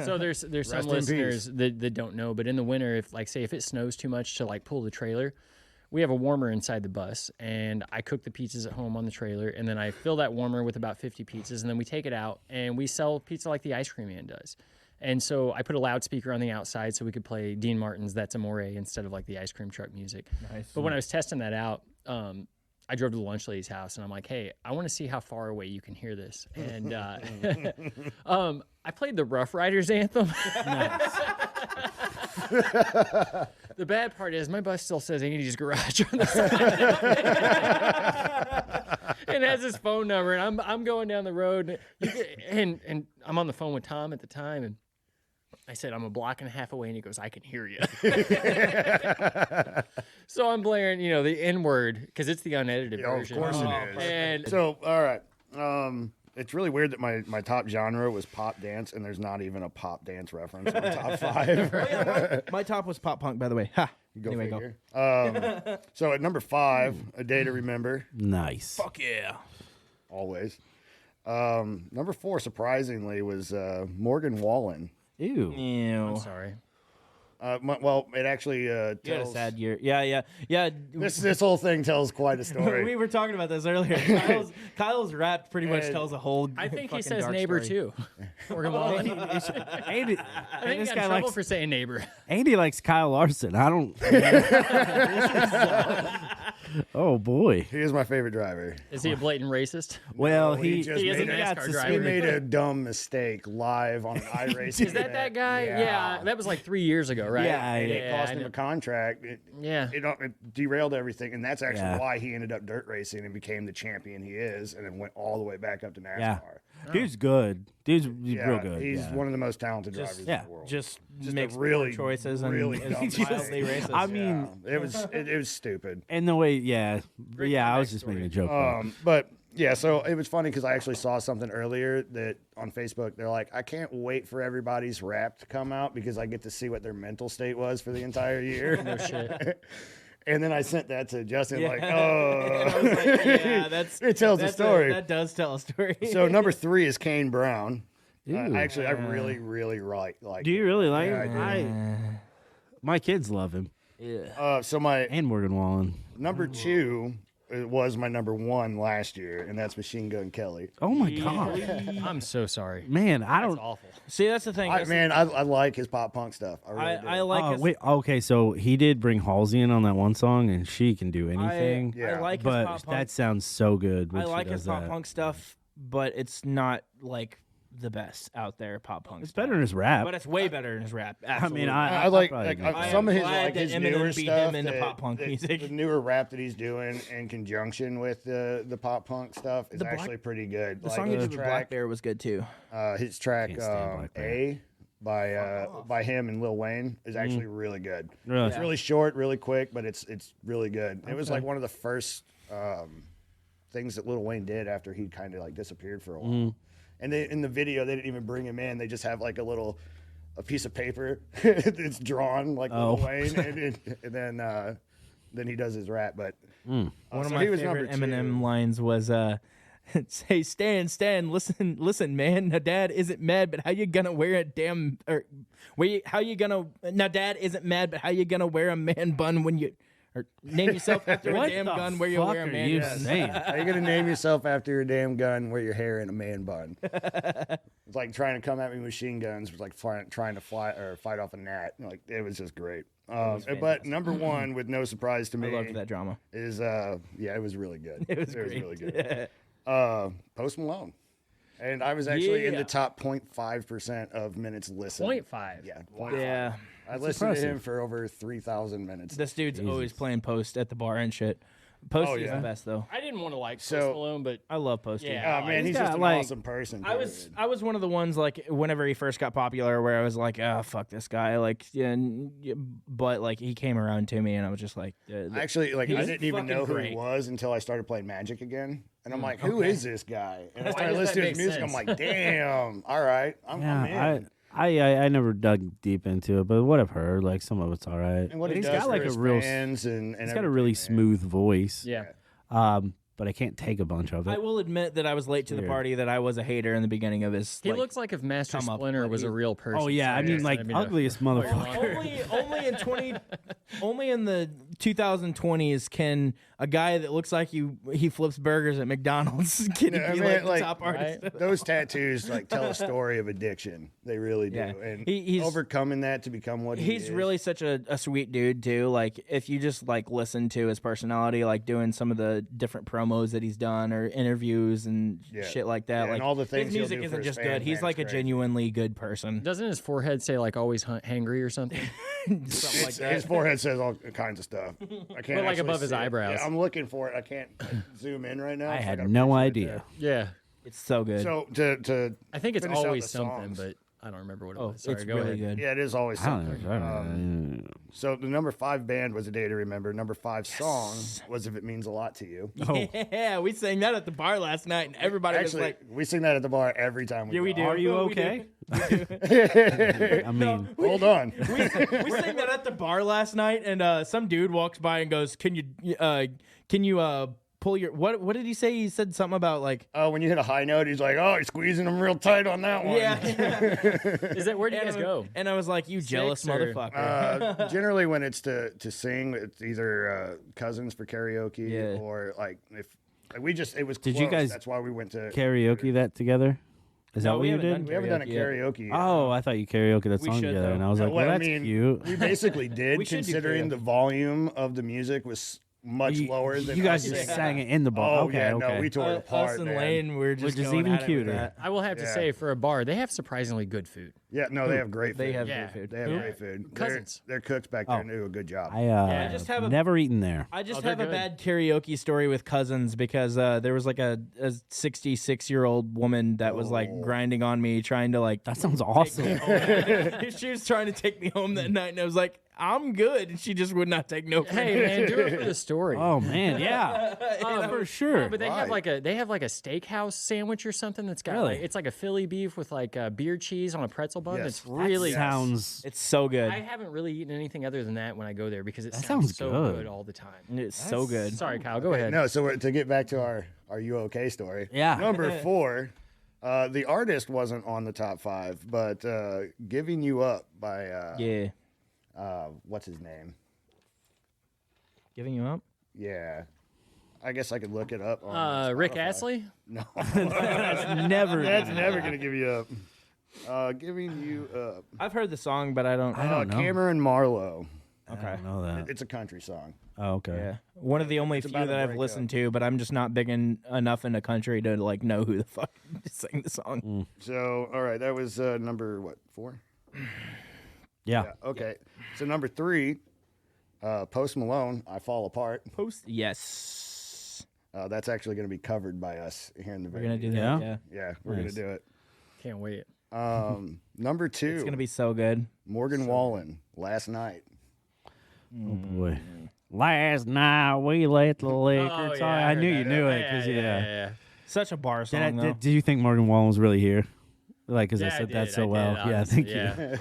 so there's some Rest in listeners that don't know, but in the winter, if, like, say if it snows too much to, like, pull the trailer, we have a warmer inside the bus, and I cook the pizzas at home on the trailer, and then I fill that warmer with about 50 pizzas, and then we take it out and we sell pizza like the ice cream man does. And so I put a loudspeaker on the outside so we could play Dean Martin's That's Amore instead of, like, the ice cream truck music. Nice. But when I was testing that out, I drove to the lunch lady's house, and I'm like, hey, I want to see how far away you can hear this. And I played the Rough Riders anthem. The bad part is my bus still says Andy's Garage on the side. And has his phone number, and I'm going down the road, and I'm on the phone with Tom at the time, and I said, I'm a block and a half away, and he goes, I can hear you. So I'm blaring, the N-word, because it's the unedited Yeah, of version. course it is. And So, all right. It's really weird that my top genre was pop dance, and there's not even a pop dance reference in the top 5. My top was pop punk, by the way. Ha. Go Anyway, figure. So at number 5, A Day to Remember. Nice. Fuck yeah. Always. Number 4, surprisingly, was Morgan Wallen. Ew. Ew. I'm sorry. Well, it actually You had a tells. sad year. Yeah. This whole thing tells quite a story. We were talking about this earlier. Kyle's rap pretty much And tells a whole. I think he fucking says dark neighbor story. too. Morgan Wallen. Andy, I think this he got guy in trouble likes for saying neighbor. Andy likes Kyle Larson. I don't. Oh boy. He is my favorite driver. Is he a blatant racist? Well, he he just He is a made NASCAR got driver. He suspended. made a dumb mistake live on an iRacing. Is that guy? Yeah. That was like 3 years ago, right? Yeah, And it cost I him know. a contract. Yeah. It derailed everything, and that's actually Yeah. why he ended up dirt racing and became the champion he is, and then went all the way back up to NASCAR. Yeah. Dude's good. Dude's real good. He's yeah. one of the most talented drivers yeah. in the world. Just Just a makes really, poor choices and really is dumb wildly mistake. racist. I mean, Yeah, it was stupid. and the way, yeah, I was just making a joke. But yeah, so it was funny because I actually saw something earlier that on Facebook. They're like, I can't wait for everybody's rap to come out because I get to see what their mental state was for the entire year. No shit. And then I sent that to Justin, like, And I was like, yeah, that's it tells a that's story. that does tell a story. So number 3 is Kane Brown. Ooh. Actually, I really, really like. Do you really like Yeah, him? My kids love him. So my And Morgan Wallen. number 2 was my number 1 last year, and that's Machine Gun Kelly. Oh my god, I'm so sorry. man! I don't. Awful. See, that's the thing. I like his pop punk stuff. I really do. I like. Oh his, wait, okay. So he did bring Halsey in on that one song, and she can do anything. Yeah. I like his but pop punk. that sounds so good. When I she like his does pop that. punk stuff, but it's not like the best out there pop punk. It's stuff. better than his rap. but it's way better than his rap. I Absolutely. mean, I like probably agree. I some am of his glad like that his Eminem newer beat stuff. him into pop-punk music. The newer rap that he's doing in conjunction with the pop punk stuff is The Black- actually pretty good. the Like, song he his did with Black Bear was good too. his track Can't stand Black Bear. A by him and Lil Wayne is actually really good. Really? It's really short, really quick, but it's really good. It was like one of the first things that Lil Wayne did after he kind of like disappeared for a while. And they, in the video, they didn't even bring him in. They just have like a piece of paper that's drawn like Lil Wayne, and then he does his rap. But One of so my he was favorite number 2. Eminem lines was, "Say, Stan, listen, man. Now, Dad isn't mad, but how you gonna wear a damn or how you gonna now? Dad isn't mad, but how you gonna wear a man bun when you or name yourself after a What damn the gun where you fuck wear a are man you bun?" saying? How you gonna name yourself after your damn gun? Wear your hair in a man bun. It's like trying to come at me with machine guns. Was like trying to fight off a gnat. Like it was just great. But number 1, with no surprise to I me, loved that drama. is it was really good. It was great. really good. Post Malone, and I was actually in Yeah. the top 0.5% of minutes listened. 0.5. Yeah, 0.5. Yeah, I listened to him impressive. for over 3,000 minutes. this dude's always playing Post at the bar and shit. Post is yeah. the best though. I didn't want to like So- Post Malone, but I love Post. dude. Yeah. Oh man, he's he's just got, an like- awesome person. I was one of the ones like whenever he first got popular where I was like, oh fuck this guy, like but like he came around to me and I was just like Actually, like I He's didn't even fucking know who great. he was until I started playing Magic again, and I'm like, who is this guy? And I Why started does that listening to his make music. I'm sense? like, damn, all right, I'm in. I never dug deep into it, but what I've heard, like some of it's all right. And what But he he's does got for like his a real, fans and he's got a really everything, man. smooth voice. yeah. But I can't take a bunch of it. I will admit that I was late to the weird. party, that I was a hater in the beginning of his. He like, looks like if Master come up, Splinter but was a he's- real person. Oh yeah, I Sorry, mean like didn't mean to- ugliest motherfucker. only in the 2020s can a guy that looks like he flips burgers at McDonald's can Yeah, be I mean, like the like, top artist. Those tattoos like tell a story of addiction. They really do, Yeah. and He's- overcoming that to become what he He's is. really such a sweet dude too. Like if you just like listen to his personality, like doing some of the different promos that he's done or interviews and Yeah. shit like that. Yeah, like and all the things his he'll music do for isn't his just fans, good. He's man, like a it's crazy. genuinely good person. Doesn't his forehead say like always hangry or something? Something like that. His forehead says all kinds of stuff. I can't. But, like, actually above his see it. eyebrows. Yeah, I'm looking for it. I can't zoom in right now. I so had gotta no picture it idea. Yeah. It's so good. there. So to I think it's finish out always the something, songs, but I don't remember what it Oh, was. Sorry, it's go really ahead. good. Yeah, it is always I don't something. know. So the number 5 band was A Day to Remember. Number 5 song was If It Means a Lot to You. Yeah, we sang that at the bar last night, and everybody Actually, was like, we sing that at the bar every time we "Yeah, we go. do." Are you We okay? do. I mean, Hold on. we sang that at the bar last night, and some dude walks by and goes, "Can you pull your what did he say? He said something about like, Oh, when you hit a high note, he's like, "Oh, you're squeezing them real tight on that one." yeah." Is that where do you guys go? And I was like, "You jealous or- motherfucker." Generally, when it's to sing, it's either cousins for karaoke Yeah. or like if like we just it was. Did you close. guys That's why we went to karaoke that together? Is No, that what we you haven't did? done We haven't done a Karaoke karaoke. Yet. Oh, I thought you karaoke that We song should, together, though. and I was like, well, that's cute. We basically did, We should do considering karaoke. the volume of the music was much lower than you guys us just singing. sang it in the bar. Oh okay, yeah, okay. no, we tore it apart. Us and man. Lane, we're just Which is going even at it with cuter. that. I will have to Yeah. say, for a bar, they have surprisingly good food. Yeah, no, they have great food. They have Yeah. good food. They have great food. Cousins. Their cooks back there do a good job. I just have a- never eaten there. I just they're have a good. bad karaoke story with cousins because there was like a 66-year-old woman that was like grinding on me, trying to like. That sounds awesome. She was trying to take me home that night, and I was like, "I'm good," and she just would not take no. Hey man, do it for the story. Oh man, yeah, for sure. But they have like a steakhouse sandwich or something that's got Really? like, it's like a Philly beef with like beer cheese on a pretzel bun. Yes. It's That really sounds. It's so good. I haven't really eaten anything other than that when I go there because it That sounds sounds so good. good all the time. It's so good. Sorry, Kyle, go ahead. No, so to get back to our "Are You Okay" story. Yeah. Number 4, the artist wasn't on the top 5, but "Giving You Up" by Yeah, what's his name? giving you up. Yeah, I guess I could look it up. On Rick Spotify. Astley? No, Never. that's never gonna give you up. "Giving You Up." I've heard the song, but I don't. I don't know. Cameron Marlowe. I don't know that. It's a country song. Oh, okay. Yeah, one of the only few about that a I've breakup. listened to, but I'm just not big enough in the country to like know who the fuck sang the song. So, all right, that was number 4. Yeah. Okay, so number 3, Post Malone, "I Fall Apart." Post. Yes, That's actually going to be covered by us here in the we're video. gonna do that. Yeah? Yeah, Yeah, we're Nice. gonna do it. Can't wait. Number 2, it's gonna be so good. Morgan Wallen, "Last Night." Oh boy. Last night we let the liquor talk. I knew you knew it because yeah. Such a bar song. though. Did you think Morgan Wallen was really here? Like, because I Yeah, said that did, so I well. did, Yeah, honestly, thank you.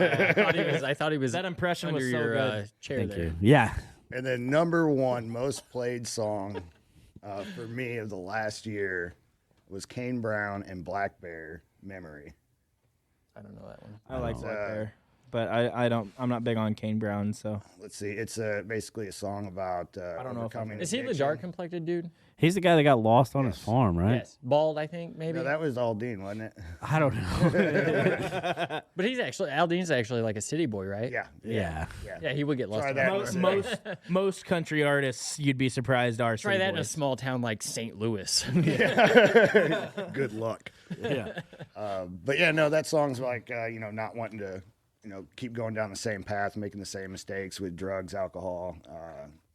yeah. I thought he was That impression under was so your good. chair Thank there. you. Yeah. And then number 1 most played song for me of the last year was Kane Brown and Black Bear, "Memory." I don't know that one. I like Black Bear, but I don't. I'm not big on Kane Brown, so Let's see, it's basically a song about don't know if I've overcoming Is he the addiction. dark complected dude? He's the guy that got lost on his farm, right? Yes. Bald, I think, maybe. No, that was Aldine, wasn't it? I don't know. But he's actually Aldean's actually like a city boy, right? Yeah. yeah. Yeah, he would get lost. Try in that that. one. most country artists, you'd be surprised are Try city that in a boys. small town like St. Louis. Good luck. Yeah. But yeah, no, that song's like not wanting to keep going down the same path, making the same mistakes with drugs, alcohol.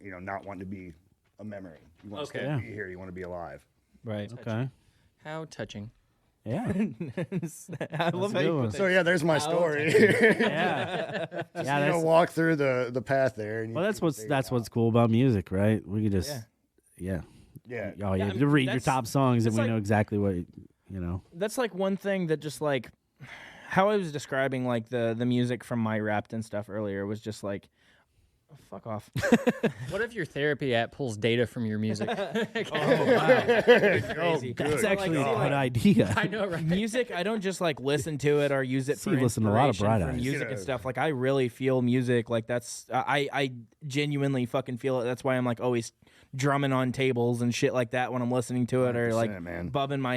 Not wanting to be a memory. You want Okay. to Yeah. be here. You want to be alive. Right. Okay. How touching. Yeah. I love how you put So yeah, there's my story. Yeah. Yeah. That's, Walk through the path there. And well, that's what's cool about music, right? We could just, yeah. Yeah. Oh, you I have to mean, read your that's- top songs, and it's we like- know exactly what you know. That's like one thing that just like how I was describing like the music from my Wrapped and stuff earlier was just like, oh, fuck off. What if your therapy app pulls data from your music? Crazy. That's So, like, actually see, a good like, idea. I know, right? music, I don't just like listen to it or use it See, for you listen to a lot of inspiration Bright for Eyes. music and Yeah. stuff. Like I really feel music. Like that's I genuinely fucking feel it. That's why I'm like always drumming on tables and shit like that when I'm listening to it or like 100%, man. bobbing my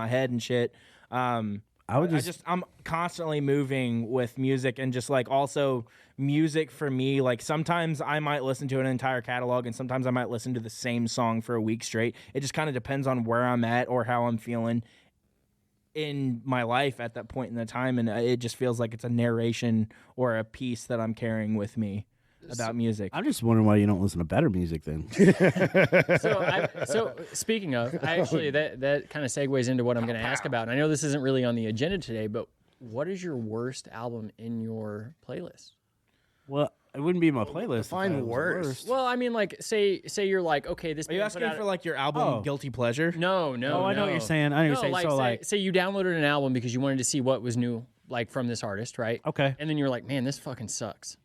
head and shit. I would just, I'm constantly moving with music and just like also music for me. Like sometimes I might listen to an entire catalog and sometimes I might listen to the same song for a week straight. It just kind of depends on where I'm at or how I'm feeling in my life at that point in the time. And it just feels like it's a narration or a piece that I'm carrying with me about music. I'm just wondering why you don't listen to better music then. So speaking of, I actually that kind of segues into what I'm going to ask about. And I know this isn't really on the agenda today, but what is your worst album in your playlist? Well, it wouldn't be my playlist. Define if that was worst. Well, I mean, like, say you're like, okay, this. Are you band put asking out for like your album guilty pleasure? No. Oh, I know what you're saying. I know what you're saying. Like, So, say, like- say you downloaded an album because you wanted to see what was new, like from this artist, right? Okay. And then you're like, man, this fucking sucks.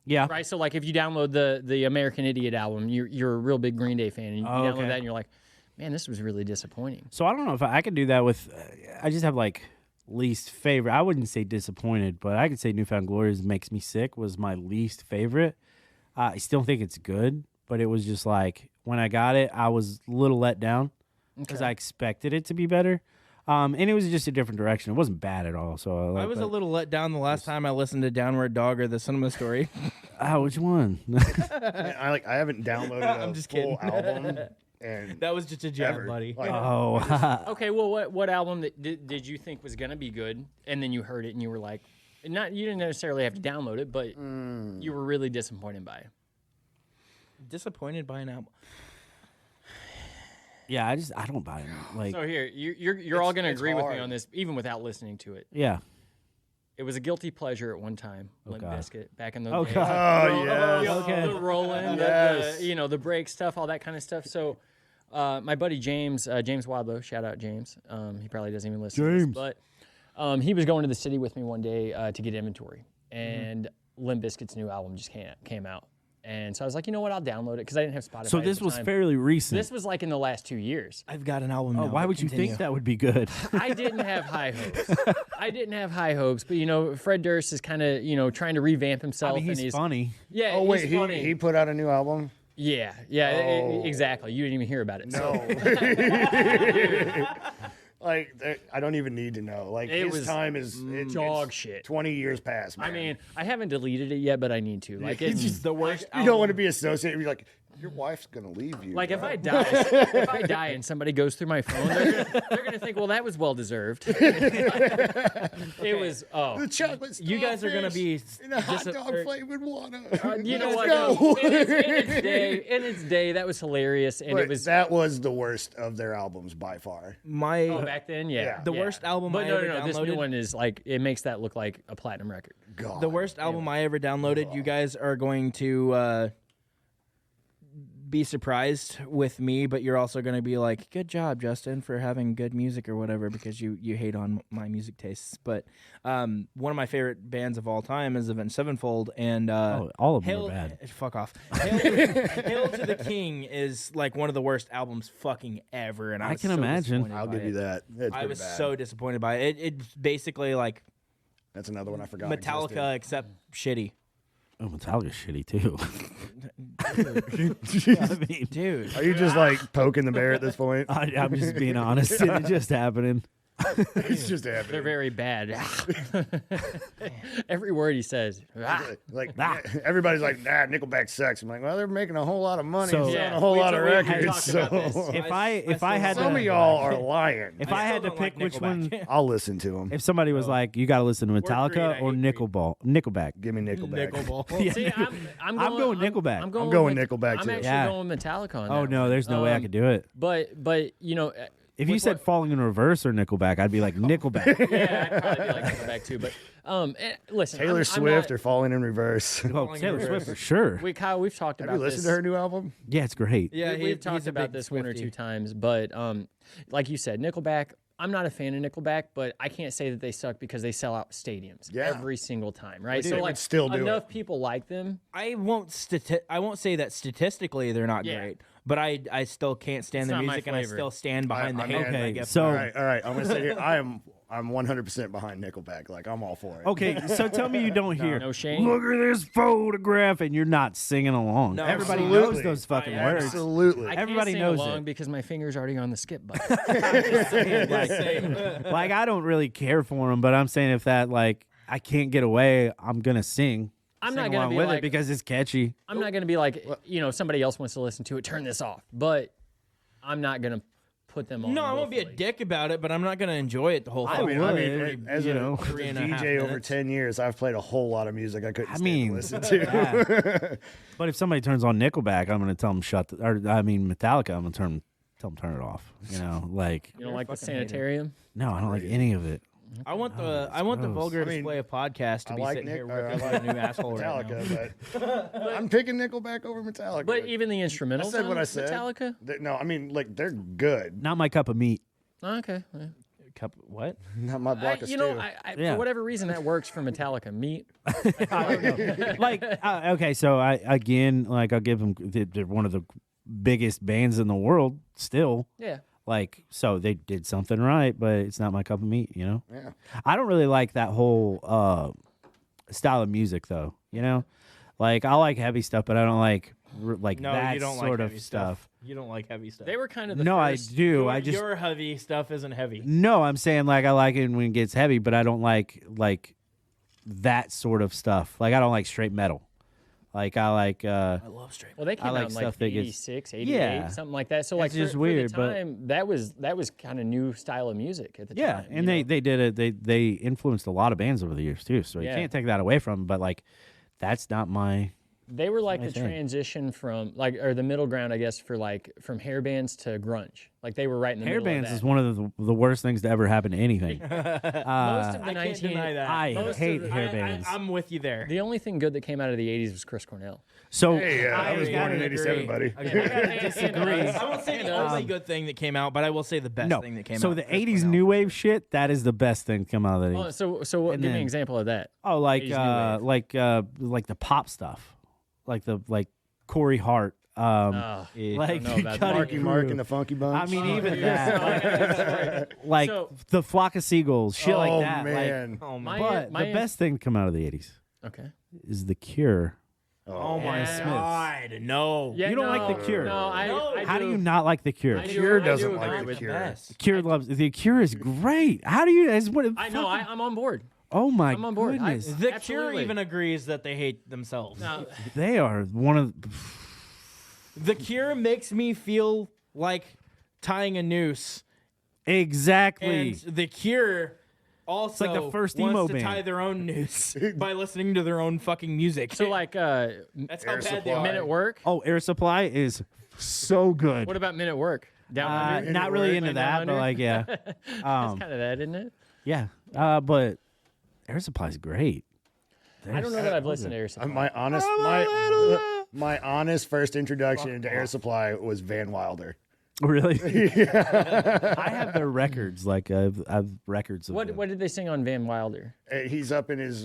Yeah. Right. So like, if you download the American Idiot album, you're a real big Green Day fan, and you download okay. that, and you're like, man, this was really disappointing. So I don't know if I could do that with. I just have like least favorite. I wouldn't say disappointed, but I could say Newfound Glories Makes Me Sick was my least favorite. I still think it's good, but it was just like when I got it, I was a little let down because I expected it to be better. And it was just a different direction. It wasn't bad at all. So I was a little let down the last time I listened to Downward Dog or the Cinema Story. which one? I haven't downloaded I'm a just full kidding. album, and That was just a jab, ever. buddy. Like, Okay, well, what album did you think was gonna be good, and then you heard it and you were like, you didn't necessarily have to download it, but you were really disappointed by it. Disappointed by an album. Yeah, I don't buy it. Like, So here, you're all gonna it's agree with me hard. on this, even without listening to it. yeah. It was a guilty pleasure at one time. Limp God. Bizkit back in the Oh days. God. oh yes. Okay. The rolling, Yes. the break stuff, all that kind of stuff. So, my buddy James Wadlow, shout out James. He probably doesn't even listen to James. this, but he was going to the city with me one day to get inventory, and Limp Bizkit's new album just came out, and so I was like, you know what, I'll download it because I didn't have Spotify. So at this the was time. fairly recent. This was like in the last 2 years. I've got an album. Oh, now, why but would you continue. think that would be good? I didn't have high hopes. But Fred Durst is kind of trying to revamp himself. I mean, and he's funny. Yeah. Oh wait, he's funny. he put out a new album. Yeah, Oh. exactly. You didn't even hear about it. No. Like I don't even need to know. Like It his was time is dog it's shit. 20 years past. Man. I mean, I haven't deleted it yet, but I need to. Like, it's the worst. you don't want to be associated. You're like, your wife's gonna leave you. like if bro. I die, and somebody goes through my phone, they're gonna think, well, that was well deserved. It was. Oh, the chocolate. You guys are gonna be in a hot dis- dog or- flavored water. you know Let's what? go. No, in its day, that was hilarious, and But it was. that was the worst of their albums by far. My Oh, back then, yeah. The worst album But I no, ever no, this new downloaded- one is like it makes that look like a platinum record. God. the worst album I ever downloaded. You guys are going to be surprised with me, but you're also going to be like, "Good job, Justin, for having good music or whatever," because you hate on my music tastes. But one of my favorite bands of all time is Avenged Sevenfold, and all of them Hail, are bad. Fuck off. Hail to the King is like one of the worst albums fucking ever, and I I was can so imagine. disappointed I'll by give you it. that. It's I pretty was bad. so disappointed by it. It's basically like That's another one I forgot. Metallica except shitty. Oh, Metallica's shitty too. Dude. Are you just like poking the bear at this point? I'm just being honest. It's just happening. It's just happening. They're very bad. Every word he says. Like everybody's like, nah, Nickelback sucks. I'm like, well, they're making a whole lot of money, So- selling Yeah, a whole we lot of talked- we records. talked about So this. If I had some to, of y'all are lying. if I had to still don't pick like which one, Nickelback. I'll listen to them. if somebody was like, you got to listen to Creed, I Metallica or hate Creed. Nickelback. Give me Nickelback. Nickelball. See, I'm going Nickelback. I'm going with- Nickelback, I'm too. actually Yeah. going Metallica on Oh that no, one. there's no way I could do it. But If you with said what- Falling in Reverse or Nickelback, I'd be like Nickelback. yeah, I'd probably be like Nickelback too. But listen, Taylor I'm Swift not, or Falling in Reverse. Oh, Taylor Swift for sure. Kyle, we've talked Have about you listened this. to her new album? Yeah, it's great. Yeah, We've talked he's a about big this one or Swiftie. two times, but like you said, Nickelback. I'm not a fan of Nickelback, but I can't say that they suck because they sell out stadiums Yeah. every single time, right? They So would like, still do enough it. people like them. I won't say that statistically they're not Yeah. great, but I still can't stand It's their not my music, and I flavor. still stand behind the I hate. mean, that I okay, get so- from All it. right. I'm gonna say here, I'm 100% behind Nickelback. Like I'm all for it. Okay, so tell me you don't hear. No shame. Look at this photograph, and you're not singing along. No, Everybody absolutely. knows those fucking words. Absolutely. I Everybody can't knows sing along it. because my finger's already on the skip button. Like I don't really care for them, but I'm saying if that like I can't get away, I'm gonna sing. I'm Sing not gonna along be with like it because it's catchy. I'm not gonna be like if somebody else wants to listen to it, turn this off. But I'm not gonna put them on. No, I won't be a willfully. dick about it, but I'm not going to enjoy it the whole I fucking would. time. as you a, know, as a 3.5 DJ over minutes. 10 years, I've played a whole lot of music I couldn't I stand mean, to listen to. yeah. But if somebody turns on Nickelback, I'm gonna tell them Metallica. I'm gonna tell them turn it off. You know, like You don't like the fucking hate it. sanitarium? no, I don't like any of it. I want the vulgar display of podcast to I be like sitting here Nick- ripping I a new asshole right now. Metallica, but I'm picking Nickelback over Metallica. But even the instrumentals I said what on I said. Metallica? No, I mean, like, they're good. Not my cup of meat. Oh, okay. Yeah. What? Not my block of You stew. know, Yeah. for whatever reason, that works for Metallica. Meat. Like, okay, so I'll give them. They're one of the biggest bands in the world still. Yeah. Like, so they did something right, but it's not my cup of meat, you know? Yeah. I don't really like that whole style of music, though, you know? Like, I like heavy stuff, but I don't like No, that you don't sort like of heavy stuff. You don't like heavy stuff. They were kind of the No, first. I do. Your heavy stuff isn't heavy. No, I'm saying, like, I like it when it gets heavy, but I don't like that sort of stuff. Like, I don't like straight metal. Like, I like... I love straight. Well, they came like out in like stuff that gets- 86, 88, Yeah. something like that. So like just for weird, the but- time, that was kind of new style of music at the Yeah, time. and they did it. They influenced a lot of bands over the years, too, so you Yeah. can't take that away from them, but, like, that's not my... They were like the thing. transition from or the middle ground, I guess, for like from hair bands to grunge. Like they were right in the Hair middle bands of is that. one of the worst things to ever happen to anything. Most of the I can't 19 deny that. I most hate of the- hair bands. I'm with you there. The only thing good that came out of the 80s was Chris Cornell. So Hey, I was born in gotta '87, agree. buddy. disagree. I won't say the only good thing that came out, but I will say the best no, thing that came so out. the '80s new wave shit, that is the best thing to come out of the Oh, 80s. so give me then- an example of that. Oh, like 80s new like the pop stuff, like Corey Hart. Oh, Like know about Cutting Marky Crew. Mark and the Funky Bunch. I mean, even that, like So- the Flock of Seagulls, shit oh, like that. Like, man. oh my- but my- the best thing to come out of the '80s okay. is The Cure. oh my Yeah. God, no. Yeah, You don't like no, The Cure? No, I How do you not like The Cure? I do- Cure I doesn't do like agree The with Cure. Best. Cure loves The Cure is great. How do you? What? I know. I'm on board. Oh my I'm on board. goodness, The Cure Absolutely. even agrees that they hate themselves. No, they are one of. The Cure makes me feel like tying a noose, Exactly. and The Cure also like the first wants emo to band. tie their own noose by listening to their own fucking music. so like that's how Air bad they Supply. are. Men at Work. Oh, Air Supply is so good. What about Men at Work? Down Under? Not really into Like that, Down but Under? like yeah, That's kind of that, isn't it? yeah. But Air Supply is great. I don't know that I've listened to Air Supply. My honest first introduction to Air Supply was Van Wilder. Really? I have their records. Like I've records of What them. what did they sing on Van Wilder? He's up in his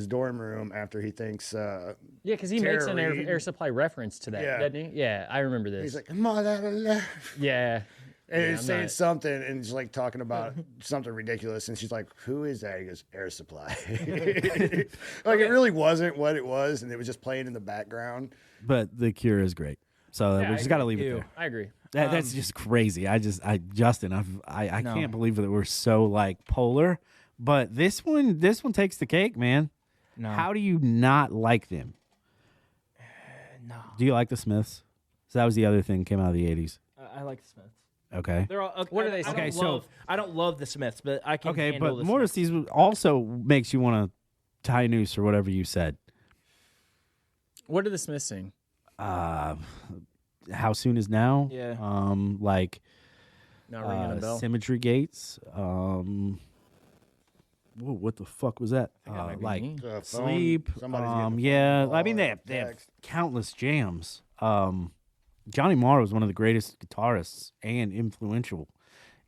dorm room after he thinks Yeah, because he Tara makes an Reid. Air Supply reference to that, Yeah. doesn't he? Yeah, I remember this. he's like, "Mother," yeah. and Yeah, he's I'm saying not- something, and he's like talking about something ridiculous, and she's like, "Who is that?" He goes, "Air Supply." Like it really wasn't what it was, and it was just playing in the background. But The Cure is great. So Yeah, we I just got to leave it Ew. there. I agree. That's just crazy. Justin, I No. can't believe that we're so like polar. But this one takes the cake, man. No. How do you not like them? No. Do you like the Smiths? So that was the other thing that came out of the '80s. I like the Smiths. Okay. They're all, What are they I saying? don't Okay, so- love, I don't love the Smiths, but I can Okay, handle but the Morris Smiths. Thieves also makes you want to tie a noose or whatever you said. What did the Smiths sing? How soon is now? Yeah. Like Not ringing a bell. Symmetry Gates. Whoa, what the fuck was that? might be Like me. The phone- Sleep. somebody's getting a phone Yeah. call I mean, or they a have text. countless jams. Johnny Marr was one of the greatest guitarists and influential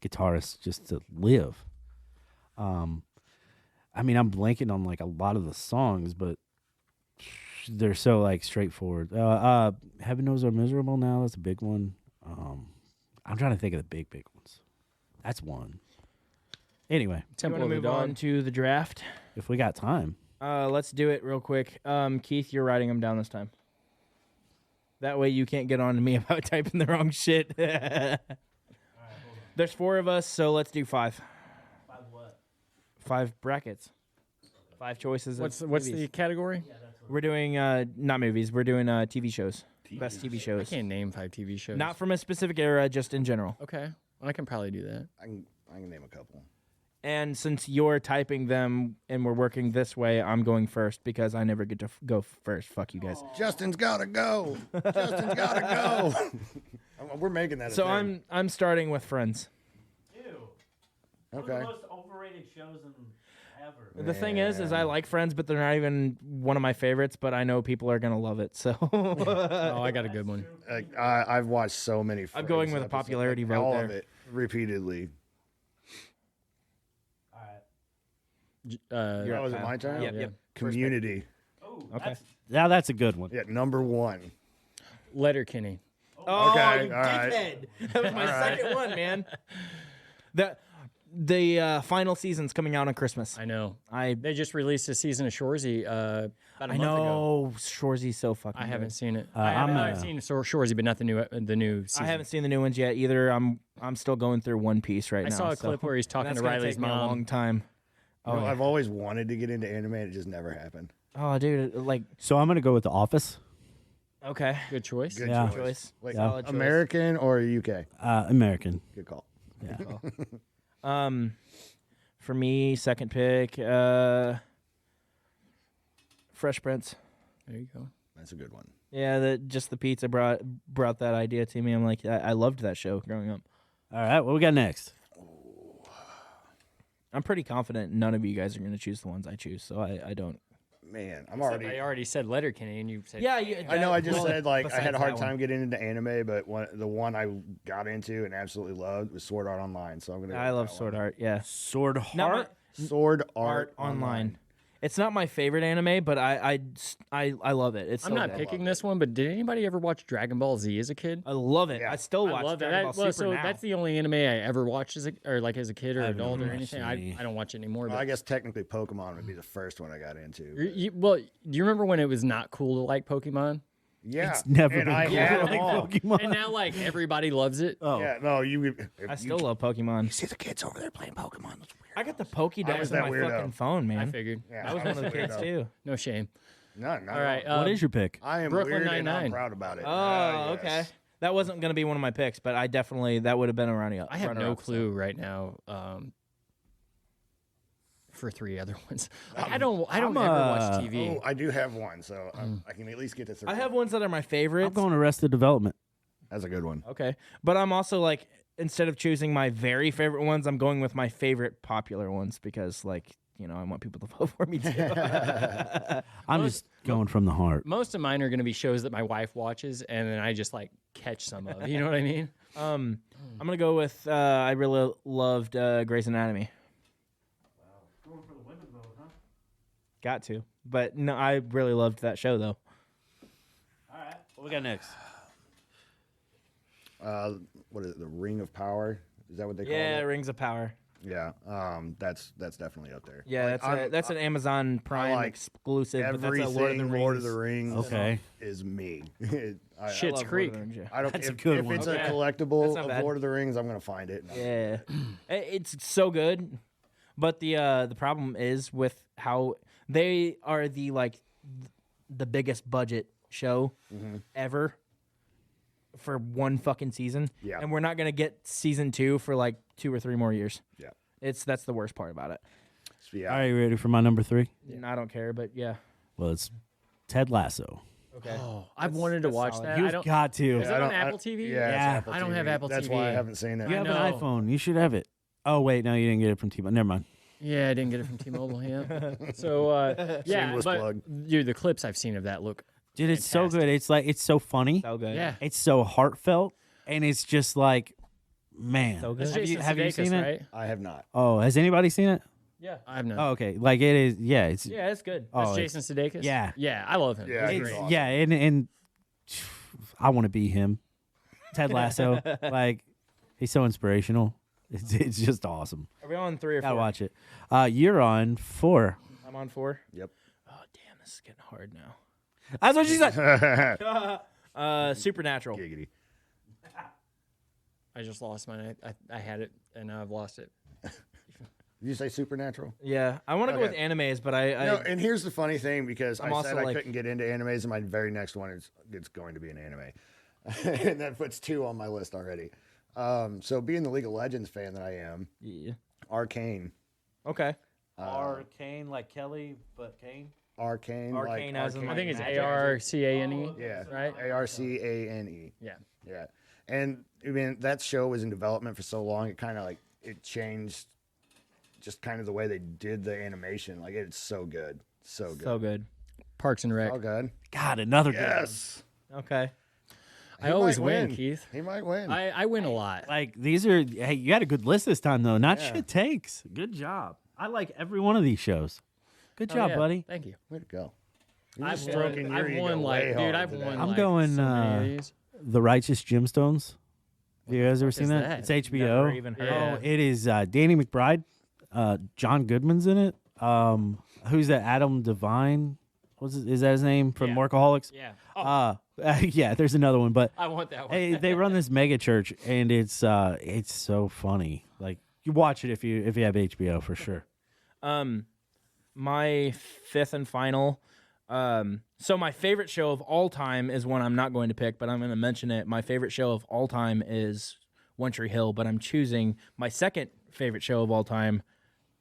guitarists just to live. I mean, I'm blanking on like a lot of the songs, but they're so like straightforward. Heaven Knows I'm Miserable Now. That's a big one. I'm trying to think of the big ones. That's one. Anyway, You Temple want of to the move Dog. on to the draft? if we got time. Let's do it real quick. Keith, you're writing them down this time. That way you can't get on to me about typing the wrong shit. There's 4 of us, so let's do 5. 5 what? 5 brackets. 5 choices. What's of the movies. category? We're doing not movies. We're doing TV shows. Best TV I shows. can't name 5 TV shows. Not from a specific era, just in general. Okay. I can probably do that. I can name a couple. And since you're typing them and we're working this way, I'm going first because I never get to go first. Fuck you guys. Justin's gotta go. Justin's gotta go. We're making that. So a thing. I'm starting with Friends. okay. R-rated shows ever. The thing is I like Friends, but they're not even one of my favorites. But I know people are gonna love it. So Oh, I got a good one. I've watched so many. I'm going with a Friends popularity episodes, vote all there. of it repeatedly. You're Oh, is up, it Kyle. my turn? Yep, Yeah. yep. Community. Okay. Now that's a good one. Yeah, number one. Letterkenny. Oh, Okay, you all right. dickhead! That was my second one, man. The final season's coming out on Christmas. I know. I They just released a season of Shoresy about a month ago. know Shoresy's so fucking. I haven't good. seen it. I'm, I've seen Shoresy, but not the new season. I haven't seen the new ones yet either. I'm still going through One Piece right I now. saw a so- clip where he's and talking that's to gonna Riley's take me a mom. long time. You know, I've always wanted to get into anime, and it just never happened. Oh, dude, like So I'm gonna go with The Office. okay, Good choice. Good Yeah. choice. Wait, Solid choice. American or UK? American. Good call. For me, second pick, Fresh Prince. There you go. That's a good one. Yeah, the pizza brought that idea to me. I'm like, I loved that show growing up. All right, what we got next? I'm pretty confident none of you guys are going to choose the ones I choose, so I don't. Man, I'm Except already. I already said Letterkenny, and you said Yeah, I know. I just said like I besides had a hard that time one. getting into anime, but the one I got into and absolutely loved was Sword Art Online. So I'm gonna. Go I with love that Sword one. Art. Yeah, Sword Not Heart. Sword Art Online. It's not my favorite anime, but I love it. It's I'm so not good. picking this one, but did anybody ever watch Dragon Ball Z as a kid? I love it. Yeah. I still watch I love Dragon Ball that. Well, Super so now. that's the only anime I ever watched as a kid or haven't adult or watched anything. any. I don't watch it anymore. Well, I But guess technically Pokemon would be the first one I got into. well, do you remember when it was not cool to like Pokemon? Yeah, It's never and been I cool had to them like all. Pokemon. And now like everybody loves it. Oh, Yeah, no, you. I still love Pokemon. see the kids over there playing Pokemon. That's weird. I got the I Pokédex was on that my weirdo. fucking phone, man. I figured. Yeah, I was one of the kids weirdo. too. No shame. No, All right. what is your pick? I am Brooklyn weird and I'm Nine-Nine. proud about it. Oh, Yes. okay. That wasn't going to be one of my picks, but I definitely that would have been a running up. I have no runner-up, so. clue right now. For three other ones, I don't ever watch TV. Oh, I do have one, so I can at least get to three. I have ones that are my favorites. I'm going Arrested Development. That's a good one. Okay, but I'm also like, instead of choosing my very favorite ones, I'm going with my favorite popular ones because, like, you know, I want people to vote for me too. I'm just going from the heart. Most of mine are going to be shows that my wife watches, and then I just like catch some of. You know what I mean? I'm gonna go with I really loved Grey's Anatomy. Going for the women vote, huh? Got to, but no, I really loved that show though. All right, what we got next? What is it? The Ring of Power? Is that what they call Yeah, it? Rings of Power. Yeah. That's definitely up there. Yeah, Like, that's an Amazon Prime like exclusive. But that's a Everything Lord of the Rings. Okay. is me. I Shit's love Lord Creek. of the Rings, yeah. I don't. That's a if good if one. it's Okay. a That's collectible not of bad. Lord of the Rings, I'm gonna find it. Yeah, it's so good, but the problem is with how they are the biggest budget show ever for one fucking season. Yeah. and we're not gonna get season 2 for like 2 or 3 more years. Yeah. That's the worst part about it. So, yeah. All right, you ready for my number 3? And I don't care, but yeah. Well, it's Ted Lasso. Okay. Oh, I've wanted to that's watch solid. that. I You've don't. got to. Is it on Apple TV? Yeah, it's Yeah. Apple I don't have TV. Apple That's why I TV. haven't seen it. You I have know. an iPhone. You should have it. Oh wait, no, you didn't get it from T-Mobile. Never mind. Yeah, I didn't get it from T-Mobile. Yeah. So yeah, Shameless but plug. dude, the clips I've seen of that look. Dude, it's so Fantastic. good. It's like it's so funny. So good. Yeah. It's so heartfelt, and it's just like, man. So good. That's Have you- Jason have you Sudeikis, seen it? right? I have not. Oh, has anybody seen it? Yeah. I've not. Oh, okay. Like it is. Yeah, it's Yeah, it's good. That's oh, Jason Sudeikis. yeah. Yeah, I love him. Yeah, He's he's great. awesome. yeah, and I want to be him. Ted Lasso, like he's so inspirational. It's just awesome. Are we on 3 or 4? Gotta watch it. You're on 4. I'm on 4. Yep. Oh damn, this is getting hard now. That's what she said. Supernatural. Giggity. I just lost mine. I had it and now I've lost it. Did you say Supernatural? Yeah, I want to go with Okay. animes, but I No, and here's the funny thing because I'm I also said I like- couldn't get into animes, and my very next one is it's going to be an anime, and that puts 2 on my list already. So being the League of Legends fan that I am, yeah. Arcane, Okay. Arcane, like Kelly, but Kane. Arcane, Arcane like as in, Arcane. I think it's Magic. ARCANE. Yeah, Right? ARCANE. Yeah. Yeah, and I mean that show was in development for so long, it kind of like it changed just kind of the way they did the animation. Like, it's so good. So good. So good. Parks and Rec. So good. God, another good one. Yes. Okay. I always might win, win. Keith. He might win. I win a lot. Like these are. Hey, you had a good list this time though. Not Yeah. shit takes. Good job. I like every one of these shows. Good job, yeah. buddy. Thank you. Way to go. You're I've stroking won, your I've ego won way like, dude, hard I've today. won I'm like going, so many of these. The Righteous Gemstones. Have you guys ever seen is that? that? It's HBO. Never even heard Yeah. of Oh, it is Danny McBride. John Goodman's in it. Who's that? Adam Devine. Is that his name from Yeah. Workaholics? Yeah. Oh, Yeah. There's another one, but I want that one. hey, they run this mega church, and it's so funny. Like you watch it if you have HBO for sure. My fifth and final. So my favorite show of all time is one I'm not going to pick, but I'm going to mention it. My favorite show of all time is One Tree Hill, but I'm choosing my second favorite show of all time,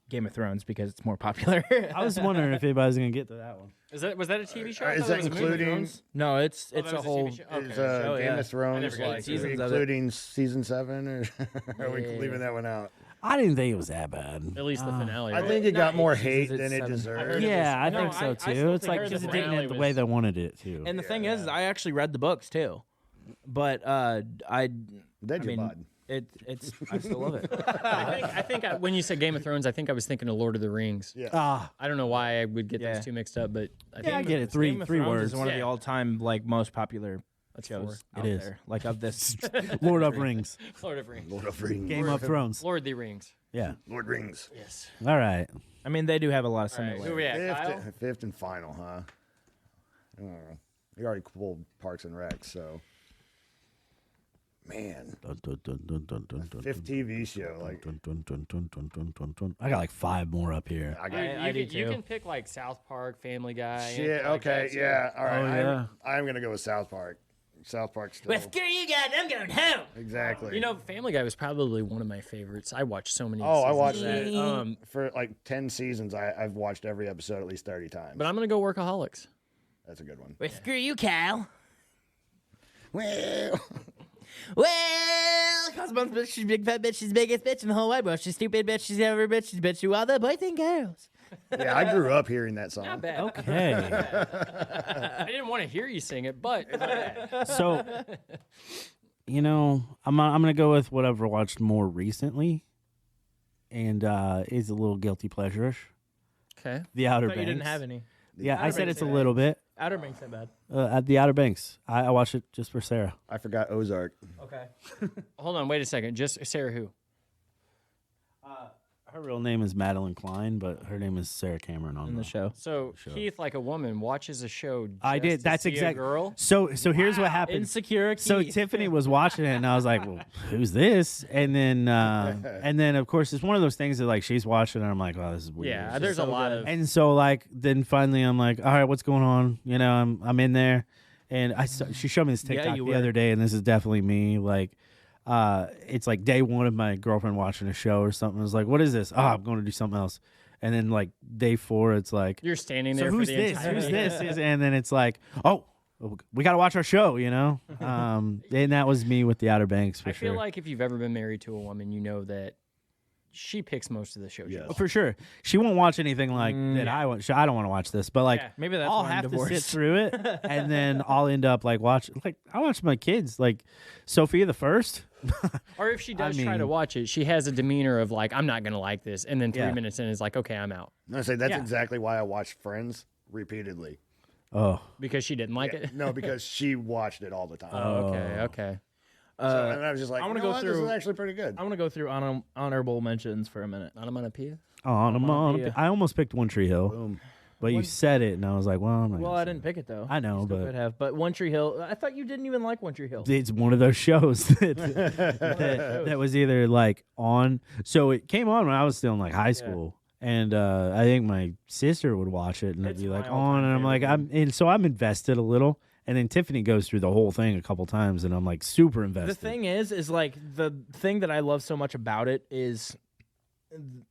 Game of Thrones, because it's more popular. I was wondering if anybody's gonna get to that one. Was that a TV show? I Is thought that was a movie. including? No, it's that a was a whole. TV show? Okay. Is Oh, Game yeah. of Thrones never got like, it. Seasons of it. including season 7, or are we Yeah. leaving that one out? I didn't think it was that bad. At least the finale. I right? think it got more hate seasons, than it 7. deserved. Yeah, I No, think so I too. still It's think like the because it didn't finale end the way was- they wanted it to. And the thing is, I actually read the books too, but I Did you, mean, bud? it's I still love it. I think when you said Game of Thrones, I think I was thinking of Lord of the Rings. Yeah. I don't know why I would get Yeah. those two mixed up, but I Yeah, I think get it. Three Game of three Thrones words. is one of the Yeah. all-time like most popular shows four. out It is. there. Like of this. Lord of Rings, Lord of Rings. Lord of Rings. Game of Thrones. Lord the Rings. Yeah. Lord Rings. Yes. All right. I mean, they do have a lot of All right, similarities. who we at, Kyle? Fifth and final, huh? I don't know. You already pulled Parks and Rec, so man, Dun, dun, dun, dun, dun, dun, dun, fifth TV show. Like, dun, dun, dun, dun, dun, dun, dun, dun. I got like 5 more up here. I got I do You too. can pick like South Park, Family Guy. shit. anything like Okay, that, too. yeah. All right. Oh, yeah. I'm gonna go with South Park. South Park still. Well, screw you guys, I'm going home. Exactly. You know, Family Guy was probably one of my favorites. I watched so many. Oh, I seasons watched of that. that. For like 10 seasons, I've watched every episode at least 30 times. But I'm gonna go Workaholics. That's a good one. Well, screw you, Kyle. Well, Well, Cosmo's bitch, she's big fat bitch, she's the biggest bitch in the whole wide world. She's stupid bitch, she's ever bitch, she's bitch to all the boys and girls. yeah, I grew up hearing that song. Not bad. Okay. I didn't want to hear you sing it, but it's not bad. So, you know, I'm gonna go with what I've watched more recently, and is a little guilty pleasure-ish. Okay. The Outer I thought Banks. you didn't have any. Yeah, I Outer said Banks it's a ain't little bit. Outer Banks ain't bad. At the Outer Banks, I watched it just for Sarah. I forgot Ozark. Okay. Hold on, wait a second. Just Sarah who? Her real name is Madeline Klein, but her name is Sarah Cameron on In the show. So Keith, like a woman, watches a show. I just did. to That's see a exactly. girl. So here's what happened. Insecure So Keith. Tiffany was watching it, and I was like, "Well, who's this?" And then of course, it's one of those things that like she's watching, and I'm like, "Oh, this is weird." Yeah, there's a lot of. And so like then finally I'm like, all right, what's going on? You know, I'm in there, and she showed me this Yeah, TikTok you the were. other day, and this is definitely me. Like, it's like day one of my girlfriend watching a show or something. I was like, what is this? Oh, I'm going to do something else. And then like day 4, it's like, You're standing so there. who's for the this? entire Who's this? And then it's like, oh, we got to watch our show, you know. And that was me with the Outer Banks for I sure. feel like if you've ever been married to a woman, you know that she picks most of the shows. Yes. Oh, for sure, she won't watch anything like that. I want. I don't want to watch this, but like Yeah, maybe that's I'll why I'm have to divorced. sit through it, and then I'll end up like I watch my kids like Sophia the First. Or if she does try to mean- watch it, she has a demeanor of like, I'm not gonna like this, and then 3 Yeah. minutes in is like, okay, I'm out I say that's Yeah. exactly why I watched Friends repeatedly. Oh, because she didn't like Yeah, it. no, because she watched it all the time. Oh, okay, okay. So, and I was just like, I wanna you know go what? This through- is actually pretty good. I want to go through honorable mentions for a minute. Onomatopoeia. on. I almost picked One Tree Hill, Boom. but you said it, and I was like, well, I'm not Well, gonna I say didn't pick it though. I know, You still but- could have. But One Tree Hill. I thought you didn't even like One Tree Hill. it. It's one of those shows that was either like on. So it came on when I was still in like high school. And I think my sister would watch it, and it'd It's be my like all-time on, and I'm like, favorite, so I'm invested a little. And then Tiffany goes through the whole thing a couple times, and I'm like super invested. The thing is like the thing that I love so much about it is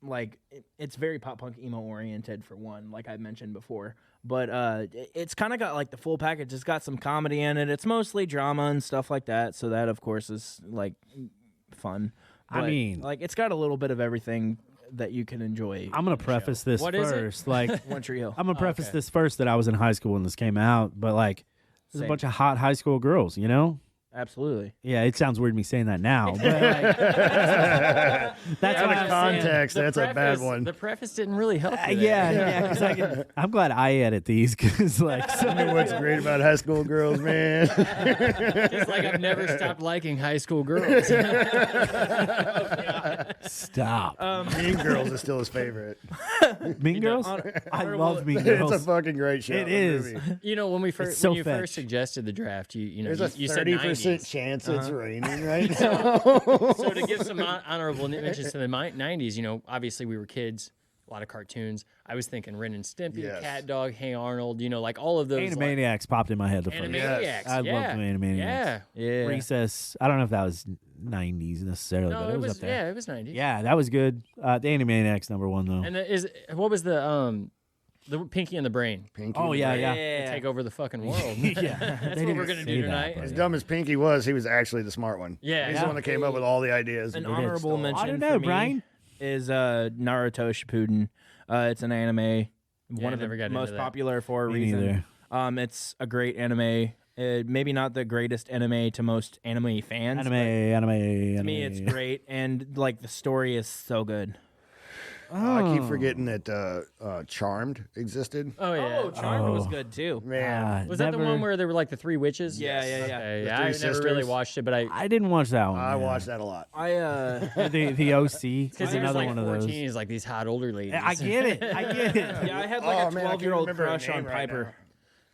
like it's very pop punk emo oriented for one, like I mentioned before. But it's kind of got like the full package. It's got some comedy in it. It's mostly drama and stuff like that. So that of course is like fun. I But, mean- like it's got a little bit of everything that you can enjoy. I'm gonna preface this What is it? first. Like, One Tree Hill. I'm gonna preface okay. this first that I was in high school when this came out, but like, there's Same. a bunch of hot high school girls, you know? Absolutely. Yeah, it sounds weird me saying that now, but like, that's Out what of I'm saying. context, that's a bad one. The preface didn't really help you. Yeah, because I'm glad I edit these because like, What's great about high school girls, man? It's like I've never stopped liking high school girls. stop. Mean Girls is still his favorite. Mean Girls? I love Mean It's a Girls. fucking great show. It is. movie. You know, when we It's first so when you fetch. first suggested the draft, you know, There's a you said 30% 90s. chance it's raining right now. So to give some honorable mentions to the 90s, you know, obviously we were kids, a lot of cartoons. I was thinking Ren and Stimpy, Yes. Cat Dog, Hey Arnold, you know, like all of those. Animaniacs popped in my head the Like, first. Animaniacs. I yeah. loved Animaniacs. Yeah. Yeah. Recess. I don't know if that was 90s necessarily, No, but it was up there. yeah, it was 90s. Yeah, that was good. The Animaniacs #1 though. And what was the Pinky and the Brain? Pinky Oh the yeah, Brain. yeah. Take over the fucking world. Yeah, That's what we're gonna do tonight. As dumb as Pinky was, he was actually the smart one. Yeah. He's the one that came up with all the ideas. An and honorable stole. mention I don't know, for me Brian. is Naruto Shippuden. It's an anime, I one of never got the into most that. popular for a Me reason. neither. It's a great anime. Maybe not the greatest anime to most anime fans. but Anime. To me, it's great, and like the story is so good. I keep forgetting that Charmed existed. Oh yeah. Oh, Charmed was good too. Man, Was that the one where there were like the three witches? Yeah, yeah, yeah. Okay, The yeah, three I never really sisters. watched it, but I didn't watch that one. I yeah. watched that a lot. I the OC. because It's he was another like one of 14, those. he's like these hot older ladies. I get it. I get it. yeah, I had like Oh, a man, I can't 12-year-old remember her crush on name right Piper. now.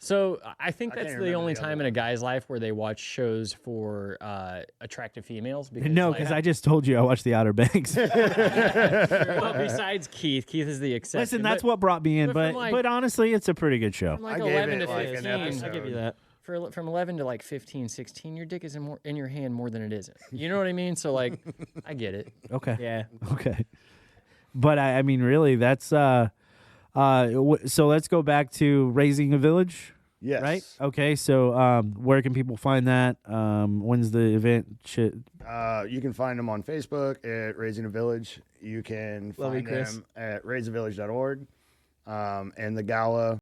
So I think I that's can't the remember only the other time in a guy's life where they watch shows for attractive females. Because, No, like, because I just told you I watched The Outer Banks. well, besides Keith is the exception. Listen, that's but what brought me in. but But from, like- but honestly, it's a pretty good show. from like I gave 11 it, to like, an 15. episode. I give you that. From 11 to like 15, 16, your dick is in your hand more than it isn't. You know what I mean? So like, I get it. Okay. Yeah. Okay. But I mean, really, that's so let's go back to Raising a Village. Yes. Right? Okay, so where can people find that? When's the event? Shit. You can find them on Facebook at Raising a Village. You can Love you, find Chris. them at raisingavillage.org. And the gala